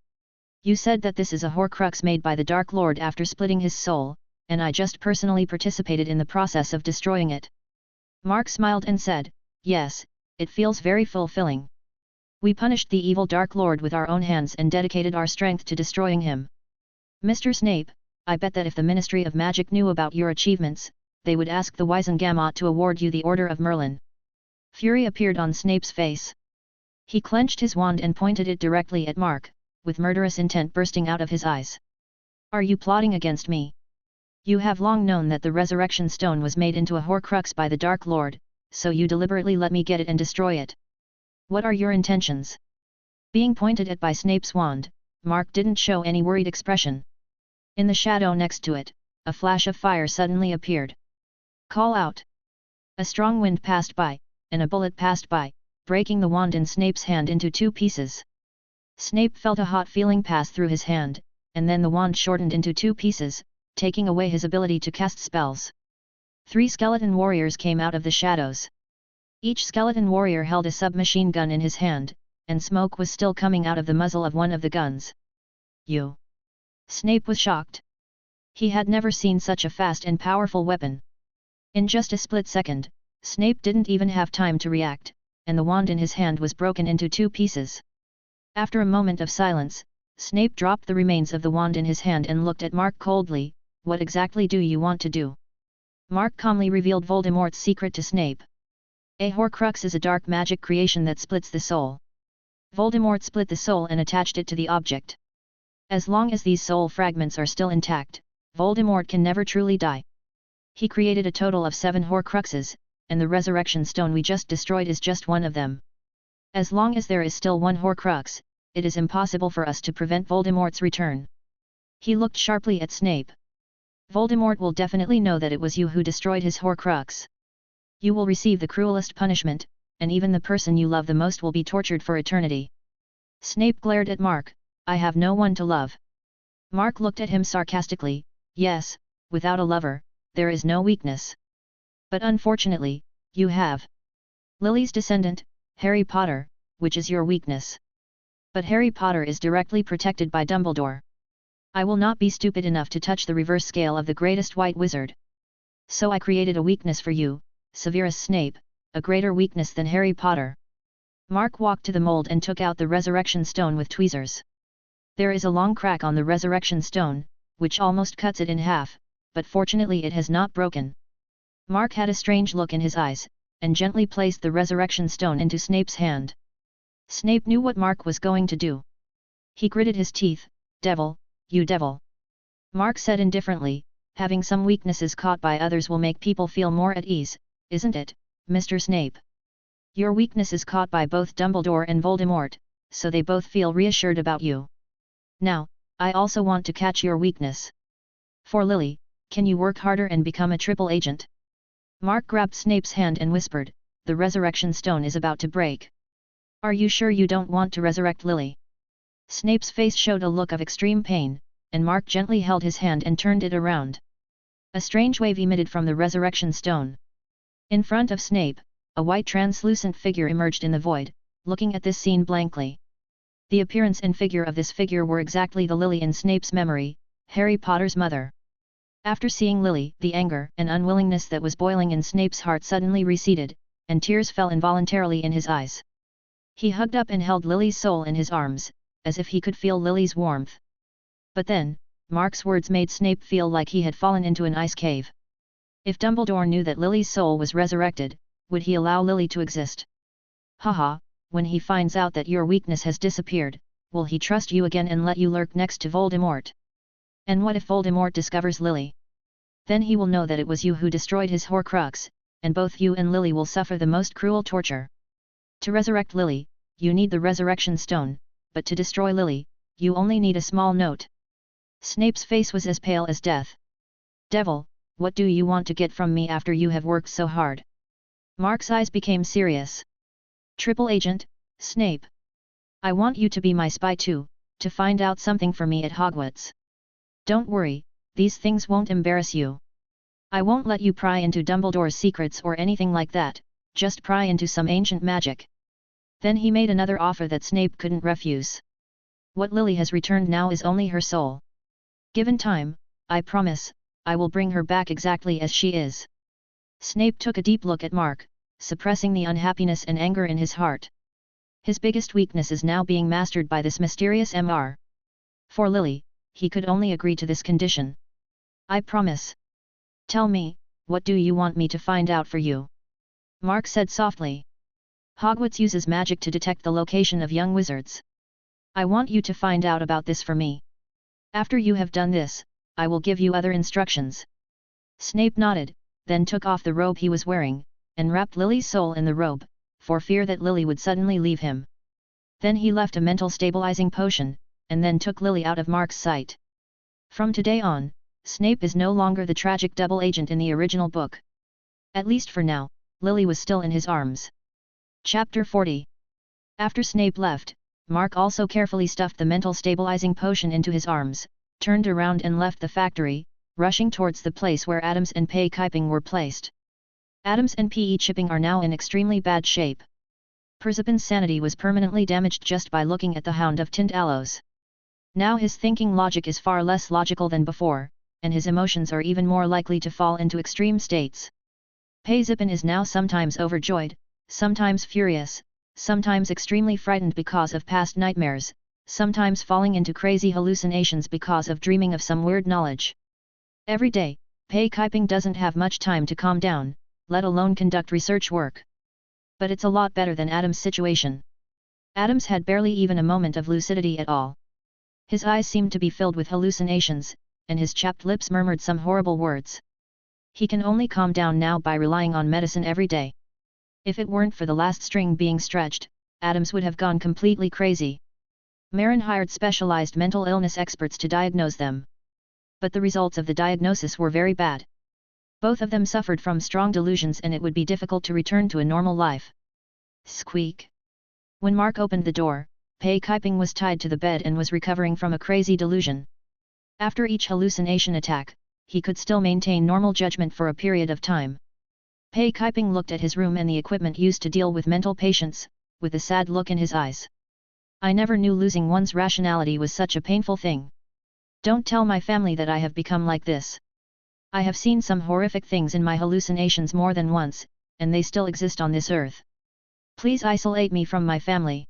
"You said that this is a Horcrux made by the Dark Lord after splitting his soul, and I just personally participated in the process of destroying it." Mark smiled and said, "Yes, it feels very fulfilling. We punished the evil Dark Lord with our own hands and dedicated our strength to destroying him. Mr. Snape, I bet that if the Ministry of Magic knew about your achievements, they would ask the Wizengamot to award you the Order of Merlin." Fury appeared on Snape's face. He clenched his wand and pointed it directly at Mark, with murderous intent bursting out of his eyes. "Are you plotting against me? You have long known that the resurrection stone was made into a Horcrux by the Dark Lord, so you deliberately let me get it and destroy it. What are your intentions?" Being pointed at by Snape's wand, Mark didn't show any worried expression. In the shadow next to it, a flash of fire suddenly appeared. "Call out!" A strong wind passed by, and a bullet passed by, breaking the wand in Snape's hand into two pieces. Snape felt a hot feeling pass through his hand, and then the wand shortened into two pieces, taking away his ability to cast spells. 3 skeleton warriors came out of the shadows. Each skeleton warrior held a submachine gun in his hand, and smoke was still coming out of the muzzle of one of the guns. "You!" Snape was shocked. He had never seen such a fast and powerful weapon. In just a split second, Snape didn't even have time to react, and the wand in his hand was broken into two pieces. After a moment of silence, Snape dropped the remains of the wand in his hand and looked at Mark coldly. "What exactly do you want to do?" Mark calmly revealed Voldemort's secret to Snape. A Horcrux is a dark magic creation that splits the soul. Voldemort split the soul and attached it to the object. As long as these soul fragments are still intact, Voldemort can never truly die. He created a total of 7 Horcruxes, and the resurrection stone we just destroyed is just one of them. As long as there is still one Horcrux, it is impossible for us to prevent Voldemort's return. He looked sharply at Snape. "Voldemort will definitely know that it was you who destroyed his Horcrux. You will receive the cruelest punishment, and even the person you love the most will be tortured for eternity." Snape glared at Mark. "I have no one to love." Mark looked at him sarcastically. "Yes, without a lover, there is no weakness. But unfortunately, you have. Lily's descendant, Harry Potter, which is your weakness. But Harry Potter is directly protected by Dumbledore. I will not be stupid enough to touch the reverse scale of the greatest white wizard. So I created a weakness for you, Severus Snape, a greater weakness than Harry Potter." Mark walked to the mold and took out the resurrection stone with tweezers. There is a long crack on the resurrection stone, which almost cuts it in half, but fortunately it has not broken. Mark had a strange look in his eyes, and gently placed the resurrection stone into Snape's hand. Snape knew what Mark was going to do. He gritted his teeth. "Devil, you devil!" Mark said indifferently, "Having some weaknesses caught by others will make people feel more at ease, isn't it, Mr. Snape? Your weakness is caught by both Dumbledore and Voldemort, so they both feel reassured about you. Now, I also want to catch your weakness. For Lily, can you work harder and become a triple agent?" Mark grabbed Snape's hand and whispered, "The resurrection stone is about to break. Are you sure you don't want to resurrect Lily?" Snape's face showed a look of extreme pain, and Mark gently held his hand and turned it around. A strange wave emitted from the resurrection stone. In front of Snape, a white translucent figure emerged in the void, looking at this scene blankly. The appearance and figure of this figure were exactly the Lily in Snape's memory, Harry Potter's mother. After seeing Lily, the anger and unwillingness that was boiling in Snape's heart suddenly receded, and tears fell involuntarily in his eyes. He hugged up and held Lily's soul in his arms, as if he could feel Lily's warmth. But then, Mark's words made Snape feel like he had fallen into an ice cave. If Dumbledore knew that Lily's soul was resurrected, would he allow Lily to exist? Haha, when he finds out that your weakness has disappeared, will he trust you again and let you lurk next to Voldemort? And what if Voldemort discovers Lily? Then he will know that it was you who destroyed his Horcrux, and both you and Lily will suffer the most cruel torture. To resurrect Lily, you need the Resurrection Stone, but to destroy Lily, you only need a small note. Snape's face was as pale as death. Devil, what do you want to get from me after you have worked so hard? Mark's eyes became serious. Triple Agent, Snape. I want you to be my spy too, to find out something for me at Hogwarts. Don't worry, these things won't embarrass you. I won't let you pry into Dumbledore's secrets or anything like that, just pry into some ancient magic. Then he made another offer that Snape couldn't refuse. What Lily has returned now is only her soul. Given time, I promise, I will bring her back exactly as she is. Snape took a deep look at Mark, suppressing the unhappiness and anger in his heart. His biggest weakness is now being mastered by this mysterious Mr. For Lily, he could only agree to this condition. I promise. Tell me, what do you want me to find out for you? Mark said softly. Hogwarts uses magic to detect the location of young wizards. I want you to find out about this for me. After you have done this, I will give you other instructions. Snape nodded, then took off the robe he was wearing, and wrapped Lily's soul in the robe, for fear that Lily would suddenly leave him. Then he left a mental stabilizing potion, and then took Lily out of Mark's sight. From today on, Snape is no longer the tragic double agent in the original book. At least for now, Lily was still in his arms. Chapter 40. After Snape left, Mark also carefully stuffed the mental stabilizing potion into his arms, turned around and left the factory, rushing towards the place where Adams and Pei Kiping were placed. Adams and P.E. Chipping are now in extremely bad shape. Persepon's sanity was permanently damaged just by looking at the Hound of Tint Aloes. Now his thinking logic is far less logical than before, and his emotions are even more likely to fall into extreme states. Pei Zippin is now sometimes overjoyed, sometimes furious, sometimes extremely frightened because of past nightmares, sometimes falling into crazy hallucinations because of dreaming of some weird knowledge. Every day, Pei Kiping doesn't have much time to calm down, let alone conduct research work. But it's a lot better than Adam's situation. Adams had barely even a moment of lucidity at all. His eyes seemed to be filled with hallucinations, and his chapped lips murmured some horrible words. He can only calm down now by relying on medicine every day. If it weren't for the last string being stretched, Adams would have gone completely crazy. Marin hired specialized mental illness experts to diagnose them. But the results of the diagnosis were very bad. Both of them suffered from strong delusions and it would be difficult to return to a normal life. Squeak! When Mark opened the door, Pei Kiping was tied to the bed and was recovering from a crazy delusion. After each hallucination attack, he could still maintain normal judgment for a period of time. Pei Kiping looked at his room and the equipment used to deal with mental patients, with a sad look in his eyes. I never knew losing one's rationality was such a painful thing. Don't tell my family that I have become like this. I have seen some horrific things in my hallucinations more than once, and they still exist on this earth. Please isolate me from my family.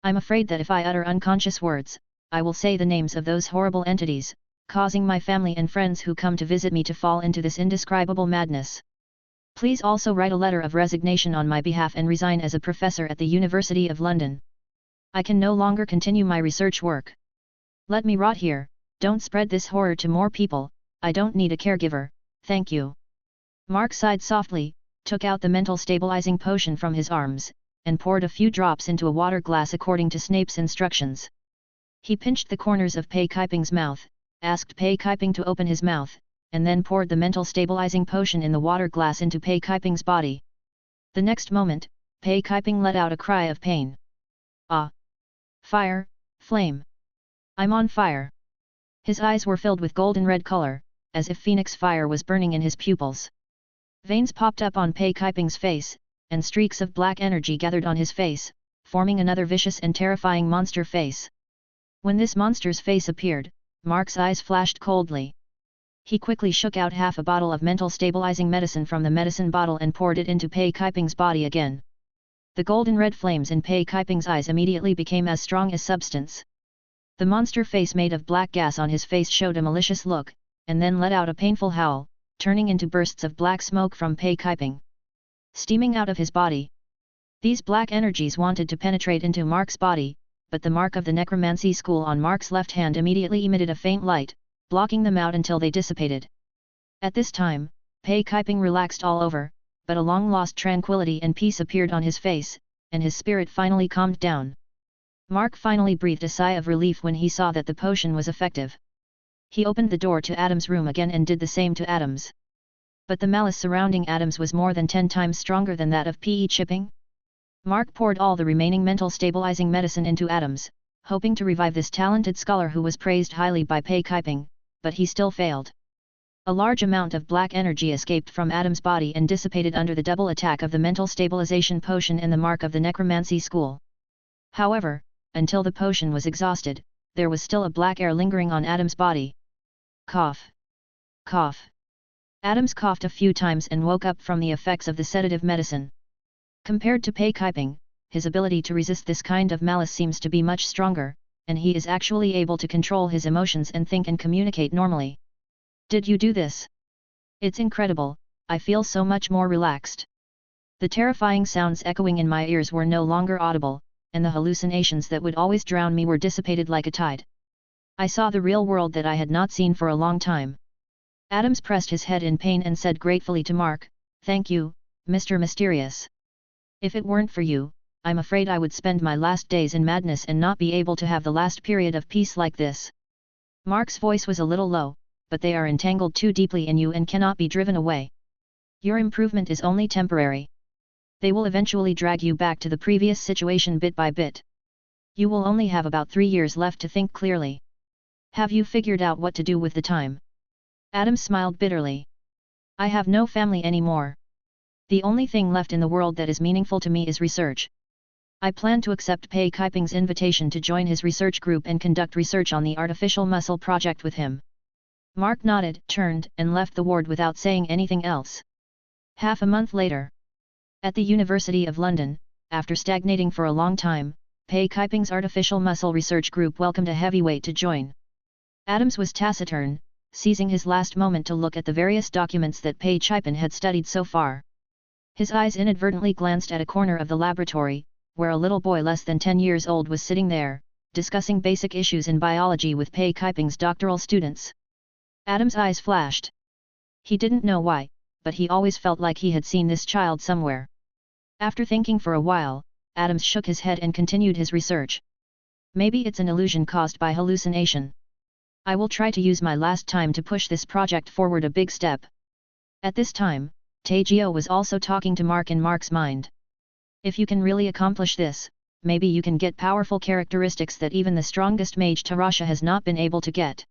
I'm afraid that if I utter unconscious words, I will say the names of those horrible entities, causing my family and friends who come to visit me to fall into this indescribable madness. Please also write a letter of resignation on my behalf and resign as a professor at the University of London. I can no longer continue my research work. Let me rot here, don't spread this horror to more people, I don't need a caregiver, thank you. Mark sighed softly, took out the mental stabilizing potion from his arms, and poured a few drops into a water glass according to Snape's instructions. He pinched the corners of Pei Kiping's mouth, asked Pei Kiping to open his mouth, and then poured the mental stabilizing potion in the water glass into Pei Kiping's body. The next moment, Pei Kiping let out a cry of pain. Ah! Fire, flame! I'm on fire! His eyes were filled with golden red color, as if phoenix fire was burning in his pupils. Veins popped up on Pei Kiping's face, and streaks of black energy gathered on his face, forming another vicious and terrifying monster face. When this monster's face appeared, Mark's eyes flashed coldly. He quickly shook out half a bottle of mental stabilizing medicine from the medicine bottle and poured it into Pei Kaiping's body again. The golden red flames in Pei Kaiping's eyes immediately became as strong as substance. The monster face made of black gas on his face showed a malicious look, and then let out a painful howl, turning into bursts of black smoke from Pei Kaiping, steaming out of his body. These black energies wanted to penetrate into Mark's body, but the mark of the necromancy school on Mark's left hand immediately emitted a faint light, blocking them out until they dissipated. At this time, Pei Kaiping relaxed all over, but a long-lost tranquility and peace appeared on his face, and his spirit finally calmed down. Mark finally breathed a sigh of relief when he saw that the potion was effective. He opened the door to Adam's room again and did the same to Adam's. But the malice surrounding Adam's was more than 10 times stronger than that of P.E. Chipping. Mark poured all the remaining mental stabilizing medicine into Adam's, hoping to revive this talented scholar who was praised highly by Pei Kaiping, but he still failed. A large amount of black energy escaped from Adam's body and dissipated under the double attack of the mental stabilization potion and the mark of the necromancy school. However, until the potion was exhausted, there was still a black air lingering on Adam's body. Cough. Cough. Adams coughed a few times and woke up from the effects of the sedative medicine. Compared to Pei Kaiping, his ability to resist this kind of malice seems to be much stronger, and he is actually able to control his emotions and think and communicate normally. Did you do this? It's incredible, I feel so much more relaxed. The terrifying sounds echoing in my ears were no longer audible, and the hallucinations that would always drown me were dissipated like a tide. I saw the real world that I had not seen for a long time. Adams pressed his head in pain and said gratefully to Mark, "Thank you, Mr. Mysterious. If it weren't for you, I'm afraid I would spend my last days in madness and not be able to have the last period of peace like this." Mark's voice was a little low, "But they are entangled too deeply in you and cannot be driven away. Your improvement is only temporary. They will eventually drag you back to the previous situation bit by bit. You will only have about 3 years left to think clearly. Have you figured out what to do with the time?" Adams smiled bitterly. "I have no family anymore. The only thing left in the world that is meaningful to me is research. I plan to accept Pei Kaiping's invitation to join his research group and conduct research on the artificial muscle project with him." Mark nodded, turned, and left the ward without saying anything else. Half a month later. At the University of London, after stagnating for a long time, Pei Kaiping's artificial muscle research group welcomed a heavyweight to join. Adams was taciturn, seizing his last moment to look at the various documents that Pei Kaiping had studied so far. His eyes inadvertently glanced at a corner of the laboratory, where a little boy less than 10 years old was sitting there, discussing basic issues in biology with Pei Kaiping's doctoral students. Adam's eyes flashed. He didn't know why, but he always felt like he had seen this child somewhere. After thinking for a while, Adams shook his head and continued his research. "Maybe it's an illusion caused by hallucination. I will try to use my last time to push this project forward a big step." At this time, Taegyo was also talking to Mark in Mark's mind. "If you can really accomplish this, maybe you can get powerful characteristics that even the strongest mage Tarasha has not been able to get."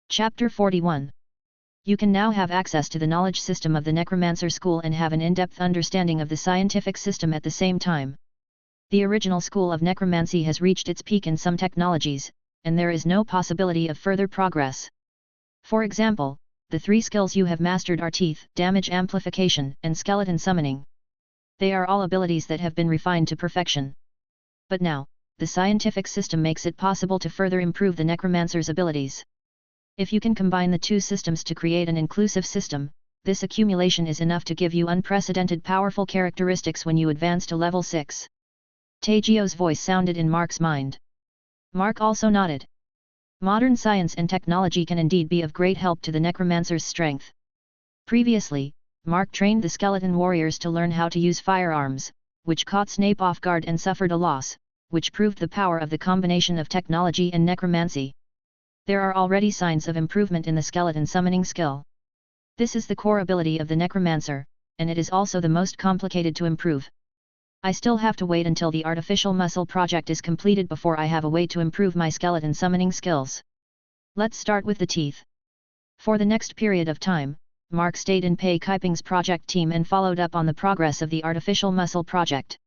Chapter 41. You can now have access to the knowledge system of the Necromancer School and have an in-depth understanding of the scientific system at the same time. The original school of necromancy has reached its peak in some technologies, and there is no possibility of further progress. For example, the 3 skills you have mastered are teeth, damage amplification, and skeleton summoning. They are all abilities that have been refined to perfection. But now, the scientific system makes it possible to further improve the necromancer's abilities. If you can combine the 2 systems to create an inclusive system, this accumulation is enough to give you unprecedented powerful characteristics when you advance to level 6. Taegyo's voice sounded in Mark's mind. Mark also nodded. Modern science and technology can indeed be of great help to the necromancer's strength. Previously, Mark trained the skeleton warriors to learn how to use firearms, which caught Snape off guard and suffered a loss, which proved the power of the combination of technology and necromancy. There are already signs of improvement in the skeleton summoning skill. This is the core ability of the necromancer, and it is also the most complicated to improve. I still have to wait until the artificial muscle project is completed before I have a way to improve my skeleton summoning skills. Let's start with the teeth. For the next period of time, Mark stayed in Pei Kaiping's project team and followed up on the progress of the artificial muscle project.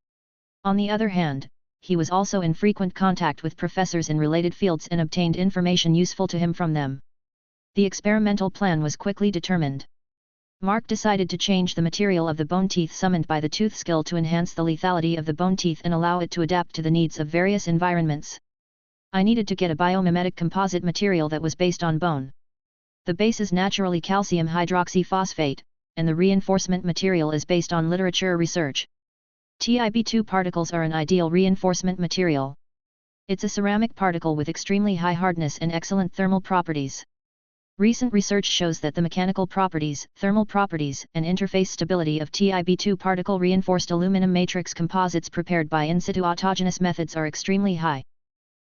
On the other hand, he was also in frequent contact with professors in related fields and obtained information useful to him from them. The experimental plan was quickly determined. Mark decided to change the material of the bone teeth summoned by the tooth skill to enhance the lethality of the bone teeth and allow it to adapt to the needs of various environments. I needed to get a biomimetic composite material that was based on bone. The base is naturally calcium hydroxyphosphate, and the reinforcement material is based on literature research. TiB2 particles are an ideal reinforcement material. It's a ceramic particle with extremely high hardness and excellent thermal properties. Recent research shows that the mechanical properties, thermal properties, and interface stability of TiB2 particle reinforced aluminum matrix composites prepared by in situ autogenous methods are extremely high.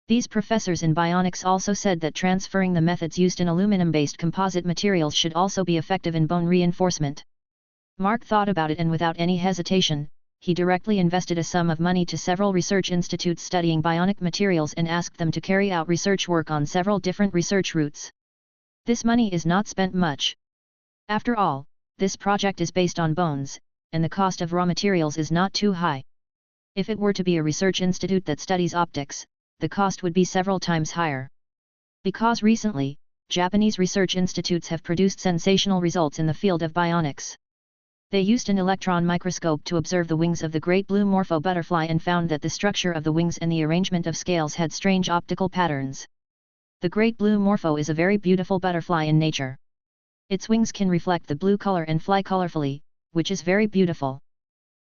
These professors in bionics also said that transferring the methods used in aluminum-based composite materials should also be effective in bone reinforcement. Mark thought about it and without any hesitation, he directly invested a sum of money to several research institutes studying bionic materials and asked them to carry out research work on several different research routes. This money is not spent much. After all, this project is based on bones, and the cost of raw materials is not too high. If it were to be a research institute that studies optics, the cost would be several times higher. Because recently, Japanese research institutes have produced sensational results in the field of bionics. They used an electron microscope to observe the wings of the great blue morpho butterfly and found that the structure of the wings and the arrangement of scales had strange optical patterns. The great blue morpho is a very beautiful butterfly in nature. Its wings can reflect the blue color and fly colorfully, which is very beautiful.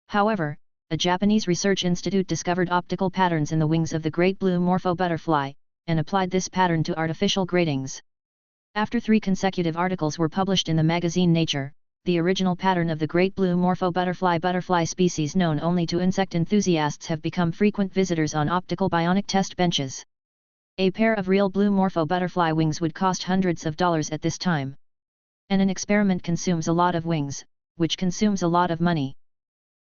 However, a Japanese research institute discovered optical patterns in the wings of the great blue morpho butterfly, and applied this pattern to artificial gratings. After 3 consecutive articles were published in the magazine Nature, the original pattern of the great blue morpho butterfly species known only to insect enthusiasts have become frequent visitors on optical bionic test benches. A pair of real blue morpho butterfly wings would cost hundreds of dollars at this time. And an experiment consumes a lot of wings, which consumes a lot of money.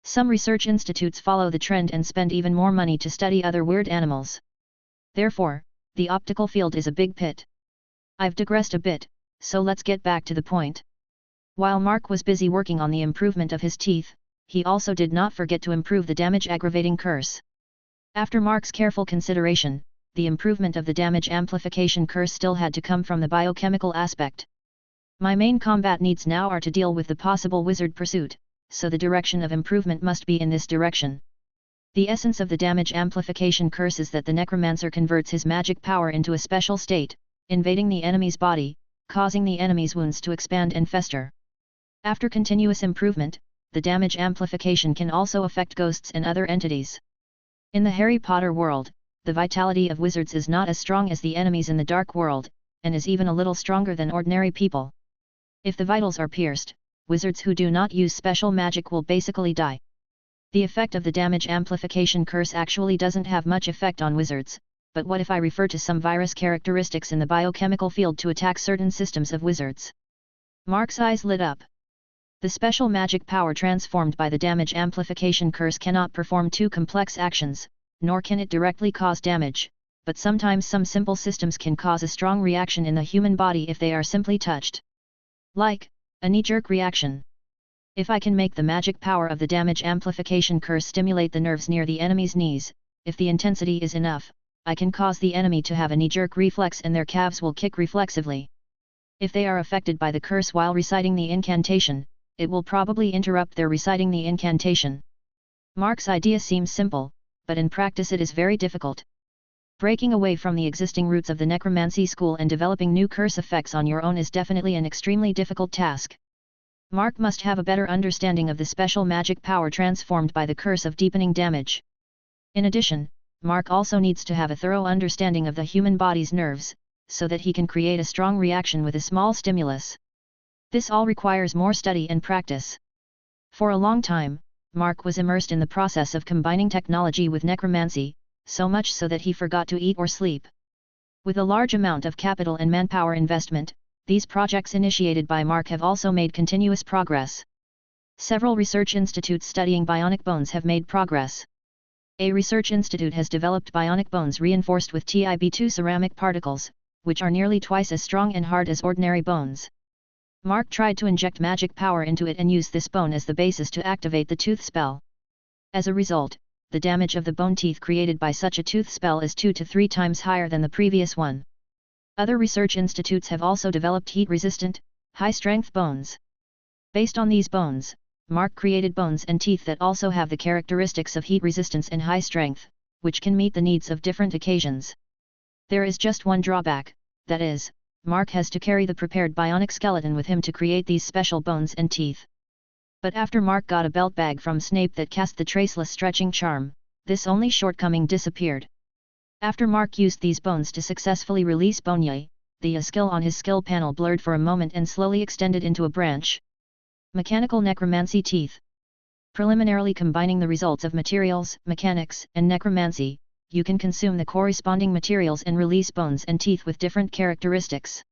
Some research institutes follow the trend and spend even more money to study other weird animals. Therefore, the optical field is a big pit. I've digressed a bit, so let's get back to the point. While Mark was busy working on the improvement of his teeth, he also did not forget to improve the damage-aggravating curse. After Mark's careful consideration, the improvement of the damage amplification curse still had to come from the biochemical aspect. My main combat needs now are to deal with the possible wizard pursuit, so the direction of improvement must be in this direction. The essence of the damage amplification curse is that the necromancer converts his magic power into a special state, invading the enemy's body, causing the enemy's wounds to expand and fester. After continuous improvement, the damage amplification can also affect ghosts and other entities. In the Harry Potter world, the vitality of wizards is not as strong as the enemies in the dark world, and is even a little stronger than ordinary people. If the vitals are pierced, wizards who do not use special magic will basically die. The effect of the damage amplification curse actually doesn't have much effect on wizards, but what if I refer to some virus characteristics in the biochemical field to attack certain systems of wizards? Mark's eyes lit up. The special magic power transformed by the damage amplification curse cannot perform 2 complex actions, nor can it directly cause damage, but sometimes some simple systems can cause a strong reaction in the human body if they are simply touched. Like a knee-jerk reaction. If I can make the magic power of the damage amplification curse stimulate the nerves near the enemy's knees, if the intensity is enough, I can cause the enemy to have a knee-jerk reflex and their calves will kick reflexively. If they are affected by the curse while reciting the incantation, it will probably interrupt their reciting the incantation. Mark's idea seems simple, but in practice it is very difficult. Breaking away from the existing roots of the necromancy school and developing new curse effects on your own is definitely an extremely difficult task. Mark must have a better understanding of the special magic power transformed by the curse of deepening damage. In addition, Mark also needs to have a thorough understanding of the human body's nerves, so that he can create a strong reaction with a small stimulus. This all requires more study and practice. For a long time, Mark was immersed in the process of combining technology with necromancy, so much so that he forgot to eat or sleep. With a large amount of capital and manpower investment, these projects initiated by Mark have also made continuous progress. Several research institutes studying bionic bones have made progress. A research institute has developed bionic bones reinforced with TiB2 ceramic particles, which are nearly twice as strong and hard as ordinary bones. Mark tried to inject magic power into it and use this bone as the basis to activate the tooth spell. As a result, the damage of the bone teeth created by such a tooth spell is 2 to 3 times higher than the previous one. Other research institutes have also developed heat-resistant, high-strength bones. Based on these bones, Mark created bones and teeth that also have the characteristics of heat resistance and high strength, which can meet the needs of different occasions. There is just one drawback, that is, Mark has to carry the prepared bionic skeleton with him to create these special bones and teeth. But after Mark got a belt bag from Snape that cast the traceless stretching charm, this only shortcoming disappeared. After Mark used these bones to successfully release Bonye, the skill on his skill panel blurred for a moment and slowly extended into a branch. Mechanical necromancy teeth. Preliminarily combining the results of materials, mechanics, and necromancy, you can consume the corresponding materials and release bones and teeth with different characteristics.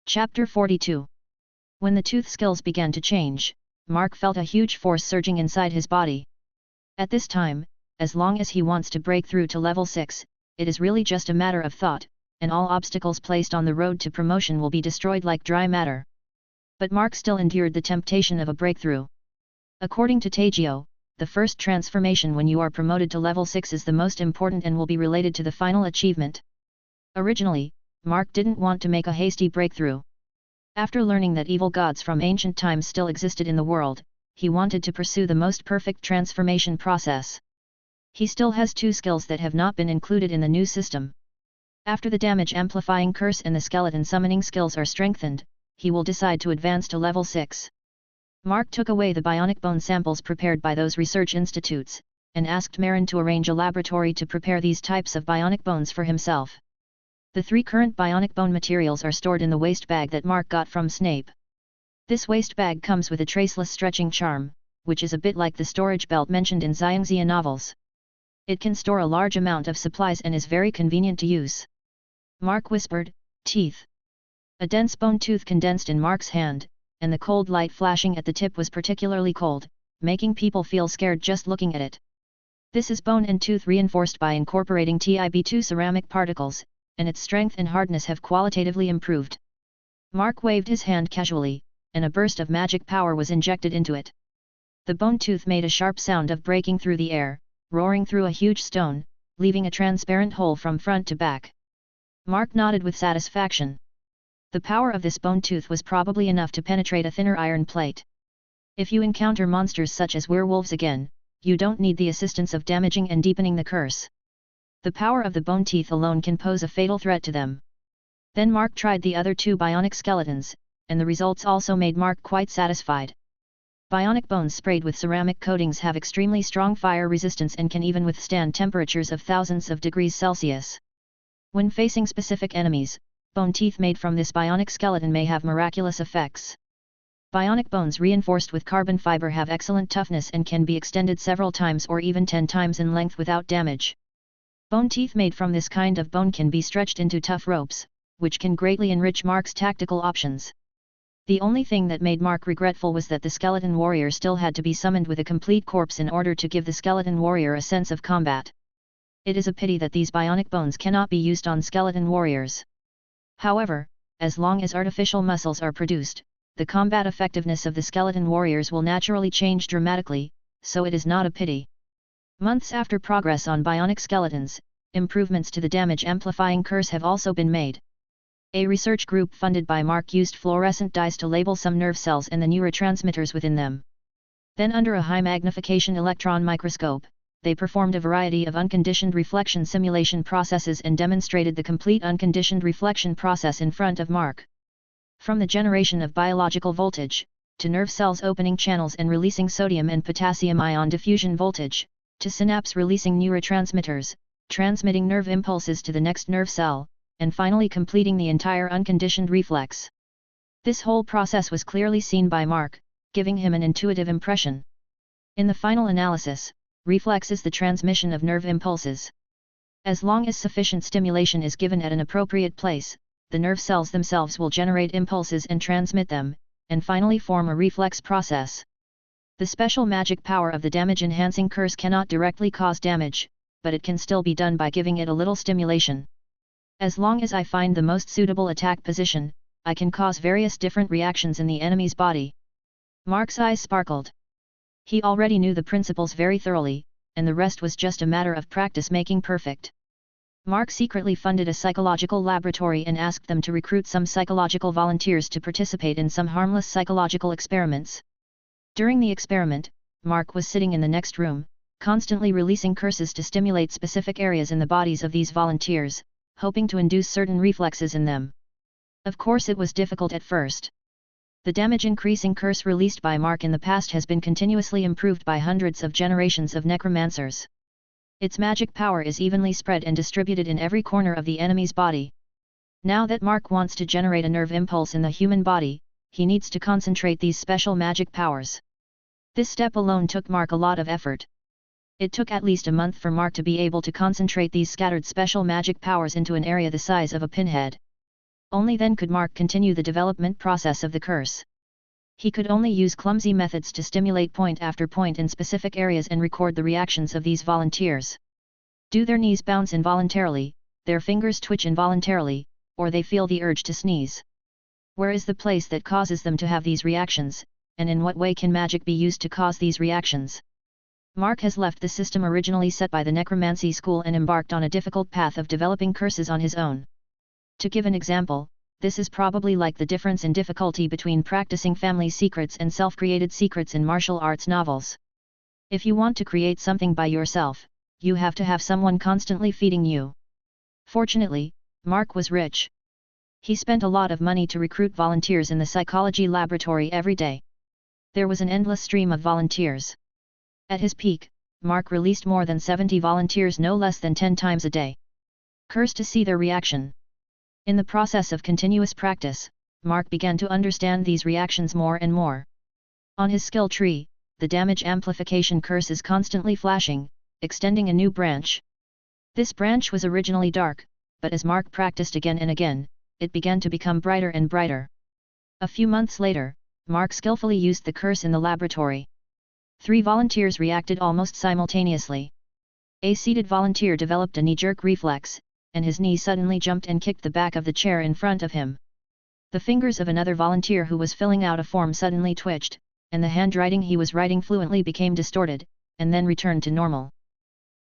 Chapter 42. When the tooth skills began to change, Mark felt a huge force surging inside his body. At this time, as long as he wants to break through to level 6, it is really just a matter of thought, and all obstacles placed on the road to promotion will be destroyed like dry matter. But Mark still endured the temptation of a breakthrough. According to Tagio, the first transformation when you are promoted to level 6 is the most important and will be related to the final achievement. Originally, Mark didn't want to make a hasty breakthrough. After learning that evil gods from ancient times still existed in the world, he wanted to pursue the most perfect transformation process. He still has 2 skills that have not been included in the new system. After the damage amplifying curse and the skeleton summoning skills are strengthened, he will decide to advance to level 6. Mark took away the bionic bone samples prepared by those research institutes, and asked Marin to arrange a laboratory to prepare these types of bionic bones for himself. The 3 current bionic bone materials are stored in the waste bag that Mark got from Snape. This waste bag comes with a traceless stretching charm, which is a bit like the storage belt mentioned in Xiangxia novels. It can store a large amount of supplies and is very convenient to use. Mark whispered, "Teeth." A dense bone tooth condensed in Mark's hand, and the cold light flashing at the tip was particularly cold, making people feel scared just looking at it. This is bone and tooth reinforced by incorporating TiB2 ceramic particles, and its strength and hardness have qualitatively improved. Mark waved his hand casually, and a burst of magic power was injected into it. The bone tooth made a sharp sound of breaking through the air, roaring through a huge stone, leaving a transparent hole from front to back. Mark nodded with satisfaction. The power of this bone tooth was probably enough to penetrate a thinner iron plate. If you encounter monsters such as werewolves again, you don't need the assistance of damaging and deepening the curse. The power of the bone teeth alone can pose a fatal threat to them. Then Mark tried the other 2 bionic skeletons, and the results also made Mark quite satisfied. Bionic bones sprayed with ceramic coatings have extremely strong fire resistance and can even withstand temperatures of thousands of degrees Celsius. When facing specific enemies, bone teeth made from this bionic skeleton may have miraculous effects. Bionic bones reinforced with carbon fiber have excellent toughness and can be extended several times or even 10 times in length without damage. Bone teeth made from this kind of bone can be stretched into tough ropes, which can greatly enrich Mark's tactical options. The only thing that made Mark regretful was that the skeleton warrior still had to be summoned with a complete corpse in order to give the skeleton warrior a sense of combat. It is a pity that these bionic bones cannot be used on skeleton warriors. However, as long as artificial muscles are produced, the combat effectiveness of the skeleton warriors will naturally change dramatically, so it is not a pity. Months after progress on bionic skeletons, improvements to the damage amplifying curse have also been made. A research group funded by Mark used fluorescent dyes to label some nerve cells and the neurotransmitters within them. Then under a high magnification electron microscope, they performed a variety of unconditioned reflection simulation processes and demonstrated the complete unconditioned reflection process in front of Mark. From the generation of biological voltage, to nerve cells opening channels and releasing sodium and potassium ion diffusion voltage, to synapse releasing neurotransmitters, transmitting nerve impulses to the next nerve cell, and finally completing the entire unconditioned reflex. This whole process was clearly seen by Mark, giving him an intuitive impression. In the final analysis, reflex is the transmission of nerve impulses. As long as sufficient stimulation is given at an appropriate place, the nerve cells themselves will generate impulses and transmit them, and finally form a reflex process. The special magic power of the damage-enhancing curse cannot directly cause damage, but it can still be done by giving it a little stimulation. As long as I find the most suitable attack position, I can cause various different reactions in the enemy's body. Mark's eyes sparkled. He already knew the principles very thoroughly, and the rest was just a matter of practice making perfect. Mark secretly funded a psychological laboratory and asked them to recruit some psychological volunteers to participate in some harmless psychological experiments. During the experiment, Mark was sitting in the next room, constantly releasing curses to stimulate specific areas in the bodies of these volunteers, hoping to induce certain reflexes in them. Of course it was difficult at first. The damage-increasing curse released by Mark in the past has been continuously improved by hundreds of generations of necromancers. Its magic power is evenly spread and distributed in every corner of the enemy's body. Now that Mark wants to generate a nerve impulse in the human body, he needs to concentrate these special magic powers. This step alone took Mark a lot of effort. It took at least a month for Mark to be able to concentrate these scattered special magic powers into an area the size of a pinhead. Only then could Mark continue the development process of the curse. He could only use clumsy methods to stimulate point after point in specific areas and record the reactions of these volunteers. Do their knees bounce involuntarily, their fingers twitch involuntarily, or they feel the urge to sneeze? Where is the place that causes them to have these reactions, and in what way can magic be used to cause these reactions? Mark has left the system originally set by the necromancy school and embarked on a difficult path of developing curses on his own. To give an example, this is probably like the difference in difficulty between practicing family secrets and self-created secrets in martial arts novels. If you want to create something by yourself, you have to have someone constantly feeding you. Fortunately, Mark was rich. He spent a lot of money to recruit volunteers in the psychology laboratory every day. There was an endless stream of volunteers. At his peak, Mark released more than 70 volunteers no less than 10 times a day. Cursed to see their reaction. In the process of continuous practice, Mark began to understand these reactions more and more. On his skill tree, the damage amplification curse is constantly flashing, extending a new branch. This branch was originally dark, but as Mark practiced again and again, it began to become brighter and brighter. A few months later, Mark skillfully used the curse in the laboratory. 3 volunteers reacted almost simultaneously. A seated volunteer developed a knee-jerk reflex, and his knee suddenly jumped and kicked the back of the chair in front of him. The fingers of another volunteer who was filling out a form suddenly twitched, and the handwriting he was writing fluently became distorted, and then returned to normal.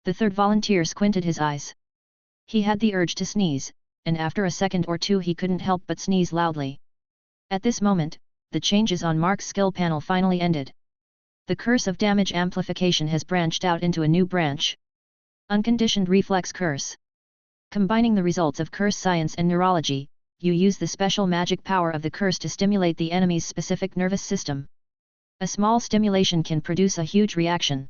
The third volunteer squinted his eyes. He had the urge to sneeze, and after a second or two he couldn't help but sneeze loudly. At this moment, the changes on Mark's skill panel finally ended. The curse of damage amplification has branched out into a new branch. Unconditioned reflex curse. Combining the results of curse science and neurology, you use the special magic power of the curse to stimulate the enemy's specific nervous system. A small stimulation can produce a huge reaction.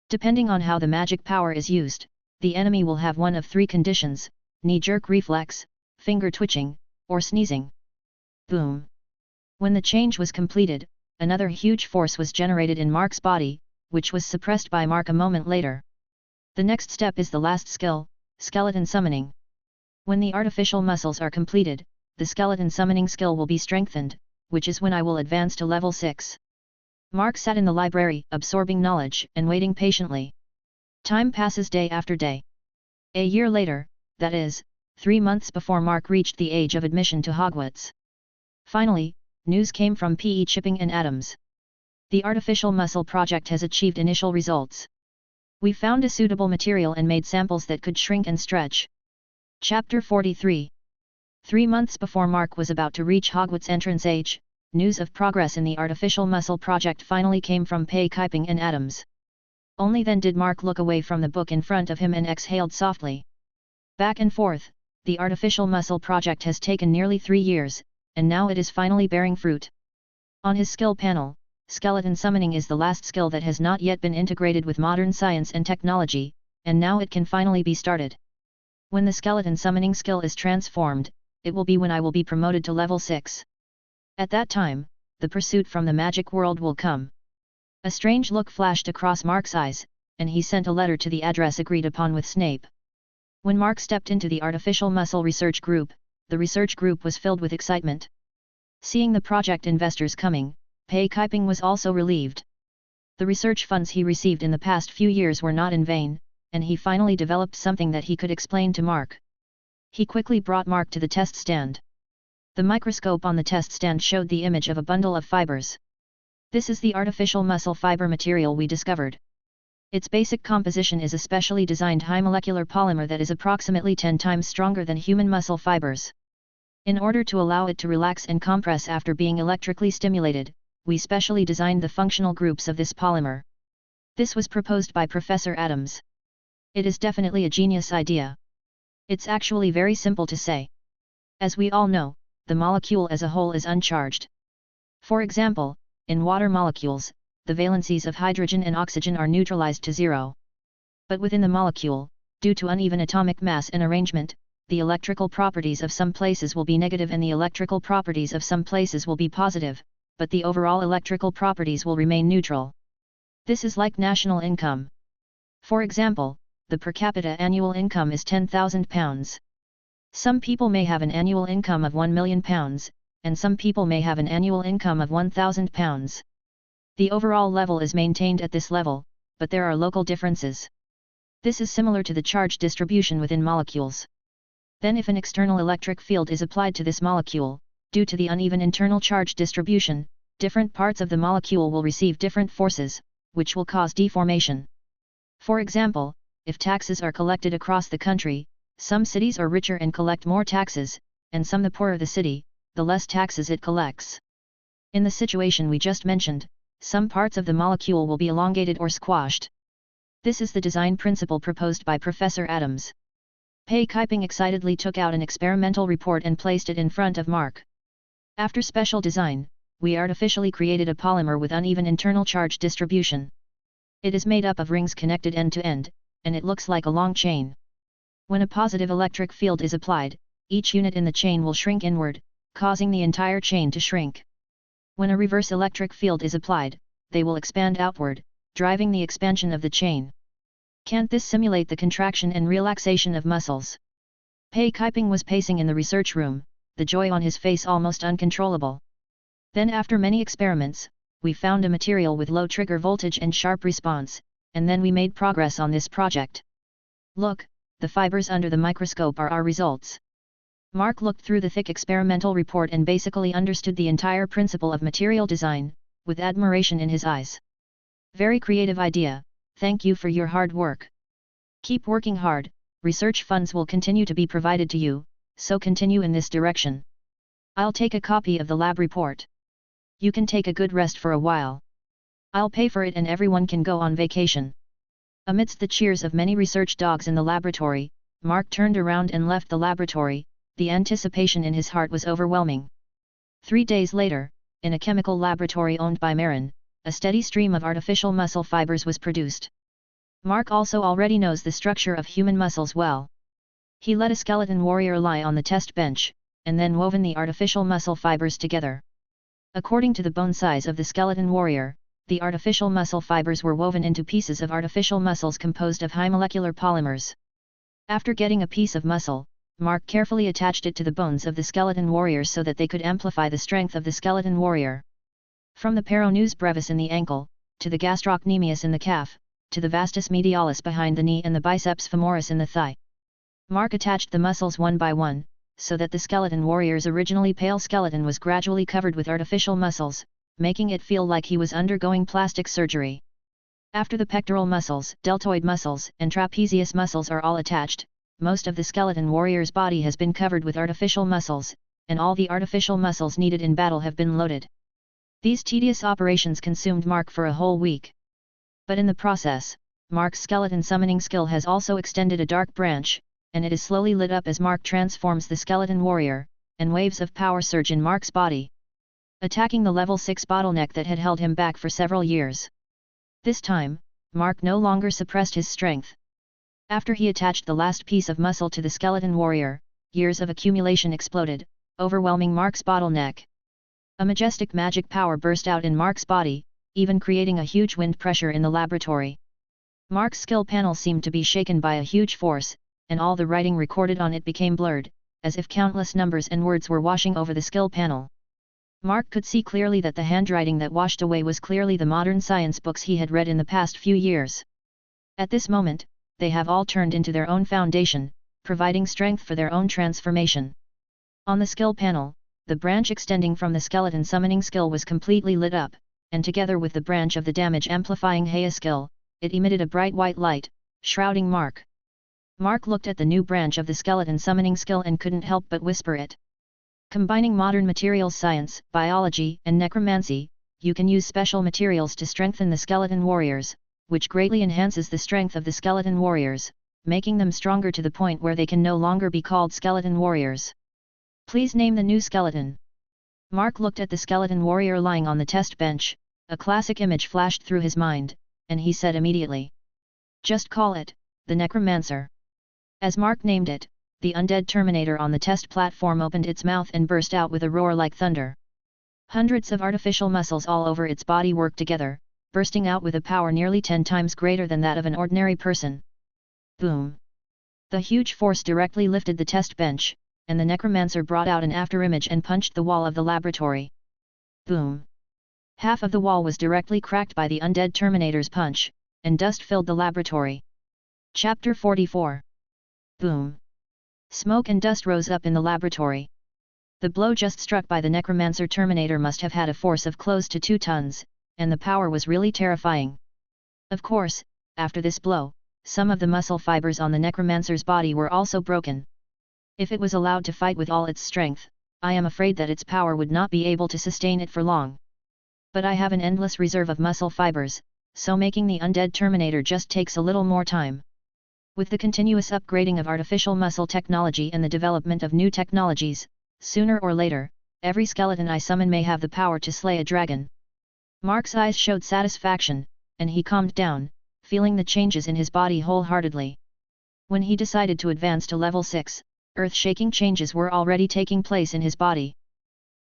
Depending on how the magic power is used, the enemy will have one of 3 conditions: knee-jerk reflex, finger twitching, or sneezing. Boom! When the change was completed, another huge force was generated in Mark's body, which was suppressed by Mark a moment later. The next step is the last skill, skeleton summoning. When the artificial muscles are completed, the skeleton summoning skill will be strengthened, which is when I will advance to level 6. Mark sat in the library, absorbing knowledge and waiting patiently. Time passes day after day. A year later, that is, 3 months before Mark reached the age of admission to Hogwarts. Finally, news came from PE Chipping and Adams. The artificial muscle project has achieved initial results. We found a suitable material and made samples that could shrink and stretch. Chapter 43. 3 months before Mark was about to reach Hogwarts entrance age, news of progress in the artificial muscle project finally came from PE Chipping and Adams. Only then did Mark look away from the book in front of him and exhaled softly. Back and forth, the artificial muscle project has taken nearly 3 years, and now it is finally bearing fruit. On his skill panel, skeleton summoning is the last skill that has not yet been integrated with modern science and technology, and now it can finally be started. When the skeleton summoning skill is transformed, it will be when I will be promoted to level 6. At that time, the pursuit from the magic world will come. A strange look flashed across Mark's eyes, and he sent a letter to the address agreed upon with Snape. When Mark stepped into the artificial muscle research group, the research group was filled with excitement. Seeing the project investors coming, PE Chipping was also relieved. The research funds he received in the past few years were not in vain, and he finally developed something that he could explain to Mark. He quickly brought Mark to the test stand. The microscope on the test stand showed the image of a bundle of fibers. This is the artificial muscle fiber material we discovered. Its basic composition is a specially designed high molecular polymer that is approximately 10 times stronger than human muscle fibers. In order to allow it to relax and compress after being electrically stimulated, we specially designed the functional groups of this polymer. This was proposed by Professor Adams. It is definitely a genius idea. It's actually very simple to say. As we all know, the molecule as a whole is uncharged. For example, in water molecules, the valencies of hydrogen and oxygen are neutralized to zero. But within the molecule, due to uneven atomic mass and arrangement, the electrical properties of some places will be negative and the electrical properties of some places will be positive, but the overall electrical properties will remain neutral. This is like national income. For example, the per capita annual income is £10,000. Some people may have an annual income of £1 million, and some people may have an annual income of £1,000. The overall level is maintained at this level, but there are local differences. This is similar to the charge distribution within molecules. Then if an external electric field is applied to this molecule, due to the uneven internal charge distribution, different parts of the molecule will receive different forces, which will cause deformation. For example, if taxes are collected across the country, some cities are richer and collect more taxes, and some the poorer the city, the less taxes it collects. In the situation we just mentioned, some parts of the molecule will be elongated or squashed. This is the design principle proposed by Professor Adams. Pei Kaiping excitedly took out an experimental report and placed it in front of Mark. After special design, we artificially created a polymer with uneven internal charge distribution. It is made up of rings connected end to end, and it looks like a long chain. When a positive electric field is applied, each unit in the chain will shrink inward, causing the entire chain to shrink. When a reverse electric field is applied, they will expand outward, driving the expansion of the chain. Can't this simulate the contraction and relaxation of muscles? Pei Kaiping was pacing in the research room, the joy on his face almost uncontrollable. Then after many experiments, we found a material with low trigger voltage and sharp response, and then we made progress on this project. Look, the fibers under the microscope are our results. Mark looked through the thick experimental report and basically understood the entire principle of material design, with admiration in his eyes. Very creative idea, thank you for your hard work. Keep working hard, research funds will continue to be provided to you, so continue in this direction. I'll take a copy of the lab report. You can take a good rest for a while. I'll pay for it and everyone can go on vacation. Amidst the cheers of many research dogs in the laboratory, Mark turned around and left the laboratory. The anticipation in his heart was overwhelming. 3 days later, in a chemical laboratory owned by Marin, a steady stream of artificial muscle fibers was produced. Mark also already knows the structure of human muscles well. He let a skeleton warrior lie on the test bench, and then woven the artificial muscle fibers together. According to the bone size of the skeleton warrior, the artificial muscle fibers were woven into pieces of artificial muscles composed of high molecular polymers. After getting a piece of muscle, Mark carefully attached it to the bones of the skeleton warrior so that they could amplify the strength of the skeleton warrior. From the peroneus brevis in the ankle, to the gastrocnemius in the calf, to the vastus medialis behind the knee and the biceps femoris in the thigh. Mark attached the muscles one by one, so that the skeleton warrior's originally pale skeleton was gradually covered with artificial muscles, making it feel like he was undergoing plastic surgery. After the pectoral muscles, deltoid muscles, and trapezius muscles are all attached, most of the skeleton warrior's body has been covered with artificial muscles, and all the artificial muscles needed in battle have been loaded. These tedious operations consumed Mark for a whole week. But in the process, Mark's skeleton summoning skill has also extended a dark branch, and it is slowly lit up as Mark transforms the skeleton warrior, and waves of power surge in Mark's body, attacking the level 6 bottleneck that had held him back for several years. This time, Mark no longer suppressed his strength. After he attached the last piece of muscle to the skeleton warrior, years of accumulation exploded, overwhelming Mark's bottleneck. A majestic magic power burst out in Mark's body, even creating a huge wind pressure in the laboratory. Mark's skill panel seemed to be shaken by a huge force, and all the writing recorded on it became blurred, as if countless numbers and words were washing over the skill panel. Mark could see clearly that the handwriting that washed away was clearly the modern science books he had read in the past few years. At this moment, they have all turned into their own foundation, providing strength for their own transformation. On the skill panel, the branch extending from the skeleton summoning skill was completely lit up, and together with the branch of the damage amplifying Heya skill, it emitted a bright white light, shrouding Mark. Mark looked at the new branch of the skeleton summoning skill and couldn't help but whisper it. Combining modern materials science, biology, and necromancy, you can use special materials to strengthen the skeleton warriors, which greatly enhances the strength of the skeleton warriors, making them stronger to the point where they can no longer be called skeleton warriors. Please name the new skeleton. Mark looked at the skeleton warrior lying on the test bench, a classic image flashed through his mind, and he said immediately. Just call it, the Necromancer. As Mark named it, the undead Terminator on the test platform opened its mouth and burst out with a roar like thunder. Hundreds of artificial muscles all over its body worked together, bursting out with a power nearly 10 times greater than that of an ordinary person. Boom! The huge force directly lifted the test bench, and the Necromancer brought out an afterimage and punched the wall of the laboratory. Boom! Half of the wall was directly cracked by the undead Terminator's punch, and dust filled the laboratory. Chapter 44. Boom! Smoke and dust rose up in the laboratory. The blow just struck by the Necromancer Terminator must have had a force of close to 2 tons, and the power was really terrifying. Of course, after this blow, some of the muscle fibers on the Necromancer's body were also broken. If it was allowed to fight with all its strength, I am afraid that its power would not be able to sustain it for long. But I have an endless reserve of muscle fibers, so making the undead Terminator just takes a little more time. With the continuous upgrading of artificial muscle technology and the development of new technologies, sooner or later, every skeleton I summon may have the power to slay a dragon. Mark's eyes showed satisfaction, and he calmed down, feeling the changes in his body wholeheartedly. When he decided to advance to level 6, earth-shaking changes were already taking place in his body.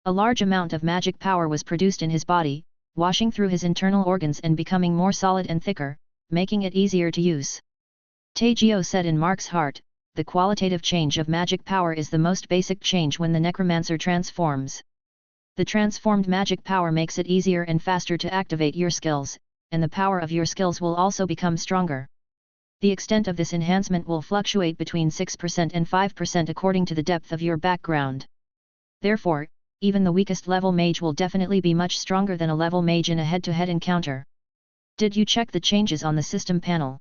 A large amount of magic power was produced in his body, washing through his internal organs and becoming more solid and thicker, making it easier to use. Taegyo said in Mark's heart, the qualitative change of magic power is the most basic change when the Necromancer transforms. The transformed magic power makes it easier and faster to activate your skills, and the power of your skills will also become stronger. The extent of this enhancement will fluctuate between 6% and 5% according to the depth of your background. Therefore, even the weakest level mage will definitely be much stronger than a level mage in a head-to-head encounter. Did you check the changes on the system panel?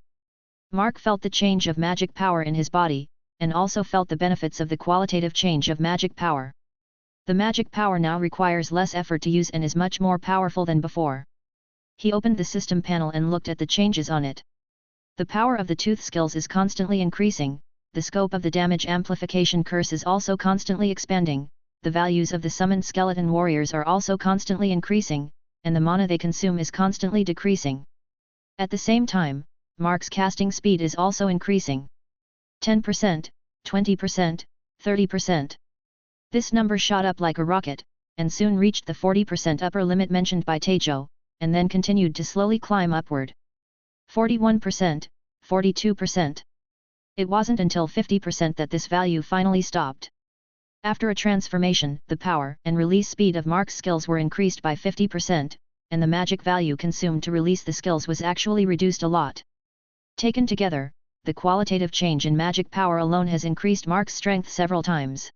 Mark felt the change of magic power in his body, and also felt the benefits of the qualitative change of magic power. The magic power now requires less effort to use and is much more powerful than before. He opened the system panel and looked at the changes on it. The power of the tooth skills is constantly increasing, the scope of the damage amplification curse is also constantly expanding, the values of the summoned skeleton warriors are also constantly increasing, and the mana they consume is constantly decreasing. At the same time, Mark's casting speed is also increasing. 10%, 20%, 30%. This number shot up like a rocket, and soon reached the 40% upper limit mentioned by Taegyo, and then continued to slowly climb upward. 41%, 42%. It wasn't until 50% that this value finally stopped. After a transformation, the power and release speed of Mark's skills were increased by 50%, and the magic value consumed to release the skills was actually reduced a lot. Taken together, the qualitative change in magic power alone has increased Mark's strength several times.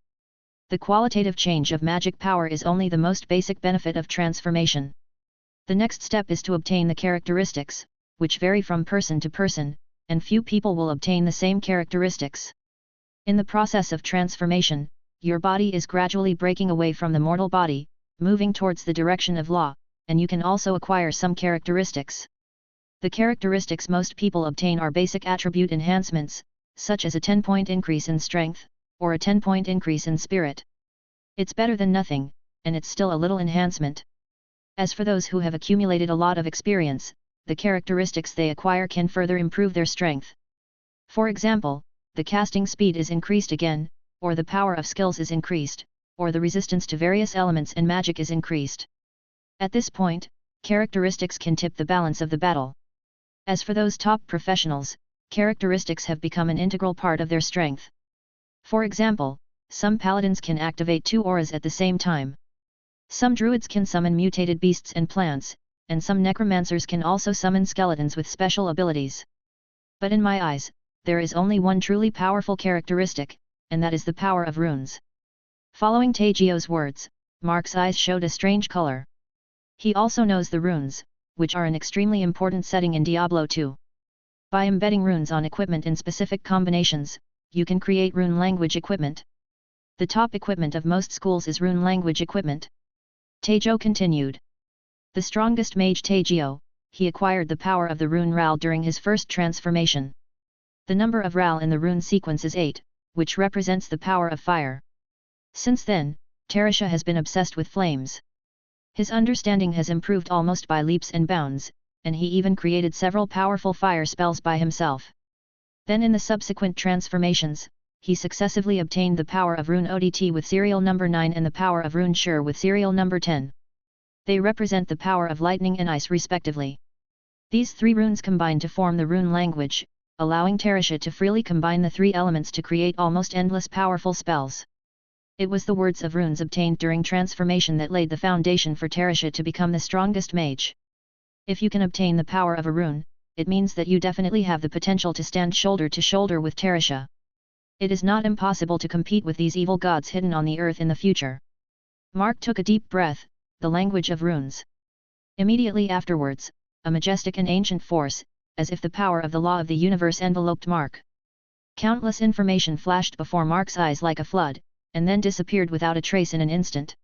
The qualitative change of magic power is only the most basic benefit of transformation. The next step is to obtain the characteristics, which vary from person to person, and few people will obtain the same characteristics. In the process of transformation, your body is gradually breaking away from the mortal body, moving towards the direction of law, and you can also acquire some characteristics. The characteristics most people obtain are basic attribute enhancements, such as a 10-point increase in strength, or a 10-point increase in spirit. It's better than nothing, and it's still a little enhancement. As for those who have accumulated a lot of experience, the characteristics they acquire can further improve their strength. For example, the casting speed is increased again, or the power of skills is increased, or the resistance to various elements and magic is increased. At this point, characteristics can tip the balance of the battle. As for those top professionals, characteristics have become an integral part of their strength. For example, some paladins can activate 2 auras at the same time. Some druids can summon mutated beasts and plants, and some necromancers can also summon skeletons with special abilities. But in my eyes, there is only one truly powerful characteristic, and that is the power of runes. Following Taegyo's words, Mark's eyes showed a strange color. He also knows the runes, which are an extremely important setting in Diablo 2. By embedding runes on equipment in specific combinations, you can create rune language equipment. The top equipment of most schools is rune language equipment. Taejo continued. The strongest mage Taegyo, he acquired the power of the rune Ral during his first transformation. The number of Ral in the rune sequence is 8, which represents the power of fire. Since then, Tarisha has been obsessed with flames. His understanding has improved almost by leaps and bounds, and he even created several powerful fire spells by himself. Then in the subsequent transformations, he successively obtained the power of rune Odt with serial number 9 and the power of rune Shur with serial number 10. They represent the power of lightning and ice respectively. These 3 runes combine to form the rune language, allowing Tarisha to freely combine the 3 elements to create almost endless powerful spells. It was the words of runes obtained during transformation that laid the foundation for Tarisha to become the strongest mage. If you can obtain the power of a rune, it means that you definitely have the potential to stand shoulder to shoulder with Tarisha. It is not impossible to compete with these evil gods hidden on the earth in the future. Mark took a deep breath, the language of runes. Immediately afterwards, a majestic and ancient force, as if the power of the law of the universe enveloped Mark. Countless information flashed before Mark's eyes like a flood, and then disappeared without a trace in an instant.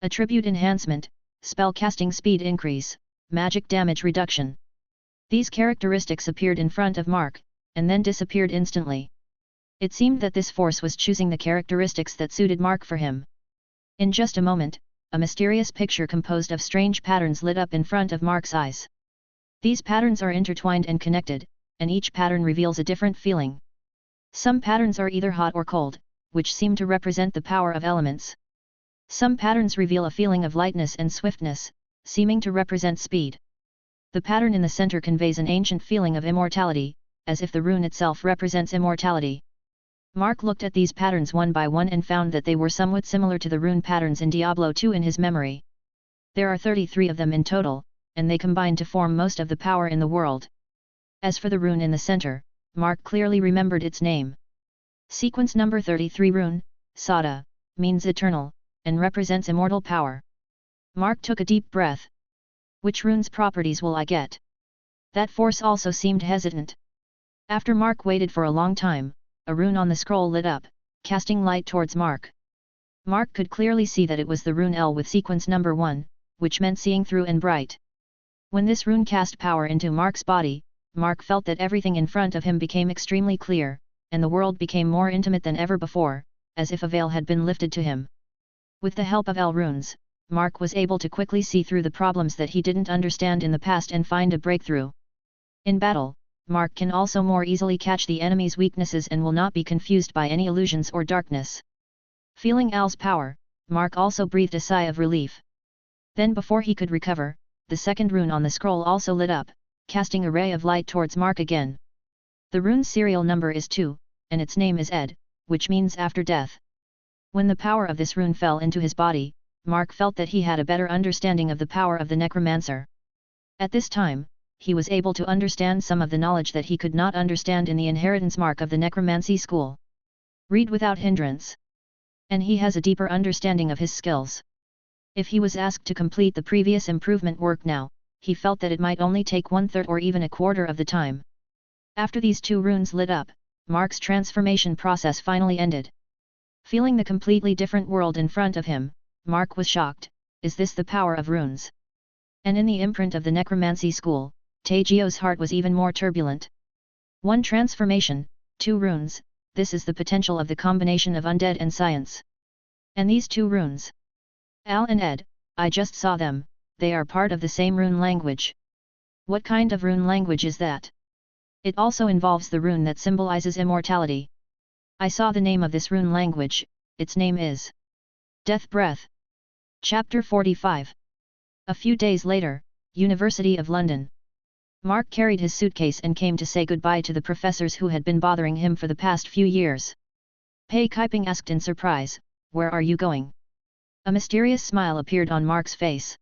Attribute enhancement, spell casting speed increase, magic damage reduction. These characteristics appeared in front of Mark, and then disappeared instantly. It seemed that this force was choosing the characteristics that suited Mark for him. In just a moment, a mysterious picture composed of strange patterns lit up in front of Mark's eyes. These patterns are intertwined and connected, and each pattern reveals a different feeling. Some patterns are either hot or cold, which seem to represent the power of elements. Some patterns reveal a feeling of lightness and swiftness, seeming to represent speed. The pattern in the center conveys an ancient feeling of immortality, as if the rune itself represents immortality. Mark looked at these patterns one by one and found that they were somewhat similar to the rune patterns in Diablo 2 in his memory. There are 33 of them in total, and they combine to form most of the power in the world. As for the rune in the center, Mark clearly remembered its name. Sequence number 33 rune, Sada, means eternal, and represents immortal power. Mark took a deep breath. Which rune's properties will I get? That force also seemed hesitant. After Mark waited for a long time, a rune on the scroll lit up, casting light towards Mark. Mark could clearly see that it was the rune L with sequence number 1, which meant seeing through and bright. When this rune cast power into Mark's body, Mark felt that everything in front of him became extremely clear, and the world became more intimate than ever before, as if a veil had been lifted to him. With the help of L runes, Mark was able to quickly see through the problems that he didn't understand in the past and find a breakthrough. In battle, Mark can also more easily catch the enemy's weaknesses and will not be confused by any illusions or darkness. Feeling Al's power, Mark also breathed a sigh of relief. Then before he could recover, the second rune on the scroll also lit up, casting a ray of light towards Mark again. The rune's serial number is 2, and its name is Ed, which means after death. When the power of this rune fell into his body, Mark felt that he had a better understanding of the power of the Necromancer. At this time, he was able to understand some of the knowledge that he could not understand in the inheritance mark of the necromancy school. Read without hindrance. And he has a deeper understanding of his skills. If he was asked to complete the previous improvement work now, he felt that it might only take 1/3 or even a quarter of the time. After these 2 runes lit up, Mark's transformation process finally ended. Feeling the completely different world in front of him, Mark was shocked. Is this the power of runes? And in the imprint of the necromancy school, Taegyo's heart was even more turbulent. 1 transformation, 2 runes, this is the potential of the combination of undead and science. And these 2 runes. Al and Ed, I just saw them, they are part of the same rune language. What kind of rune language is that? It also involves the rune that symbolizes immortality. I saw the name of this rune language, its name is Death Breath. Chapter 45. A few days later, University of London. Mark carried his suitcase and came to say goodbye to the professors who had been bothering him for the past few years. Pei Kaiping asked in surprise, "Where are you going?" A mysterious smile appeared on Mark's face.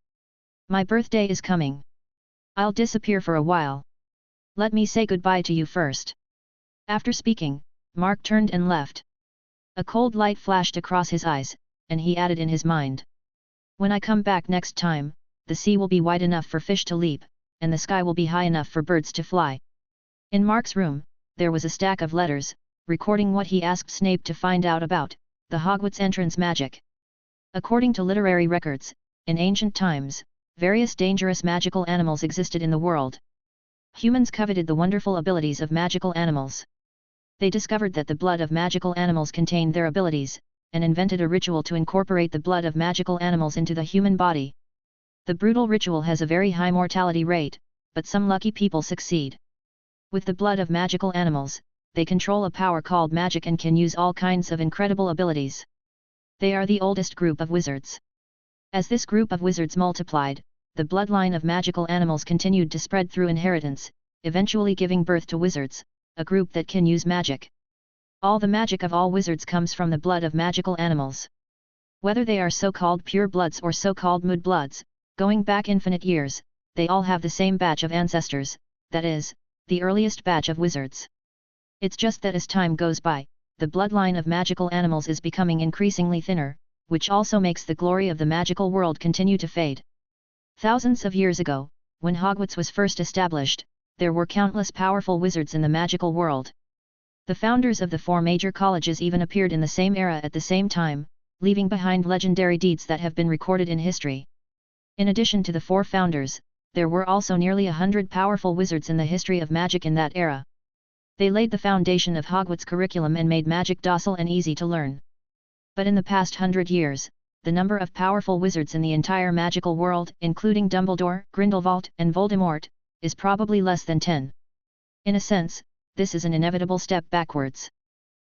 "My birthday is coming. I'll disappear for a while. Let me say goodbye to you first." After speaking, Mark turned and left. A cold light flashed across his eyes, and he added in his mind. "When I come back next time, the sea will be wide enough for fish to leap, and the sky will be high enough for birds to fly." In Mark's room, there was a stack of letters, recording what he asked Snape to find out about, the Hogwarts entrance magic. According to literary records, in ancient times, various dangerous magical animals existed in the world. Humans coveted the wonderful abilities of magical animals. They discovered that the blood of magical animals contained their abilities, and invented a ritual to incorporate the blood of magical animals into the human body. The brutal ritual has a very high mortality rate, but some lucky people succeed. With the blood of magical animals, they control a power called magic and can use all kinds of incredible abilities. They are the oldest group of wizards. As this group of wizards multiplied, the bloodline of magical animals continued to spread through inheritance, eventually giving birth to wizards, a group that can use magic. All the magic of all wizards comes from the blood of magical animals. Whether they are so-called pure bloods or so-called mudbloods, going back infinite years, they all have the same batch of ancestors, that is, the earliest batch of wizards. It's just that as time goes by, the bloodline of magical animals is becoming increasingly thinner, which also makes the glory of the magical world continue to fade. Thousands of years ago, when Hogwarts was first established, there were countless powerful wizards in the magical world. The founders of the 4 major colleges even appeared in the same era at the same time, leaving behind legendary deeds that have been recorded in history. In addition to the 4 founders, there were also nearly 100 powerful wizards in the history of magic in that era. They laid the foundation of Hogwarts curriculum and made magic docile and easy to learn. But in the past 100 years, the number of powerful wizards in the entire magical world, including Dumbledore, Grindelwald, and Voldemort, is probably less than 10. In a sense, this is an inevitable step backwards.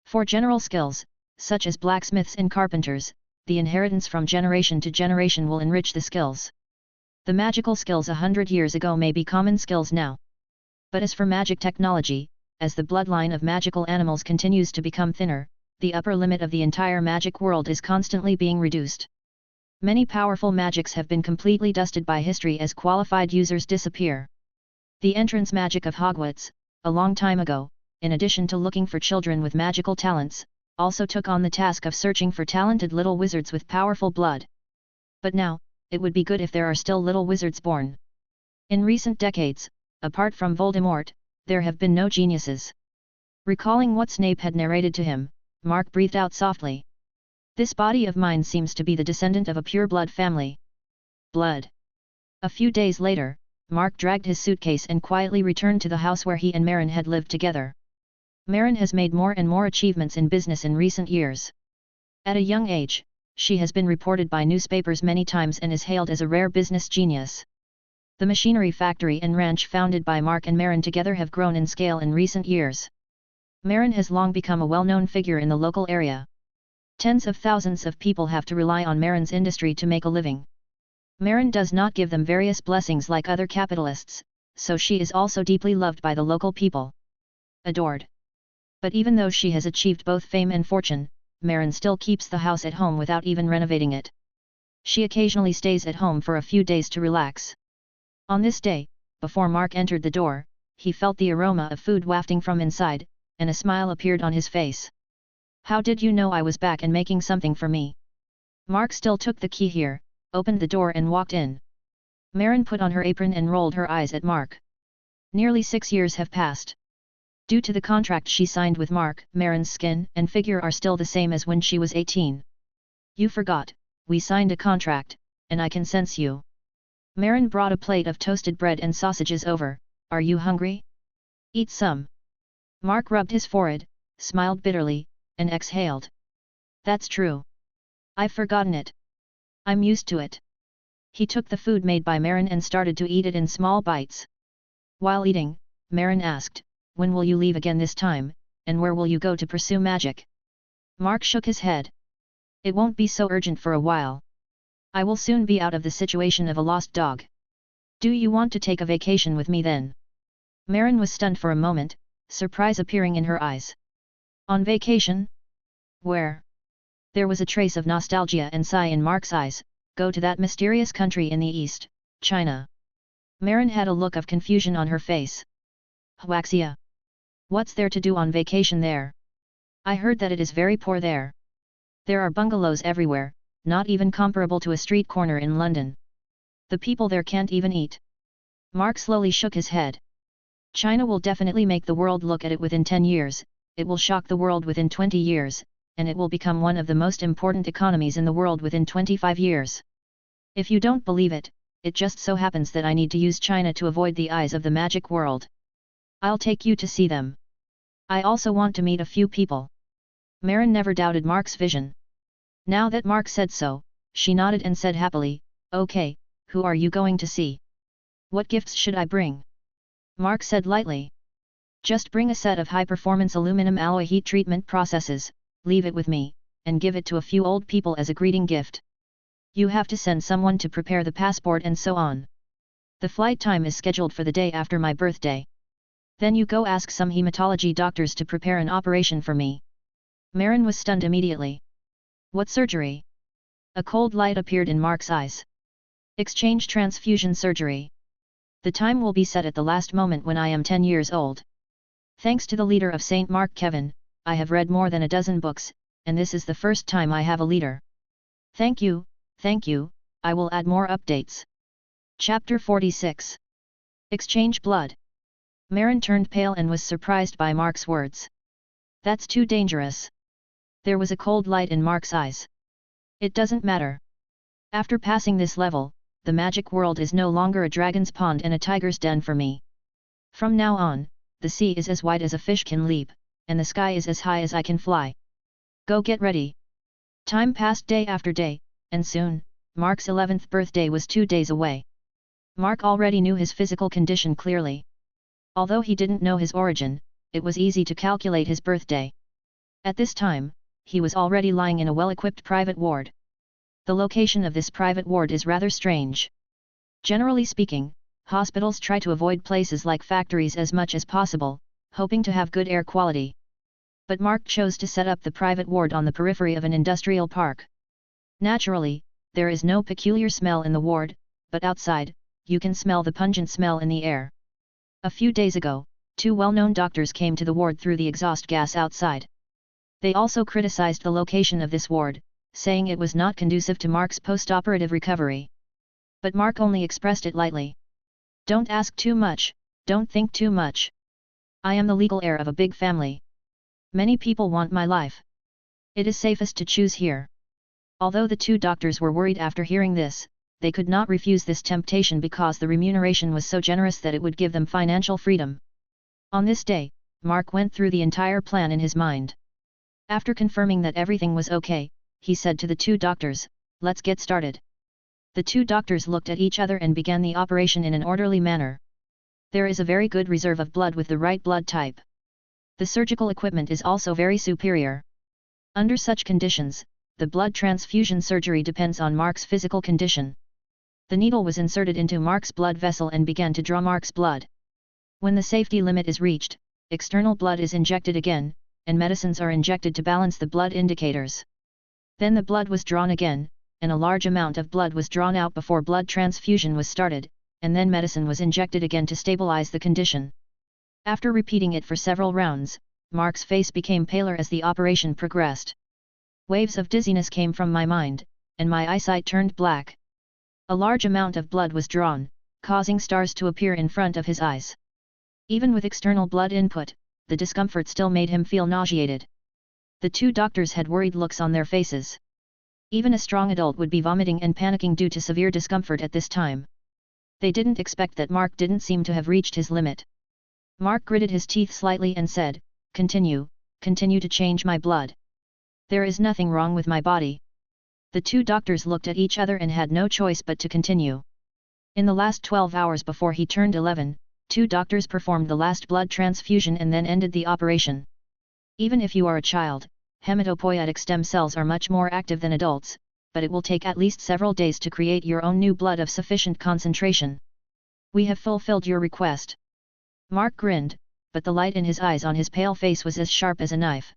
For general skills, such as blacksmiths and carpenters, the inheritance from generation to generation will enrich the skills. The magical skills 100 years ago may be common skills now. But as for magic technology, as the bloodline of magical animals continues to become thinner, the upper limit of the entire magic world is constantly being reduced. Many powerful magics have been completely dusted by history as qualified users disappear. The entrance magic of Hogwarts, a long time ago, in addition to looking for children with magical talents, also took on the task of searching for talented little wizards with powerful blood. But now, it would be good if there are still little wizards born. In recent decades, apart from Voldemort, there have been no geniuses. Recalling what Snape had narrated to him, Mark breathed out softly. This body of mine seems to be the descendant of a pure-blood family. Blood. A few days later, Mark dragged his suitcase and quietly returned to the house where he and Marin had lived together. Marin has made more and more achievements in business in recent years. At a young age, she has been reported by newspapers many times and is hailed as a rare business genius. The machinery factory and ranch founded by Mark and Marin together have grown in scale in recent years. Marin has long become a well-known figure in the local area. Tens of thousands of people have to rely on Marin's industry to make a living. Marin does not give them various blessings like other capitalists, so she is also deeply loved by the local people. Adored. But even though she has achieved both fame and fortune, Marin still keeps the house at home without even renovating it. She occasionally stays at home for a few days to relax. On this day, before Mark entered the door, he felt the aroma of food wafting from inside, and a smile appeared on his face. "How did you know I was back and making something for me?" Mark still took the key here, opened the door and walked in. Marin put on her apron and rolled her eyes at Mark. Nearly 6 years have passed. Due to the contract she signed with Mark, Marin's skin and figure are still the same as when she was 18. "You forgot, we signed a contract, and I can sense you." Marin brought a plate of toasted bread and sausages over. "Are you hungry? Eat some." Mark rubbed his forehead, smiled bitterly, and exhaled. "That's true. I've forgotten it. I'm used to it." He took the food made by Marin and started to eat it in small bites. While eating, Marin asked, "When will you leave again this time, and where will you go to pursue magic?" Mark shook his head. "It won't be so urgent for a while. I will soon be out of the situation of a lost dog. Do you want to take a vacation with me then?" Marin was stunned for a moment, surprise appearing in her eyes. "On vacation? Where?" There was a trace of nostalgia and sigh in Mark's eyes. "Go to that mysterious country in the east, China." Marin had a look of confusion on her face. "Huaxia? What's there to do on vacation there? I heard that it is very poor there. There are bungalows everywhere, not even comparable to a street corner in London. The people there can't even eat." Mark slowly shook his head. China will definitely make the world look at it within 10 years, it will shock the world within 20 years, and it will become one of the most important economies in the world within 25 years. If you don't believe it, it just so happens that I need to use China to avoid the eyes of the magic world. I'll take you to see them. I also want to meet a few people. Marin never doubted Mark's vision. Now that Mark said so, she nodded and said happily, "Okay, who are you going to see? What gifts should I bring?" Mark said lightly. "Just bring a set of high-performance aluminum alloy heat treatment processes, leave it with me, and give it to a few old people as a greeting gift. You have to send someone to prepare the passport and so on. The flight time is scheduled for the day after my birthday. Then you go ask some hematology doctors to prepare an operation for me." Marin was stunned immediately. "What surgery?" A cold light appeared in Mark's eyes. "Exchange transfusion surgery. The time will be set at the last moment when I am 10 years old. Thanks to the leader of St. Mark Kevin, I have read more than a dozen books, and this is the first time I have a leader. Thank you, I will add more updates." Chapter 46. Exchange blood. Marin turned pale and was surprised by Mark's words. "That's too dangerous." There was a cold light in Mark's eyes. "It doesn't matter. After passing this level, the magic world is no longer a dragon's pond and a tiger's den for me. From now on, the sea is as wide as a fish can leap, and the sky is as high as I can fly. Go get ready." Time passed day after day, and soon, Mark's 11th birthday was 2 days away. Mark already knew his physical condition clearly. Although he didn't know his origin, it was easy to calculate his birthday. At this time, he was already lying in a well-equipped private ward. The location of this private ward is rather strange. Generally speaking, hospitals try to avoid places like factories as much as possible, hoping to have good air quality. But Mark chose to set up the private ward on the periphery of an industrial park. Naturally, there is no peculiar smell in the ward, but outside, you can smell the pungent smell in the air. A few days ago, 2 well-known doctors came to the ward through the exhaust gas outside. They also criticized the location of this ward, saying it was not conducive to Mark's post-operative recovery. But Mark only expressed it lightly. "Don't ask too much, don't think too much. I am the legal heir of a big family. Many people want my life. It is safest to choose here." Although the 2 doctors were worried after hearing this, they could not refuse this temptation because the remuneration was so generous that it would give them financial freedom. On this day, Mark went through the entire plan in his mind. After confirming that everything was okay, he said to the 2 doctors, "Let's get started." The 2 doctors looked at each other and began the operation in an orderly manner. There is a very good reserve of blood with the right blood type. The surgical equipment is also very superior. Under such conditions, the blood transfusion surgery depends on Mark's physical condition. The needle was inserted into Mark's blood vessel and began to draw Mark's blood. When the safety limit is reached, external blood is injected again, and medicines are injected to balance the blood indicators. Then the blood was drawn again, and a large amount of blood was drawn out before blood transfusion was started, and then medicine was injected again to stabilize the condition. After repeating it for several rounds, Mark's face became paler as the operation progressed. Waves of dizziness came from my mind, and my eyesight turned black. A large amount of blood was drawn, causing stars to appear in front of his eyes. Even with external blood input, the discomfort still made him feel nauseated. The 2 doctors had worried looks on their faces. Even a strong adult would be vomiting and panicking due to severe discomfort at this time. They didn't expect that Mark didn't seem to have reached his limit. Mark gritted his teeth slightly and said, continue to change my blood. There is nothing wrong with my body." The 2 doctors looked at each other and had no choice but to continue. In the last 12 hours before he turned 11, 2 doctors performed the last blood transfusion and then ended the operation. Even if you are a child, hematopoietic stem cells are much more active than adults, but it will take at least several days to create your own new blood of sufficient concentration. "We have fulfilled your request." Mark grinned, but the light in his eyes on his pale face was as sharp as a knife.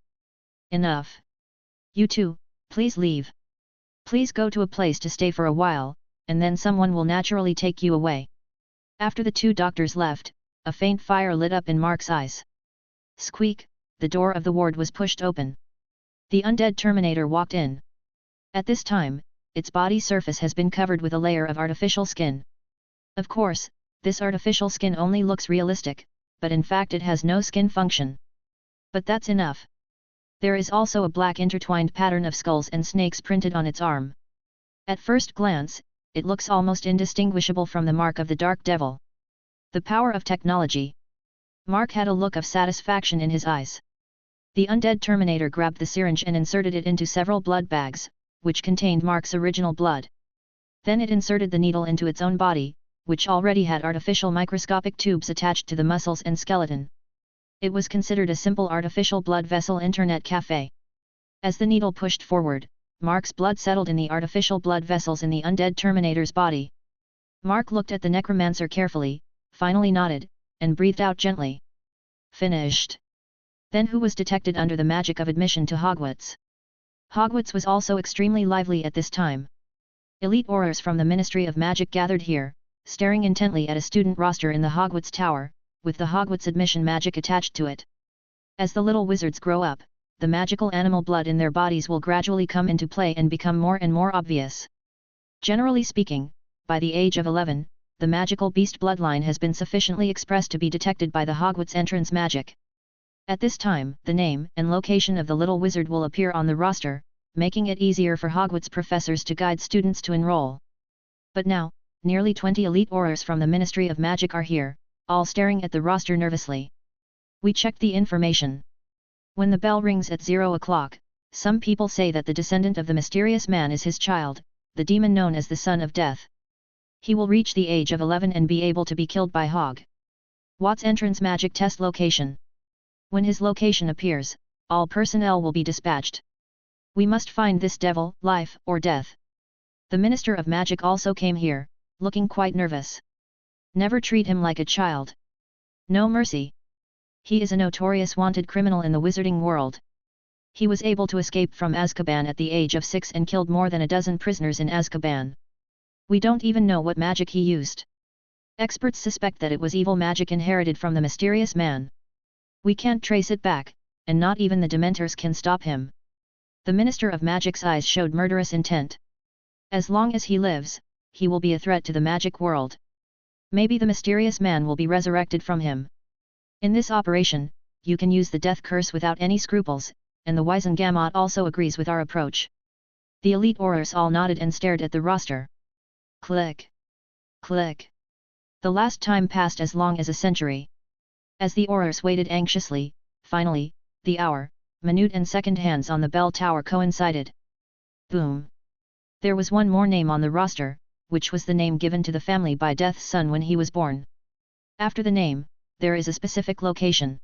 "Enough. You 2, please leave. Please go to a place to stay for a while, and then someone will naturally take you away." After the 2 doctors left, a faint fire lit up in Mark's eyes. Squeak, the door of the ward was pushed open. The undead Terminator walked in. At this time, its body surface has been covered with a layer of artificial skin. Of course, this artificial skin only looks realistic, but in fact it has no skin function. But that's enough. There is also a black intertwined pattern of skulls and snakes printed on its arm. At first glance, it looks almost indistinguishable from the mark of the Dark Devil. The power of technology. Mark had a look of satisfaction in his eyes. The undead Terminator grabbed the syringe and inserted it into several blood bags, which contained Mark's original blood. Then it inserted the needle into its own body, which already had artificial microscopic tubes attached to the muscles and skeleton. It was considered a simple artificial blood vessel internet cafe. As the needle pushed forward, Mark's blood settled in the artificial blood vessels in the undead Terminator's body. Mark looked at the necromancer carefully, finally nodded, and breathed out gently. Finished. Then who was detected under the magic of admission to Hogwarts? Hogwarts was also extremely lively at this time. Elite aurors from the Ministry of Magic gathered here, staring intently at a student roster in the Hogwarts Tower, with the Hogwarts admission magic attached to it. As the little wizards grow up, the magical animal blood in their bodies will gradually come into play and become more and more obvious. Generally speaking, by the age of 11, the magical beast bloodline has been sufficiently expressed to be detected by the Hogwarts entrance magic. At this time, the name and location of the little wizard will appear on the roster, making it easier for Hogwarts professors to guide students to enroll. But now, nearly 20 elite aurors from the Ministry of Magic are here, all staring at the roster nervously. We checked the information. When the bell rings at 0 o'clock, some people say that the descendant of the mysterious man is his child, the demon known as the Son of Death. He will reach the age of 11 and be able to be killed by Hogwarts entrance magic test location. When his location appears, all personnel will be dispatched. We must find this devil, life or death. The Minister of Magic also came here, looking quite nervous. Never treat him like a child. No mercy. He is a notorious wanted criminal in the wizarding world. He was able to escape from Azkaban at the age of 6 and killed more than a dozen prisoners in Azkaban. We don't even know what magic he used. Experts suspect that it was evil magic inherited from the mysterious man. We can't trace it back, and not even the Dementors can stop him. The Minister of Magic's eyes showed murderous intent. As long as he lives, he will be a threat to the magic world. Maybe the mysterious man will be resurrected from him. In this operation, you can use the death curse without any scruples, and the Wizengamot also agrees with our approach. The elite aurors all nodded and stared at the roster. Click. Click. The last time passed as long as a century. As the aurors waited anxiously, finally, the hour, minute and second hands on the bell tower coincided. Boom. There was one more name on the roster, which was the name given to the family by Death's son when he was born. After the name, there is a specific location.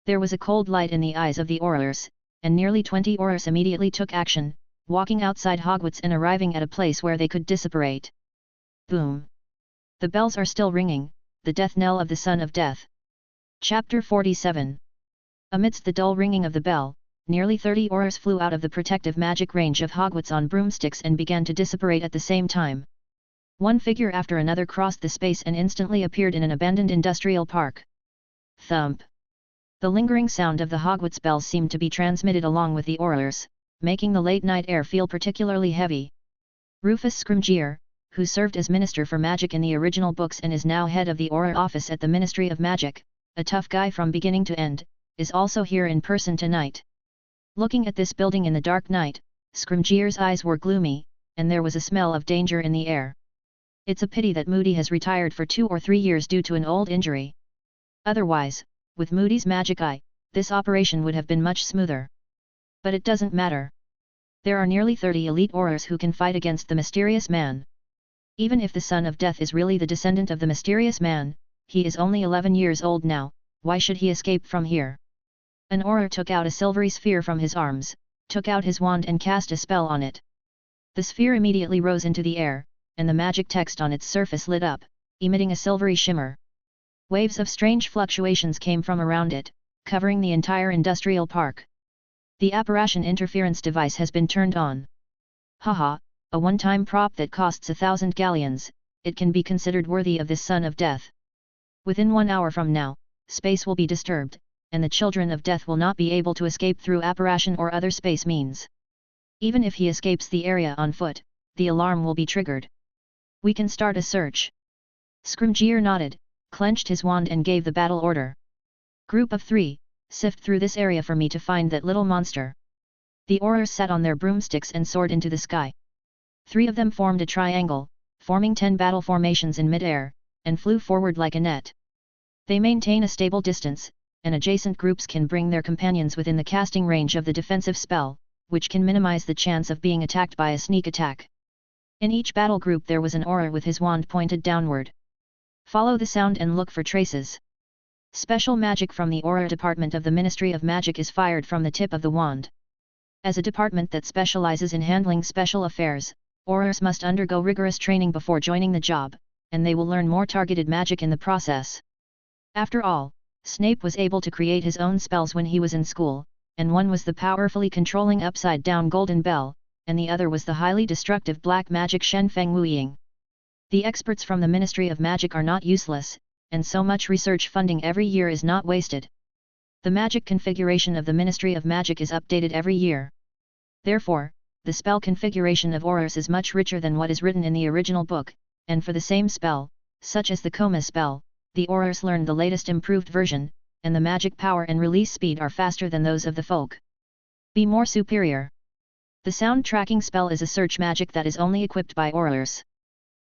There was a cold light in the eyes of the aurors, and nearly 20 aurors immediately took action, walking outside Hogwarts and arriving at a place where they could disapparate. Boom. The bells are still ringing, the death knell of the Son of Death. Chapter 47. Amidst the dull ringing of the bell, nearly 30 aurors flew out of the protective magic range of Hogwarts on broomsticks and began to disapparate at the same time. One figure after another crossed the space and instantly appeared in an abandoned industrial park. Thump. The lingering sound of the Hogwarts bells seemed to be transmitted along with the aurors, making the late-night air feel particularly heavy. Rufus Scrimgeour, who served as Minister for Magic in the original books and is now head of the Auror Office at the Ministry of Magic, a tough guy from beginning to end, is also here in person tonight. Looking at this building in the dark night, Scrimgeour's eyes were gloomy, and there was a smell of danger in the air. It's a pity that Moody has retired for 2 or 3 years due to an old injury. Otherwise, with Moody's magic eye, this operation would have been much smoother. But it doesn't matter. There are nearly 30 elite aurors who can fight against the mysterious man. Even if the Son of Death is really the descendant of the mysterious man, he is only 11 years old now, why should he escape from here? An auror took out a silvery sphere from his arms, took out his wand and cast a spell on it. The sphere immediately rose into the air, and the magic text on its surface lit up, emitting a silvery shimmer. Waves of strange fluctuations came from around it, covering the entire industrial park. The apparition interference device has been turned on. Haha, a one-time prop that costs 1,000 galleons, it can be considered worthy of this Son of Death. Within 1 hour from now, space will be disturbed, and the children of death will not be able to escape through apparition or other space means. Even if he escapes the area on foot, the alarm will be triggered. We can start a search. Scrimgeour nodded, clenched his wand and gave the battle order. Group of 3, sift through this area for me to find that little monster. The Aurors sat on their broomsticks and soared into the sky. 3 of them formed a triangle, forming 10 battle formations in mid-air, and flew forward like a net. They maintain a stable distance, and adjacent groups can bring their companions within the casting range of the defensive spell, which can minimize the chance of being attacked by a sneak attack. In each battle group there was an Auror with his wand pointed downward. Follow the sound and look for traces. Special magic from the Auror department of the Ministry of Magic is fired from the tip of the wand. As a department that specializes in handling special affairs, Aurors must undergo rigorous training before joining the job, and they will learn more targeted magic in the process. After all, Snape was able to create his own spells when he was in school, and one was the powerfully controlling upside-down golden bell, and the other was the highly destructive black magic Shen Feng Wuying. The experts from the Ministry of Magic are not useless, and so much research funding every year is not wasted. The magic configuration of the Ministry of Magic is updated every year. Therefore, the spell configuration of Aurors is much richer than what is written in the original book, and for the same spell, such as the Coma spell, the Aurors learned the latest improved version, and the magic power and release speed are faster than those of the folk. Be more superior. The sound tracking spell is a search magic that is only equipped by Aurors.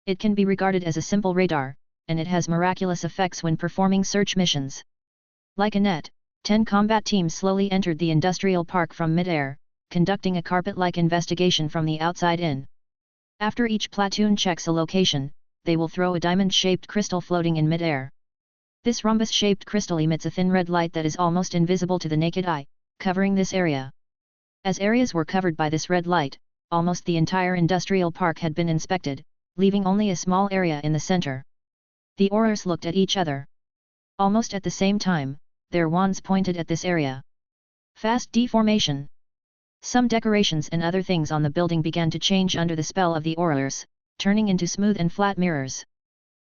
It can be regarded as a simple radar, and it has miraculous effects when performing search missions. Like a net, 10 combat teams slowly entered the industrial park from mid-air, conducting a carpet-like investigation from the outside in. After each platoon checks a location, they will throw a diamond-shaped crystal floating in mid-air. This rhombus-shaped crystal emits a thin red light that is almost invisible to the naked eye, covering this area. As areas were covered by this red light, almost the entire industrial park had been inspected, leaving only a small area in the center. The Aurors looked at each other. Almost at the same time, their wands pointed at this area. Fast deformation. Some decorations and other things on the building began to change under the spell of the Aurors, turning into smooth and flat mirrors.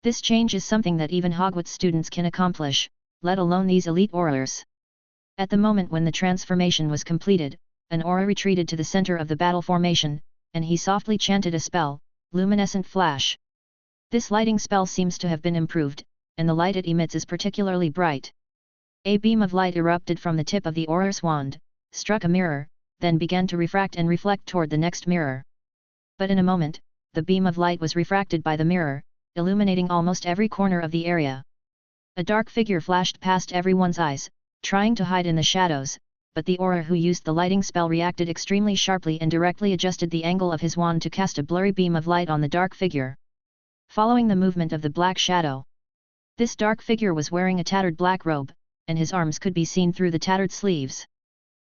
This change is something that even Hogwarts students can accomplish, let alone these elite Aurors. At the moment when the transformation was completed, an Auror retreated to the center of the battle formation, and he softly chanted a spell, Luminescent Flash. This lighting spell seems to have been improved, and the light it emits is particularly bright. A beam of light erupted from the tip of the Auror's wand, struck a mirror, then began to refract and reflect toward the next mirror. But in a moment, the beam of light was refracted by the mirror, illuminating almost every corner of the area. A dark figure flashed past everyone's eyes, trying to hide in the shadows, but the Auror who used the lighting spell reacted extremely sharply and directly adjusted the angle of his wand to cast a blurry beam of light on the dark figure. Following the movement of the black shadow. This dark figure was wearing a tattered black robe, and his arms could be seen through the tattered sleeves.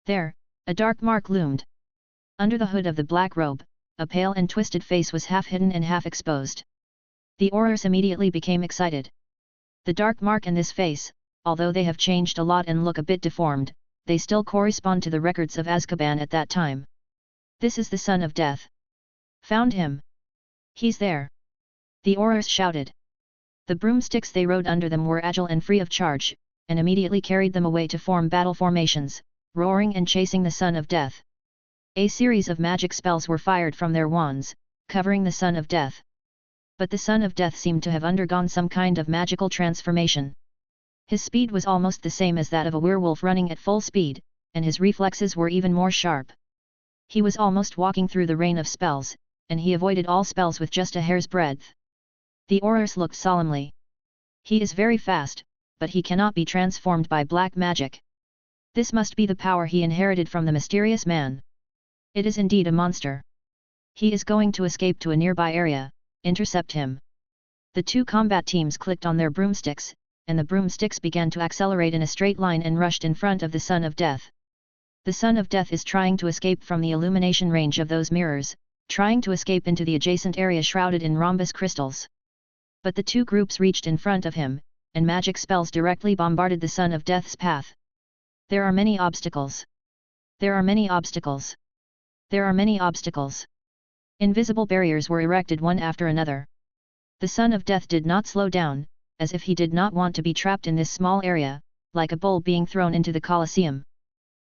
There, a dark mark loomed. Under the hood of the black robe, a pale and twisted face was half hidden and half exposed. The Aurors immediately became excited. The dark mark and this face, although they have changed a lot and look a bit deformed, they still correspond to the records of Azkaban at that time. This is the Son of Death. Found him. He's there. The Aurors shouted. The broomsticks they rode under them were agile and free of charge, and immediately carried them away to form battle formations, roaring and chasing the Son of Death. A series of magic spells were fired from their wands, covering the Son of Death. But the Son of Death seemed to have undergone some kind of magical transformation. His speed was almost the same as that of a werewolf running at full speed, and his reflexes were even more sharp. He was almost walking through the rain of spells, and he avoided all spells with just a hair's breadth. The Aurors looked solemnly. He is very fast, but he cannot be transformed by black magic. This must be the power he inherited from the mysterious man. It is indeed a monster. He is going to escape to a nearby area, intercept him. The 2 combat teams clicked on their broomsticks, and the broomsticks began to accelerate in a straight line and rushed in front of the Son of Death. The Son of Death is trying to escape from the illumination range of those mirrors, trying to escape into the adjacent area shrouded in rhombus crystals. But the 2 groups reached in front of him, and magic spells directly bombarded the Son of Death's path. There are many obstacles. There are many obstacles. There are many obstacles. Invisible barriers were erected one after another. The Son of Death did not slow down, as if he did not want to be trapped in this small area, like a bull being thrown into the Colosseum.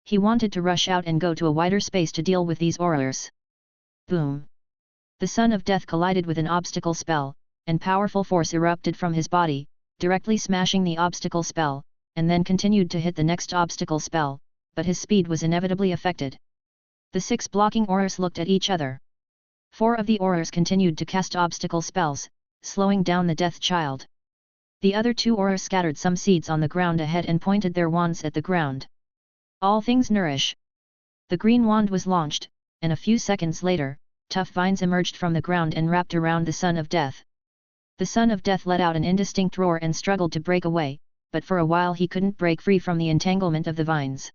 He wanted to rush out and go to a wider space to deal with these Aurors. Boom! The Son of Death collided with an obstacle spell, and powerful force erupted from his body, directly smashing the obstacle spell, and then continued to hit the next obstacle spell, but his speed was inevitably affected. The 6 blocking aurors looked at each other. 4 of the aurors continued to cast obstacle spells, slowing down the Death Child. The other 2 aurors scattered some seeds on the ground ahead and pointed their wands at the ground. All things nourish. The green wand was launched, and a few seconds later, tough vines emerged from the ground and wrapped around the Son of Death. The Son of Death let out an indistinct roar and struggled to break away, but for a while he couldn't break free from the entanglement of the vines.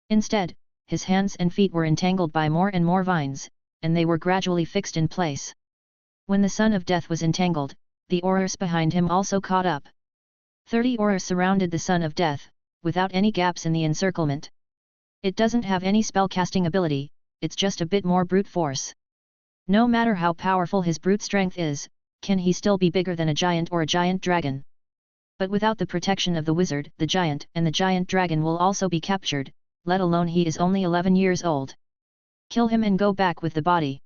Instead, his hands and feet were entangled by more and more vines, and they were gradually fixed in place. When the Son of Death was entangled, the aurors behind him also caught up. 30 aurors surrounded the Son of Death, without any gaps in the encirclement. It doesn't have any spell-casting ability, it's just a bit more brute force. No matter how powerful his brute strength is, can he still be bigger than a giant or a giant dragon? But without the protection of the wizard, the giant and the giant dragon will also be captured, let alone he is only 11 years old. Kill him and go back with the body.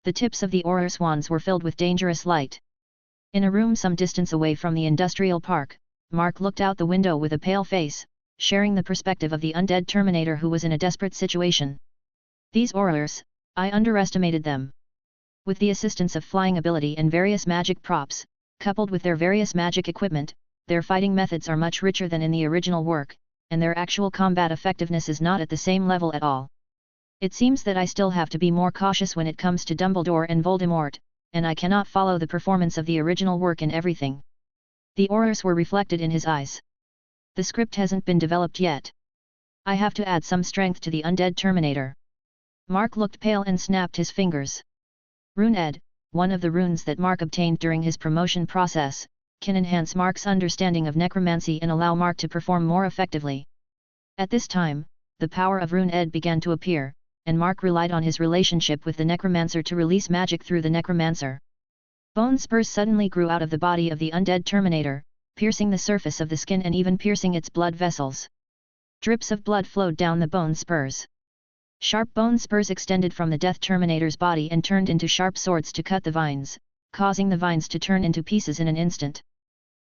The tips of the aurors' wands were filled with dangerous light. In a room some distance away from the industrial park, Mark looked out the window with a pale face, sharing the perspective of the undead Terminator who was in a desperate situation. These aurors, I underestimated them. With the assistance of flying ability and various magic props, coupled with their various magic equipment, their fighting methods are much richer than in the original work, and their actual combat effectiveness is not at the same level at all. It seems that I still have to be more cautious when it comes to Dumbledore and Voldemort, and I cannot follow the performance of the original work in everything. The aurors were reflected in his eyes. The script hasn't been developed yet. I have to add some strength to the undead Terminator. Mark looked pale and snapped his fingers. Rune Ed, one of the runes that Mark obtained during his promotion process, can enhance Mark's understanding of necromancy and allow Mark to perform more effectively. At this time, the power of Rune Ed began to appear, and Mark relied on his relationship with the Necromancer to release magic through the Necromancer. Bone spurs suddenly grew out of the body of the undead Terminator, piercing the surface of the skin and even piercing its blood vessels. Drips of blood flowed down the bone spurs. Sharp bone spurs extended from the Death Terminator's body and turned into sharp swords to cut the vines, causing the vines to turn into pieces in an instant.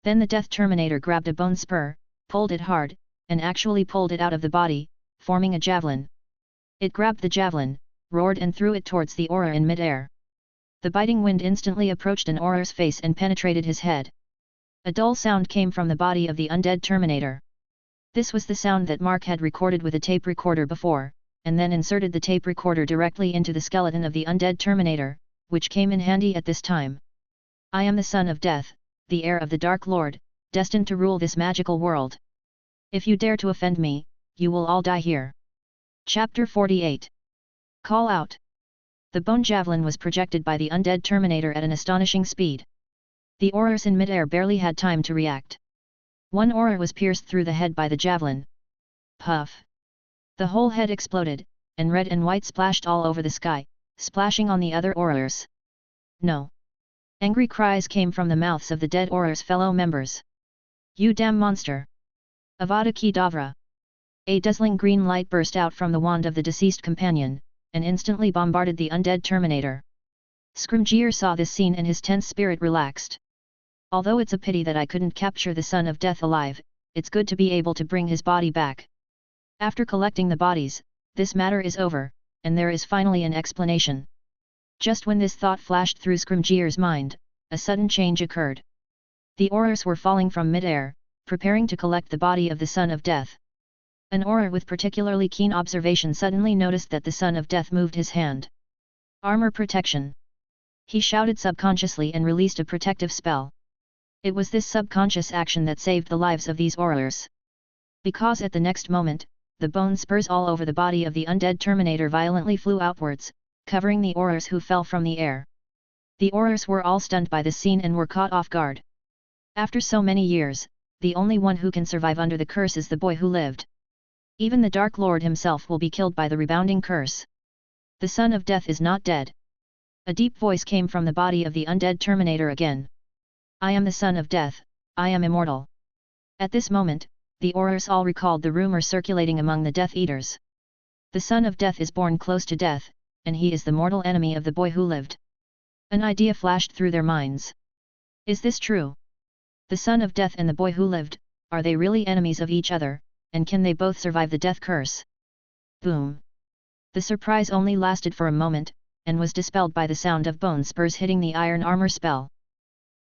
Then the Death Terminator grabbed a bone spur, pulled it hard, and actually pulled it out of the body, forming a javelin. It grabbed the javelin, roared and threw it towards the auror in mid-air. The biting wind instantly approached an auror's face and penetrated his head. A dull sound came from the body of the undead Terminator. This was the sound that Mark had recorded with a tape recorder before, and then inserted the tape recorder directly into the skeleton of the undead Terminator, which came in handy at this time. I am the Son of Death, the heir of the Dark Lord, destined to rule this magical world. If you dare to offend me, you will all die here. Chapter 48. Call out. The bone javelin was projected by the undead Terminator at an astonishing speed. The aurors in midair barely had time to react. One auror was pierced through the head by the javelin. Puff! The whole head exploded, and red and white splashed all over the sky, splashing on the other aurors. No! Angry cries came from the mouths of the dead aurors' fellow members. You damn monster! Avada Kedavra! A dazzling green light burst out from the wand of the deceased companion, and instantly bombarded the undead Terminator. Scrimgeour saw this scene and his tense spirit relaxed. Although it's a pity that I couldn't capture the Son of Death alive, it's good to be able to bring his body back. After collecting the bodies, this matter is over, and there is finally an explanation. Just when this thought flashed through Scrimgeour's mind, a sudden change occurred. The aurors were falling from mid-air, preparing to collect the body of the Son of Death. An auror with particularly keen observation suddenly noticed that the Son of Death moved his hand. Armor protection. He shouted subconsciously and released a protective spell. It was this subconscious action that saved the lives of these aurors. Because at the next moment, the bone spurs all over the body of the undead Terminator violently flew outwards, covering the aurors who fell from the air. The aurors were all stunned by this scene and were caught off guard. After so many years, the only one who can survive under the curse is the boy who lived. Even the Dark Lord himself will be killed by the rebounding curse. The Son of Death is not dead. A deep voice came from the body of the undead Terminator again. I am the Son of Death, I am immortal. At this moment, the aurors all recalled the rumor circulating among the Death Eaters. The Son of Death is born close to death, and he is the mortal enemy of the boy who lived. An idea flashed through their minds. Is this true? The Son of Death and the boy who lived, are they really enemies of each other, and can they both survive the death curse? Boom! The surprise only lasted for a moment, and was dispelled by the sound of bone spurs hitting the iron armor spell.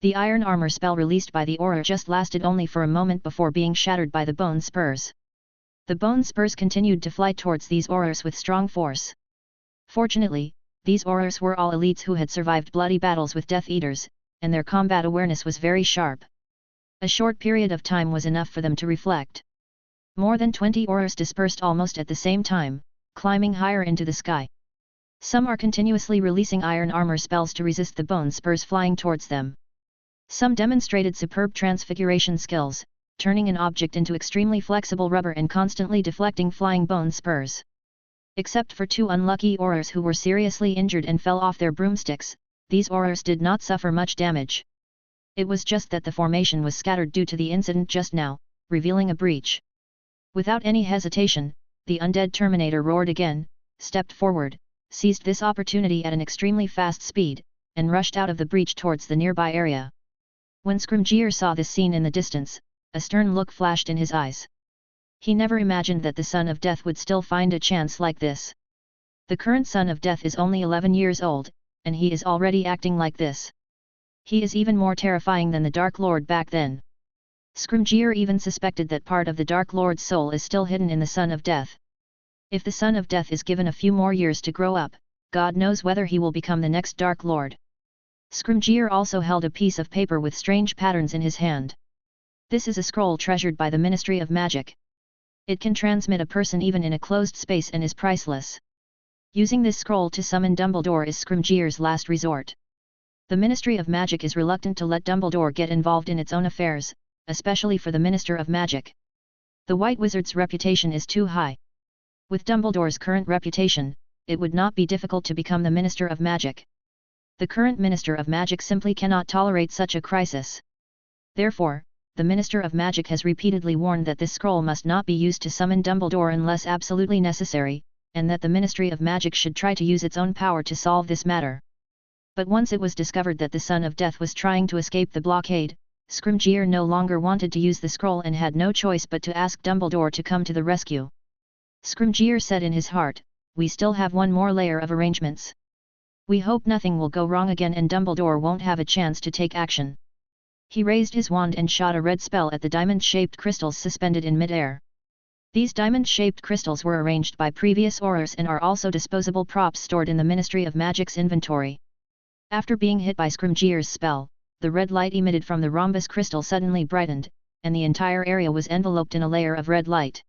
The iron armor spell released by the aura just lasted only for a moment before being shattered by the bone spurs. The bone spurs continued to fly towards these auras with strong force. Fortunately, these auras were all elites who had survived bloody battles with Death Eaters, and their combat awareness was very sharp. A short period of time was enough for them to reflect. More than 20 auras dispersed almost at the same time, climbing higher into the sky. Some are continuously releasing iron armor spells to resist the bone spurs flying towards them. Some demonstrated superb transfiguration skills, turning an object into extremely flexible rubber and constantly deflecting flying bone spurs. Except for 2 unlucky auras who were seriously injured and fell off their broomsticks, these auras did not suffer much damage. It was just that the formation was scattered due to the incident just now, revealing a breach. Without any hesitation, the undead Terminator roared again, stepped forward, seized this opportunity at an extremely fast speed, and rushed out of the breach towards the nearby area. When Scrimgeour saw this scene in the distance, a stern look flashed in his eyes. He never imagined that the Son of Death would still find a chance like this. The current Son of Death is only 11 years old, and he is already acting like this. He is even more terrifying than the Dark Lord back then. Scrimgeour even suspected that part of the Dark Lord's soul is still hidden in the Son of Death. If the Son of Death is given a few more years to grow up, God knows whether he will become the next Dark Lord. Scrimgeour also held a piece of paper with strange patterns in his hand. This is a scroll treasured by the Ministry of Magic. It can transmit a person even in a closed space and is priceless. Using this scroll to summon Dumbledore is Scrimgeour's last resort. The Ministry of Magic is reluctant to let Dumbledore get involved in its own affairs, especially for the Minister of Magic. The White Wizard's reputation is too high. With Dumbledore's current reputation, it would not be difficult to become the Minister of Magic. The current Minister of Magic simply cannot tolerate such a crisis. Therefore, the Minister of Magic has repeatedly warned that this scroll must not be used to summon Dumbledore unless absolutely necessary, and that the Ministry of Magic should try to use its own power to solve this matter. But once it was discovered that the Son of Death was trying to escape the blockade, Scrimgeour no longer wanted to use the scroll and had no choice but to ask Dumbledore to come to the rescue. Scrimgeour said in his heart, "We still have one more layer of arrangements. We hope nothing will go wrong again and Dumbledore won't have a chance to take action." He raised his wand and shot a red spell at the diamond-shaped crystals suspended in mid-air. These diamond-shaped crystals were arranged by previous auras and are also disposable props stored in the Ministry of Magic's inventory. After being hit by Scrimgeour's spell, the red light emitted from the rhombus crystal suddenly brightened, and the entire area was enveloped in a layer of red light.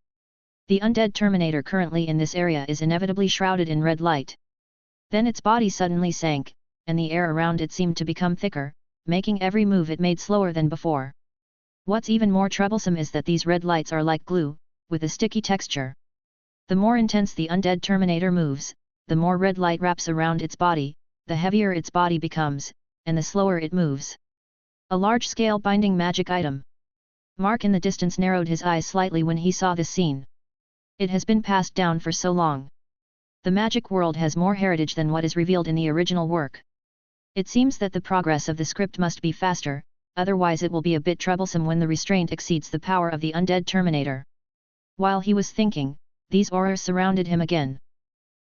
The undead Terminator currently in this area is inevitably shrouded in red light. Then its body suddenly sank, and the air around it seemed to become thicker, making every move it made slower than before. What's even more troublesome is that these red lights are like glue, with a sticky texture. The more intense the undead Terminator moves, the more red light wraps around its body, the heavier its body becomes, and the slower it moves. A large-scale binding magic item. Mark in the distance narrowed his eyes slightly when he saw this scene. It has been passed down for so long. The magic world has more heritage than what is revealed in the original work. It seems that the progress of the script must be faster, otherwise it will be a bit troublesome when the restraint exceeds the power of the undead Terminator. While he was thinking, these auras surrounded him again.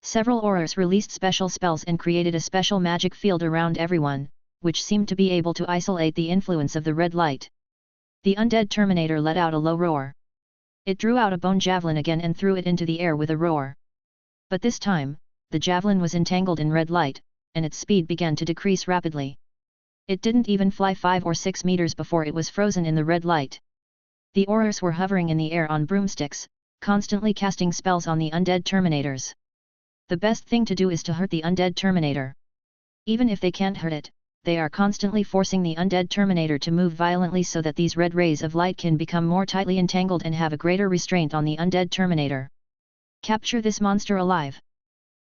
Several auras released special spells and created a special magic field around everyone, which seemed to be able to isolate the influence of the red light. The undead Terminator let out a low roar. It drew out a bone javelin again and threw it into the air with a roar. But this time, the javelin was entangled in red light, and its speed began to decrease rapidly. It didn't even fly 5 or 6 meters before it was frozen in the red light. The auras were hovering in the air on broomsticks, constantly casting spells on the undead Terminators. The best thing to do is to hurt the undead Terminator. Even if they can't hurt it, they are constantly forcing the undead Terminator to move violently so that these red rays of light can become more tightly entangled and have a greater restraint on the undead Terminator. Capture this monster alive.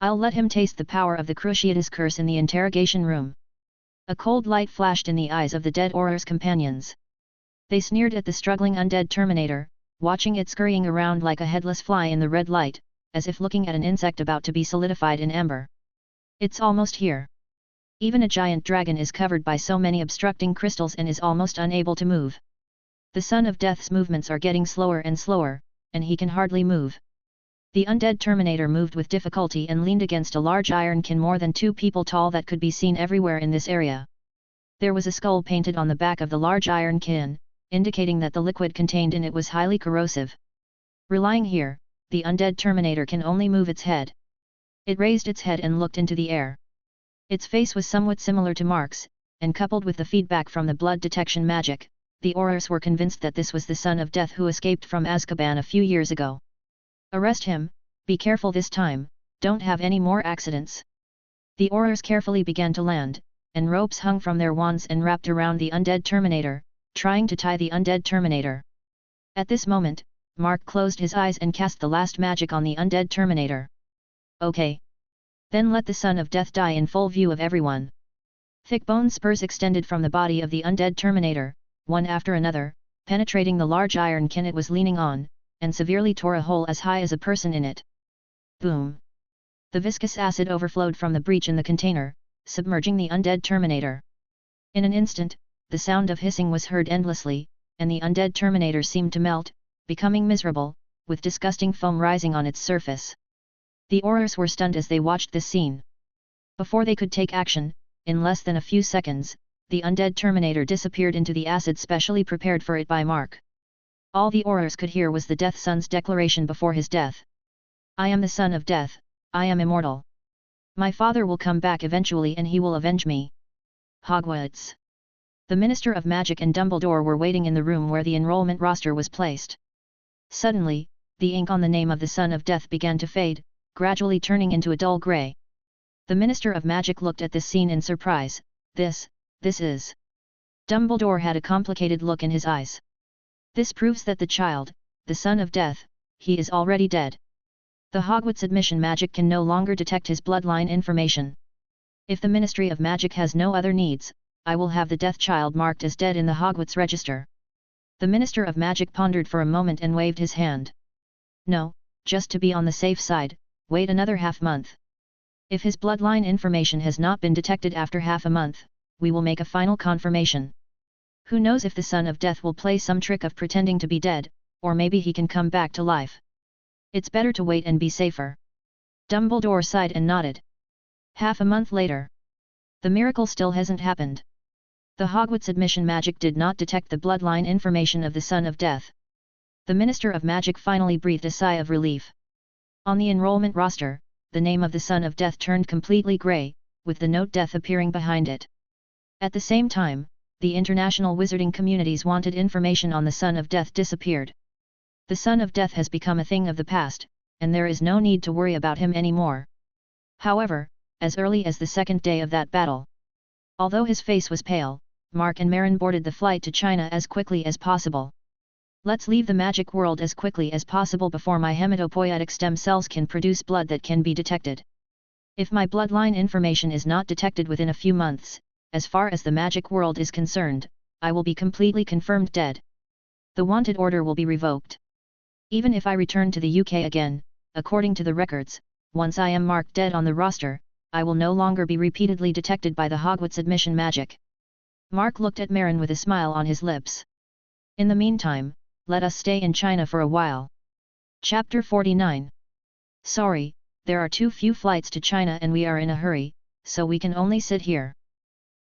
I'll let him taste the power of the Cruciatus curse in the interrogation room. A cold light flashed in the eyes of the dead Auror's companions. They sneered at the struggling undead Terminator, watching it scurrying around like a headless fly in the red light, as if looking at an insect about to be solidified in amber. It's almost here. Even a giant dragon is covered by so many obstructing crystals and is almost unable to move. The Son of Death's movements are getting slower and slower, and he can hardly move. The undead Terminator moved with difficulty and leaned against a large iron kin more than 2 people tall that could be seen everywhere in this area. There was a skull painted on the back of the large iron kin, indicating that the liquid contained in it was highly corrosive. Relying here, the undead Terminator can only move its head. It raised its head and looked into the air. Its face was somewhat similar to Mark's, and coupled with the feedback from the blood detection magic, the Aurors were convinced that this was the Son of Death who escaped from Azkaban a few years ago. Arrest him, be careful this time, don't have any more accidents. The Aurors carefully began to land, and ropes hung from their wands and wrapped around the undead Terminator, trying to tie the undead Terminator. At this moment, Mark closed his eyes and cast the last magic on the undead Terminator. Okay. Then let the Son of Death die in full view of everyone. Thick bone spurs extended from the body of the undead Terminator, one after another, penetrating the large iron kin it was leaning on, and severely tore a hole as high as a person in it. Boom! The viscous acid overflowed from the breach in the container, submerging the undead Terminator. In an instant, the sound of hissing was heard endlessly, and the undead Terminator seemed to melt, becoming miserable, with disgusting foam rising on its surface. The Aurors were stunned as they watched this scene. Before they could take action, in less than a few seconds, the undead Terminator disappeared into the acid specially prepared for it by Mark. All the Aurors could hear was the Death Son's declaration before his death. I am the Son of Death, I am immortal. My father will come back eventually and he will avenge me. Hogwarts. The Minister of Magic and Dumbledore were waiting in the room where the enrollment roster was placed. Suddenly, the ink on the name of the Son of Death began to fade, gradually turning into a dull grey. The Minister of Magic looked at this scene in surprise. This is... Dumbledore had a complicated look in his eyes. This proves that the child, the Son of Death, he is already dead. The Hogwarts admission magic can no longer detect his bloodline information. If the Ministry of Magic has no other needs, I will have the Death Child marked as dead in the Hogwarts register. The Minister of Magic pondered for a moment and waved his hand. No, just to be on the safe side, wait another half-month. If his bloodline information has not been detected after half a month, we will make a final confirmation. Who knows if the Son of Death will play some trick of pretending to be dead, or maybe he can come back to life. It's better to wait and be safer. Dumbledore sighed and nodded. Half a month later. The miracle still hasn't happened. The Hogwarts admission magic did not detect the bloodline information of the Son of Death. The Minister of Magic finally breathed a sigh of relief. On the enrollment roster, the name of the Son of Death turned completely grey, with the note Death appearing behind it. At the same time, the international wizarding community's wanted information on the Son of Death disappeared. The Son of Death has become a thing of the past, and there is no need to worry about him anymore. However, as early as the second day of that battle, although his face was pale, Mark and Marin boarded the flight to China as quickly as possible. Let's leave the magic world as quickly as possible before my hematopoietic stem cells can produce blood that can be detected. If my bloodline information is not detected within a few months, as far as the magic world is concerned, I will be completely confirmed dead. The wanted order will be revoked. Even if I return to the UK again, according to the records, once I am marked dead on the roster, I will no longer be repeatedly detected by the Hogwarts admission magic. Mark looked at Marin with a smile on his lips. In the meantime, let us stay in China for a while. Chapter 49. Sorry, there are too few flights to China and we are in a hurry, so we can only sit here.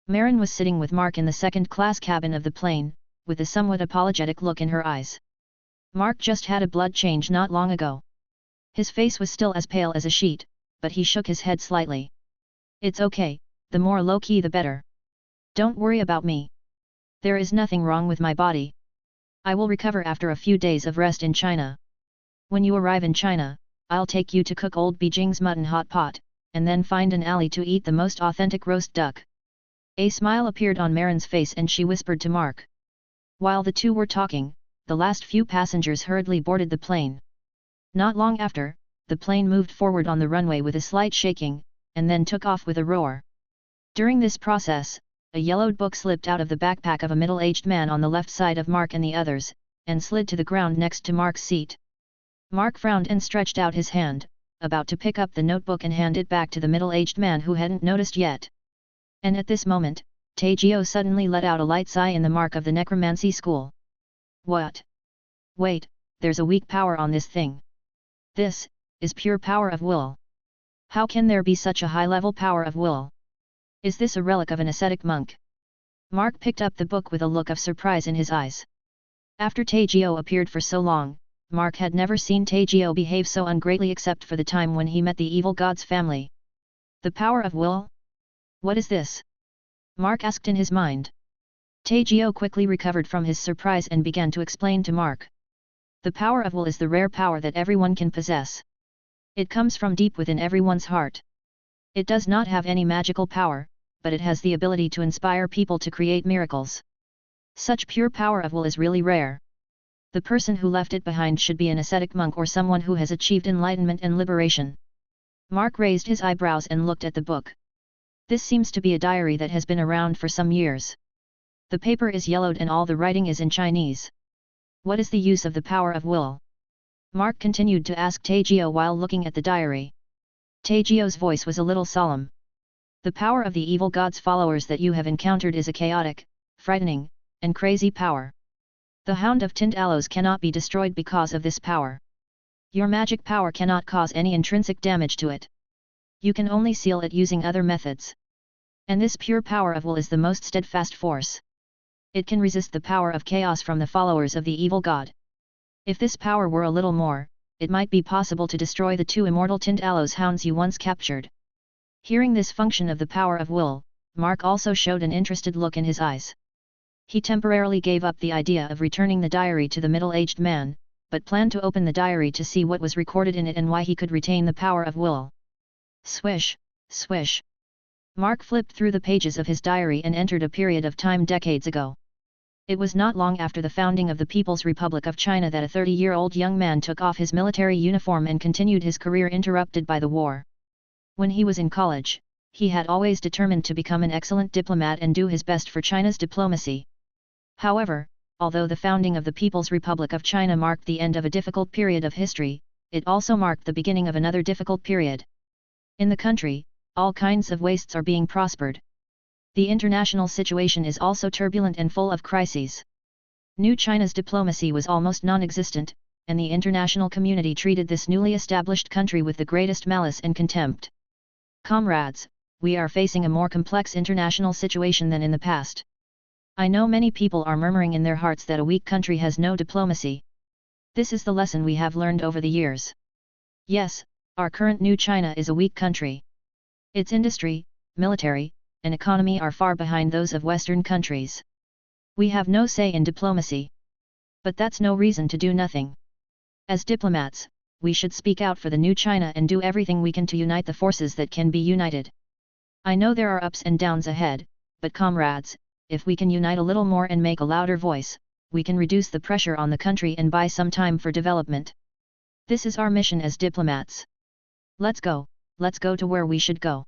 Marin was sitting with Mark in the second-class cabin of the plane, with a somewhat apologetic look in her eyes. Mark just had a blood change not long ago. His face was still as pale as a sheet, but he shook his head slightly. It's okay, the more low-key the better. Don't worry about me. There is nothing wrong with my body. I will recover after a few days of rest in China. When you arrive in China, I'll take you to cook old Beijing's mutton hot pot, and then find an alley to eat the most authentic roast duck. A smile appeared on Marin's face and she whispered to Mark. While the two were talking, the last few passengers hurriedly boarded the plane. Not long after, the plane moved forward on the runway with a slight shaking, and then took off with a roar. During this process, a yellowed book slipped out of the backpack of a middle-aged man on the left side of Mark and the others, and slid to the ground next to Mark's seat. Mark frowned and stretched out his hand, about to pick up the notebook and hand it back to the middle-aged man who hadn't noticed yet. And at this moment, Taegyo suddenly let out a light sigh in the Mark of the necromancy school. What? Wait, there's a weak power on this thing. This is pure power of will. How can there be such a high-level power of will? Is this a relic of an ascetic monk? Mark picked up the book with a look of surprise in his eyes. After Taegyo appeared for so long, Mark had never seen Taegyo behave so ungreatly except for the time when he met the evil god's family. The power of will? What is this? Mark asked in his mind. Taegyo quickly recovered from his surprise and began to explain to Mark. The power of will is the rare power that everyone can possess. It comes from deep within everyone's heart. It does not have any magical power, but it has the ability to inspire people to create miracles. Such pure power of will is really rare. The person who left it behind should be an ascetic monk or someone who has achieved enlightenment and liberation. Mark raised his eyebrows and looked at the book. This seems to be a diary that has been around for some years. The paper is yellowed and all the writing is in Chinese. What is the use of the power of will? Mark continued to ask Taegyo while looking at the diary. Taegyo's voice was a little solemn. The power of the evil god's followers that you have encountered is a chaotic, frightening, and crazy power. The Hound of Tindalos cannot be destroyed because of this power. Your magic power cannot cause any intrinsic damage to it. You can only seal it using other methods. And this pure power of will is the most steadfast force. It can resist the power of chaos from the followers of the evil god. If this power were a little more, it might be possible to destroy the two immortal Tindalos hounds you once captured. Hearing this function of the power of will, Mark also showed an interested look in his eyes. He temporarily gave up the idea of returning the diary to the middle-aged man, but planned to open the diary to see what was recorded in it and why he could retain the power of will. Swish, swish. Mark flipped through the pages of his diary and entered a period of time decades ago. It was not long after the founding of the People's Republic of China that a 30-year-old young man took off his military uniform and continued his career interrupted by the war. When he was in college, he had always determined to become an excellent diplomat and do his best for China's diplomacy. However, although the founding of the People's Republic of China marked the end of a difficult period of history, it also marked the beginning of another difficult period. In the country, all kinds of wastes are being prospered. The international situation is also turbulent and full of crises. New China's diplomacy was almost non-existent, and the international community treated this newly established country with the greatest malice and contempt. Comrades, we are facing a more complex international situation than in the past. I know many people are murmuring in their hearts that a weak country has no diplomacy. This is the lesson we have learned over the years. Yes, our current New China is a weak country. Its industry, military, and economy are far behind those of Western countries. We have no say in diplomacy. But that's no reason to do nothing. As diplomats, we should speak out for the New China and do everything we can to unite the forces that can be united. I know there are ups and downs ahead, but comrades, if we can unite a little more and make a louder voice, we can reduce the pressure on the country and buy some time for development. This is our mission as diplomats. Let's go to where we should go.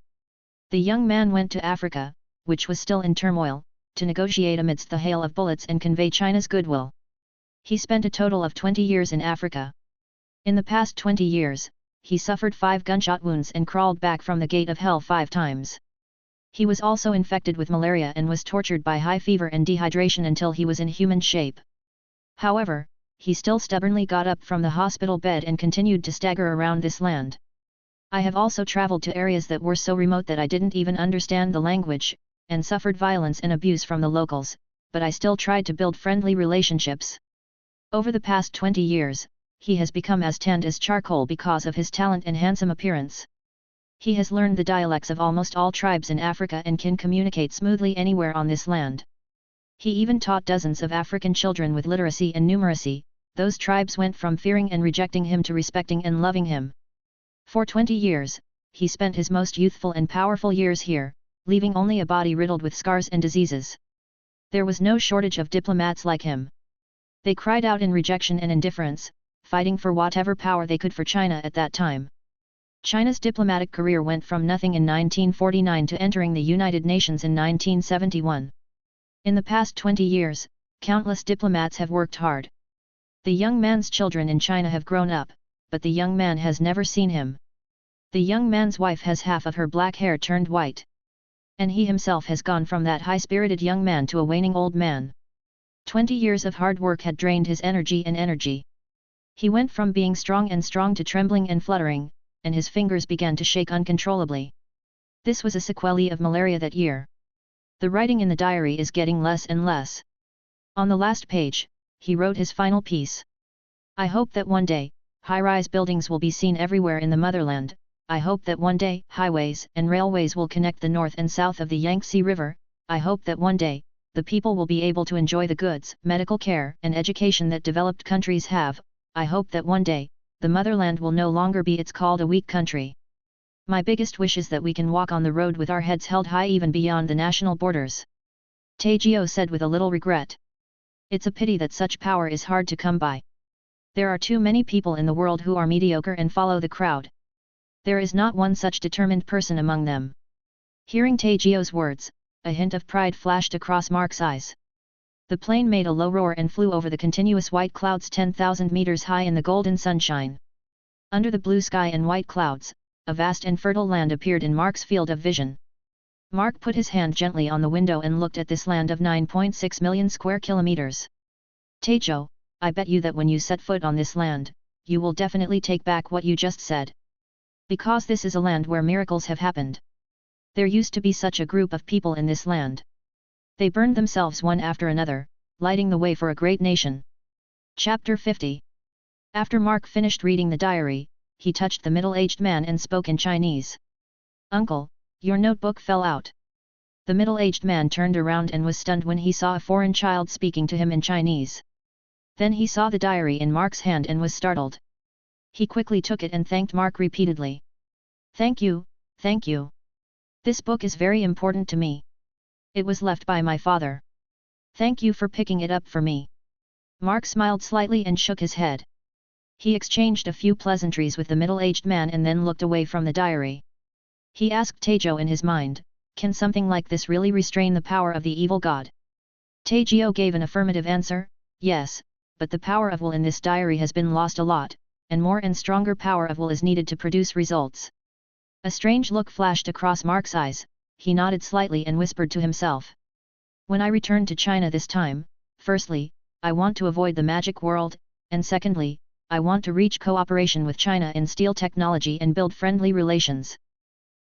The young man went to Africa, which was still in turmoil, to negotiate amidst the hail of bullets and convey China's goodwill. He spent a total of 20 years in Africa. In the past 20 years, he suffered 5 gunshot wounds and crawled back from the gate of hell 5 times. He was also infected with malaria and was tortured by high fever and dehydration until he was in human shape. However, he still stubbornly got up from the hospital bed and continued to stagger around this land. I have also traveled to areas that were so remote that I didn't even understand the language, and suffered violence and abuse from the locals, but I still tried to build friendly relationships. Over the past 20 years, he has become as tanned as charcoal because of his talent and handsome appearance. He has learned the dialects of almost all tribes in Africa and can communicate smoothly anywhere on this land. He even taught dozens of African children with literacy and numeracy. Those tribes went from fearing and rejecting him to respecting and loving him. For 20 years, he spent his most youthful and powerful years here, leaving only a body riddled with scars and diseases. There was no shortage of diplomats like him. They cried out in rejection and indifference, fighting for whatever power they could for China at that time. China's diplomatic career went from nothing in 1949 to entering the United Nations in 1971. In the past 20 years, countless diplomats have worked hard. The young man's children in China have grown up, but the young man has never seen him. The young man's wife has half of her black hair turned white. And he himself has gone from that high-spirited young man to a waning old man. 20 years of hard work had drained his energy. He went from being strong to trembling and fluttering, and his fingers began to shake uncontrollably. This was a sequelae of malaria that year. The writing in the diary is getting less and less. On the last page, he wrote his final piece. I hope that one day, high-rise buildings will be seen everywhere in the motherland. I hope that one day, highways and railways will connect the north and south of the Yangtze River. I hope that one day, the people will be able to enjoy the goods, medical care and education that developed countries have. I hope that one day, the motherland will no longer be it's called a weak country. My biggest wish is that we can walk on the road with our heads held high even beyond the national borders. Taegyo said with a little regret. It's a pity that such power is hard to come by. There are too many people in the world who are mediocre and follow the crowd. There is not one such determined person among them. Hearing Taegyo's words, a hint of pride flashed across Mark's eyes. The plane made a low roar and flew over the continuous white clouds 10,000 meters high in the golden sunshine. Under the blue sky and white clouds, a vast and fertile land appeared in Mark's field of vision. Mark put his hand gently on the window and looked at this land of 9.6 million square kilometers. Taegyo, I bet you that when you set foot on this land, you will definitely take back what you just said. Because this is a land where miracles have happened. There used to be such a group of people in this land. They burned themselves one after another, lighting the way for a great nation. Chapter 50. After Mark finished reading the diary, he touched the middle-aged man and spoke in Chinese. Uncle, your notebook fell out. The middle-aged man turned around and was stunned when he saw a foreign child speaking to him in Chinese. Then he saw the diary in Mark's hand and was startled. He quickly took it and thanked Mark repeatedly. Thank you, thank you. This book is very important to me. It was left by my father. Thank you for picking it up for me. Mark smiled slightly and shook his head. He exchanged a few pleasantries with the middle-aged man and then looked away from the diary. He asked Taegyo in his mind, can something like this really restrain the power of the evil god? Taegyo gave an affirmative answer, yes, but the power of will in this diary has been lost a lot, and more and stronger power of will is needed to produce results. A strange look flashed across Mark's eyes, he nodded slightly and whispered to himself. When I return to China this time, firstly, I want to avoid the magic world, and secondly, I want to reach cooperation with China in steel technology and build friendly relations.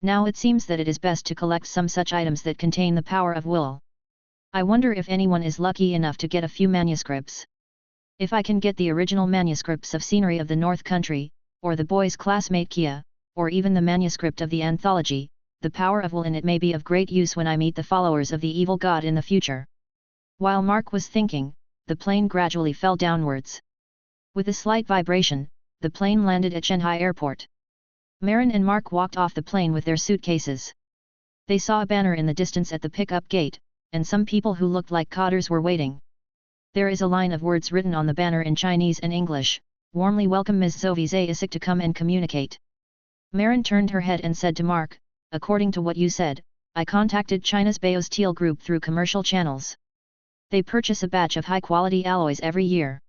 Now it seems that it is best to collect some such items that contain the power of will. I wonder if anyone is lucky enough to get a few manuscripts. If I can get the original manuscripts of Scenery of the North Country, or the boy's classmate Kia, or even the manuscript of the anthology, the power of will in it may be of great use when I meet the followers of the evil god in the future. While Mark was thinking, the plane gradually fell downwards. With a slight vibration, the plane landed at Shanghai Airport. Marin and Mark walked off the plane with their suitcases. They saw a banner in the distance at the pickup gate, and some people who looked like cotters were waiting. There is a line of words written on the banner in Chinese and English, warmly welcome Ms. Zoe Isaac to come and communicate. Marin turned her head and said to Mark, according to what you said, I contacted China's Bao's Teal Group through commercial channels. They purchase a batch of high-quality alloys every year.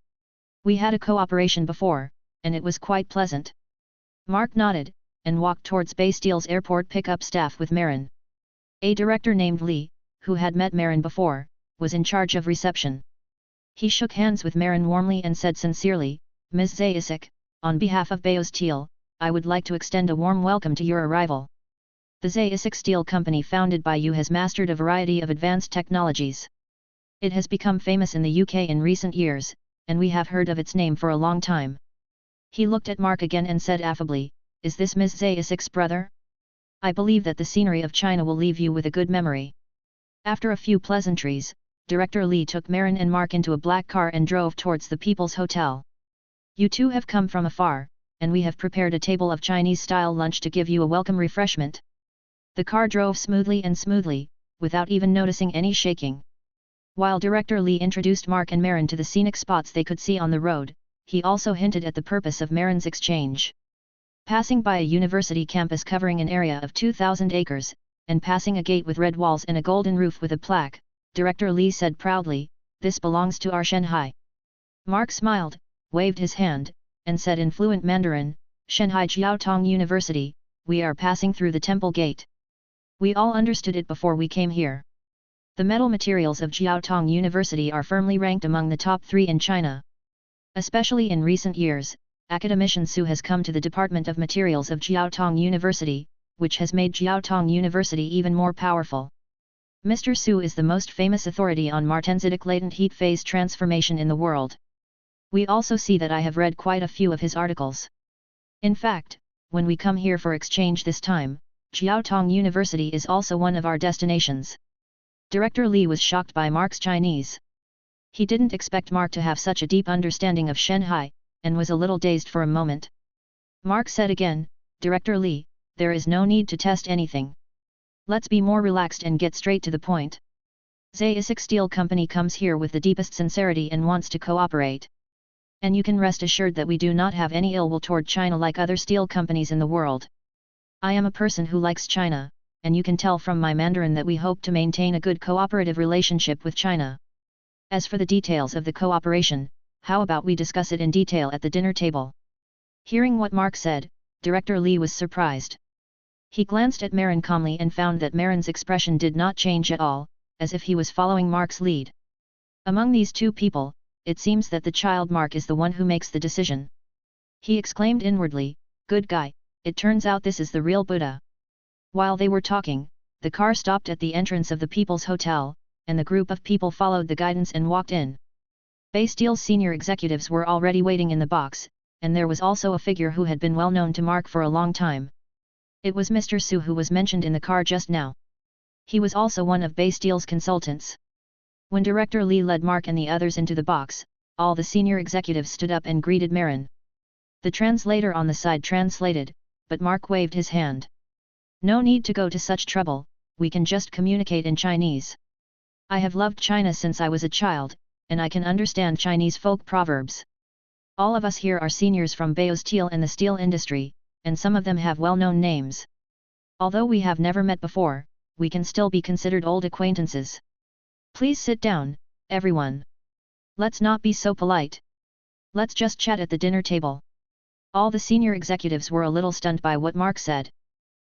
We had a cooperation before, and it was quite pleasant. Mark nodded, and walked towards Bay Steel's airport pickup staff with Marin. A director named Lee, who had met Marin before, was in charge of reception. He shook hands with Marin warmly and said sincerely, Ms. Zayasik, on behalf of Bao's Steel, I would like to extend a warm welcome to your arrival. The Zayasik Steel Company founded by you has mastered a variety of advanced technologies. It has become famous in the UK in recent years, and we have heard of its name for a long time. He looked at Mark again and said affably, is this Ms. Zayasik's brother? I believe that the scenery of China will leave you with a good memory. After a few pleasantries, Director Lee took Marin and Mark into a black car and drove towards the People's Hotel. You two have come from afar, and we have prepared a table of Chinese-style lunch to give you a welcome refreshment. The car drove smoothly, without even noticing any shaking. While Director Lee introduced Mark and Marin to the scenic spots they could see on the road, he also hinted at the purpose of Marin's exchange. Passing by a university campus covering an area of 2,000 acres, and passing a gate with red walls and a golden roof with a plaque, Director Lee said proudly, this belongs to our Shanghai. Mark smiled, waved his hand, and said in fluent Mandarin, Shanghai Jiaotong University, we are passing through the temple gate. We all understood it before we came here. The metal materials of Jiaotong University are firmly ranked among the top 3 in China. Especially in recent years, academician Su has come to the Department of Materials of Jiaotong University, which has made Jiaotong University even more powerful. Mr. Su is the most famous authority on martensitic latent heat phase transformation in the world. We also see that I have read quite a few of his articles. In fact, when we come here for exchange this time, Jiaotong University is also one of our destinations. Director Li was shocked by Mark's Chinese. He didn't expect Mark to have such a deep understanding of Shanghai, and was a little dazed for a moment. Mark said again, Director Li, there is no need to test anything. Let's be more relaxed and get straight to the point. Zayasik Steel Company comes here with the deepest sincerity and wants to cooperate. And you can rest assured that we do not have any ill will toward China like other steel companies in the world. I am a person who likes China, and you can tell from my Mandarin that we hope to maintain a good cooperative relationship with China. As for the details of the cooperation, how about we discuss it in detail at the dinner table? Hearing what Mark said, Director Li was surprised. He glanced at Marin calmly and found that Marin's expression did not change at all, as if he was following Mark's lead. Among these two people, it seems that the child Mark is the one who makes the decision. He exclaimed inwardly, good guy, it turns out this is the real Buddha. While they were talking, the car stopped at the entrance of the People's Hotel, and the group of people followed the guidance and walked in. Bay Steel's senior executives were already waiting in the box, and there was also a figure who had been well known to Mark for a long time. It was Mr. Su who was mentioned in the car just now. He was also one of Bay Steel's consultants. When Director Li led Mark and the others into the box, all the senior executives stood up and greeted Marin. The translator on the side translated, but Mark waved his hand. No need to go to such trouble, we can just communicate in Chinese. I have loved China since I was a child, and I can understand Chinese folk proverbs. All of us here are seniors from Bayo Steel and the steel industry, and some of them have well-known names. Although we have never met before, we can still be considered old acquaintances. Please sit down, everyone. Let's not be so polite. Let's just chat at the dinner table. All the senior executives were a little stunned by what Mark said.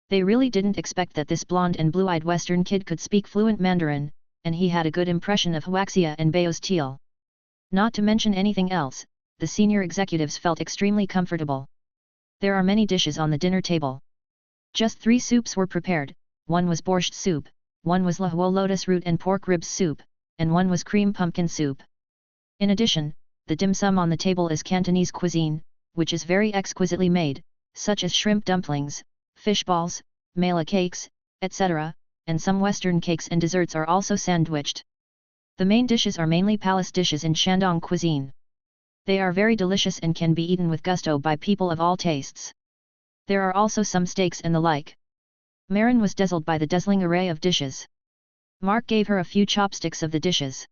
They really didn't expect that this blonde and blue-eyed Western kid could speak fluent Mandarin, and he had a good impression of Huaxia and Bayo Steel. Not to mention anything else, the senior executives felt extremely comfortable. There are many dishes on the dinner table. Just 3 soups were prepared, one was borscht soup, one was lahuo lotus root and pork ribs soup, and one was cream pumpkin soup. In addition, the dim sum on the table is Cantonese cuisine, which is very exquisitely made, such as shrimp dumplings, fish balls, mala cakes, etc., and some Western cakes and desserts are also sandwiched. The main dishes are mainly palace dishes in Shandong cuisine. They are very delicious and can be eaten with gusto by people of all tastes. There are also some steaks and the like. Marin was dazzled by the dazzling array of dishes. Mark gave her a few chopsticks of the dishes.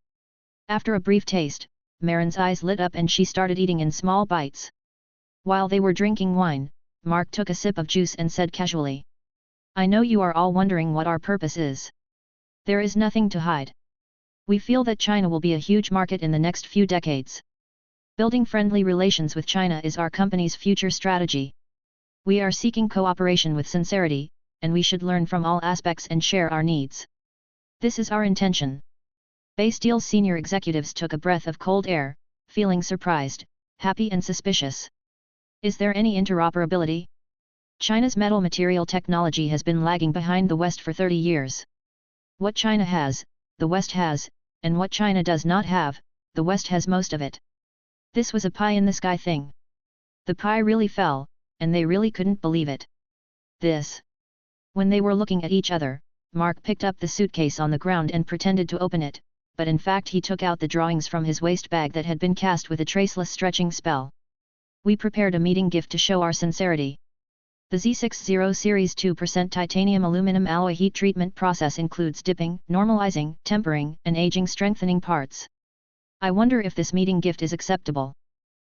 After a brief taste, Marin's eyes lit up and she started eating in small bites. While they were drinking wine, Mark took a sip of juice and said casually, I know you are all wondering what our purpose is. There is nothing to hide. We feel that China will be a huge market in the next few decades. Building friendly relations with China is our company's future strategy. We are seeking cooperation with sincerity, and we should learn from all aspects and share our needs. This is our intention. Bay Steel's senior executives took a breath of cold air, feeling surprised, happy and suspicious. Is there any interoperability? China's metal material technology has been lagging behind the West for 30 years. What China has, the West has, and what China does not have, the West has most of it. This was a pie-in-the-sky thing. The pie really fell, and they really couldn't believe it. This. When they were looking at each other, Mark picked up the suitcase on the ground and pretended to open it, but in fact he took out the drawings from his waist bag that had been cast with a traceless stretching spell. We prepared a meeting gift to show our sincerity. The Z60 Series 2% titanium aluminum alloy heat treatment process includes dipping, normalizing, tempering, and aging strengthening parts. I wonder if this meeting gift is acceptable.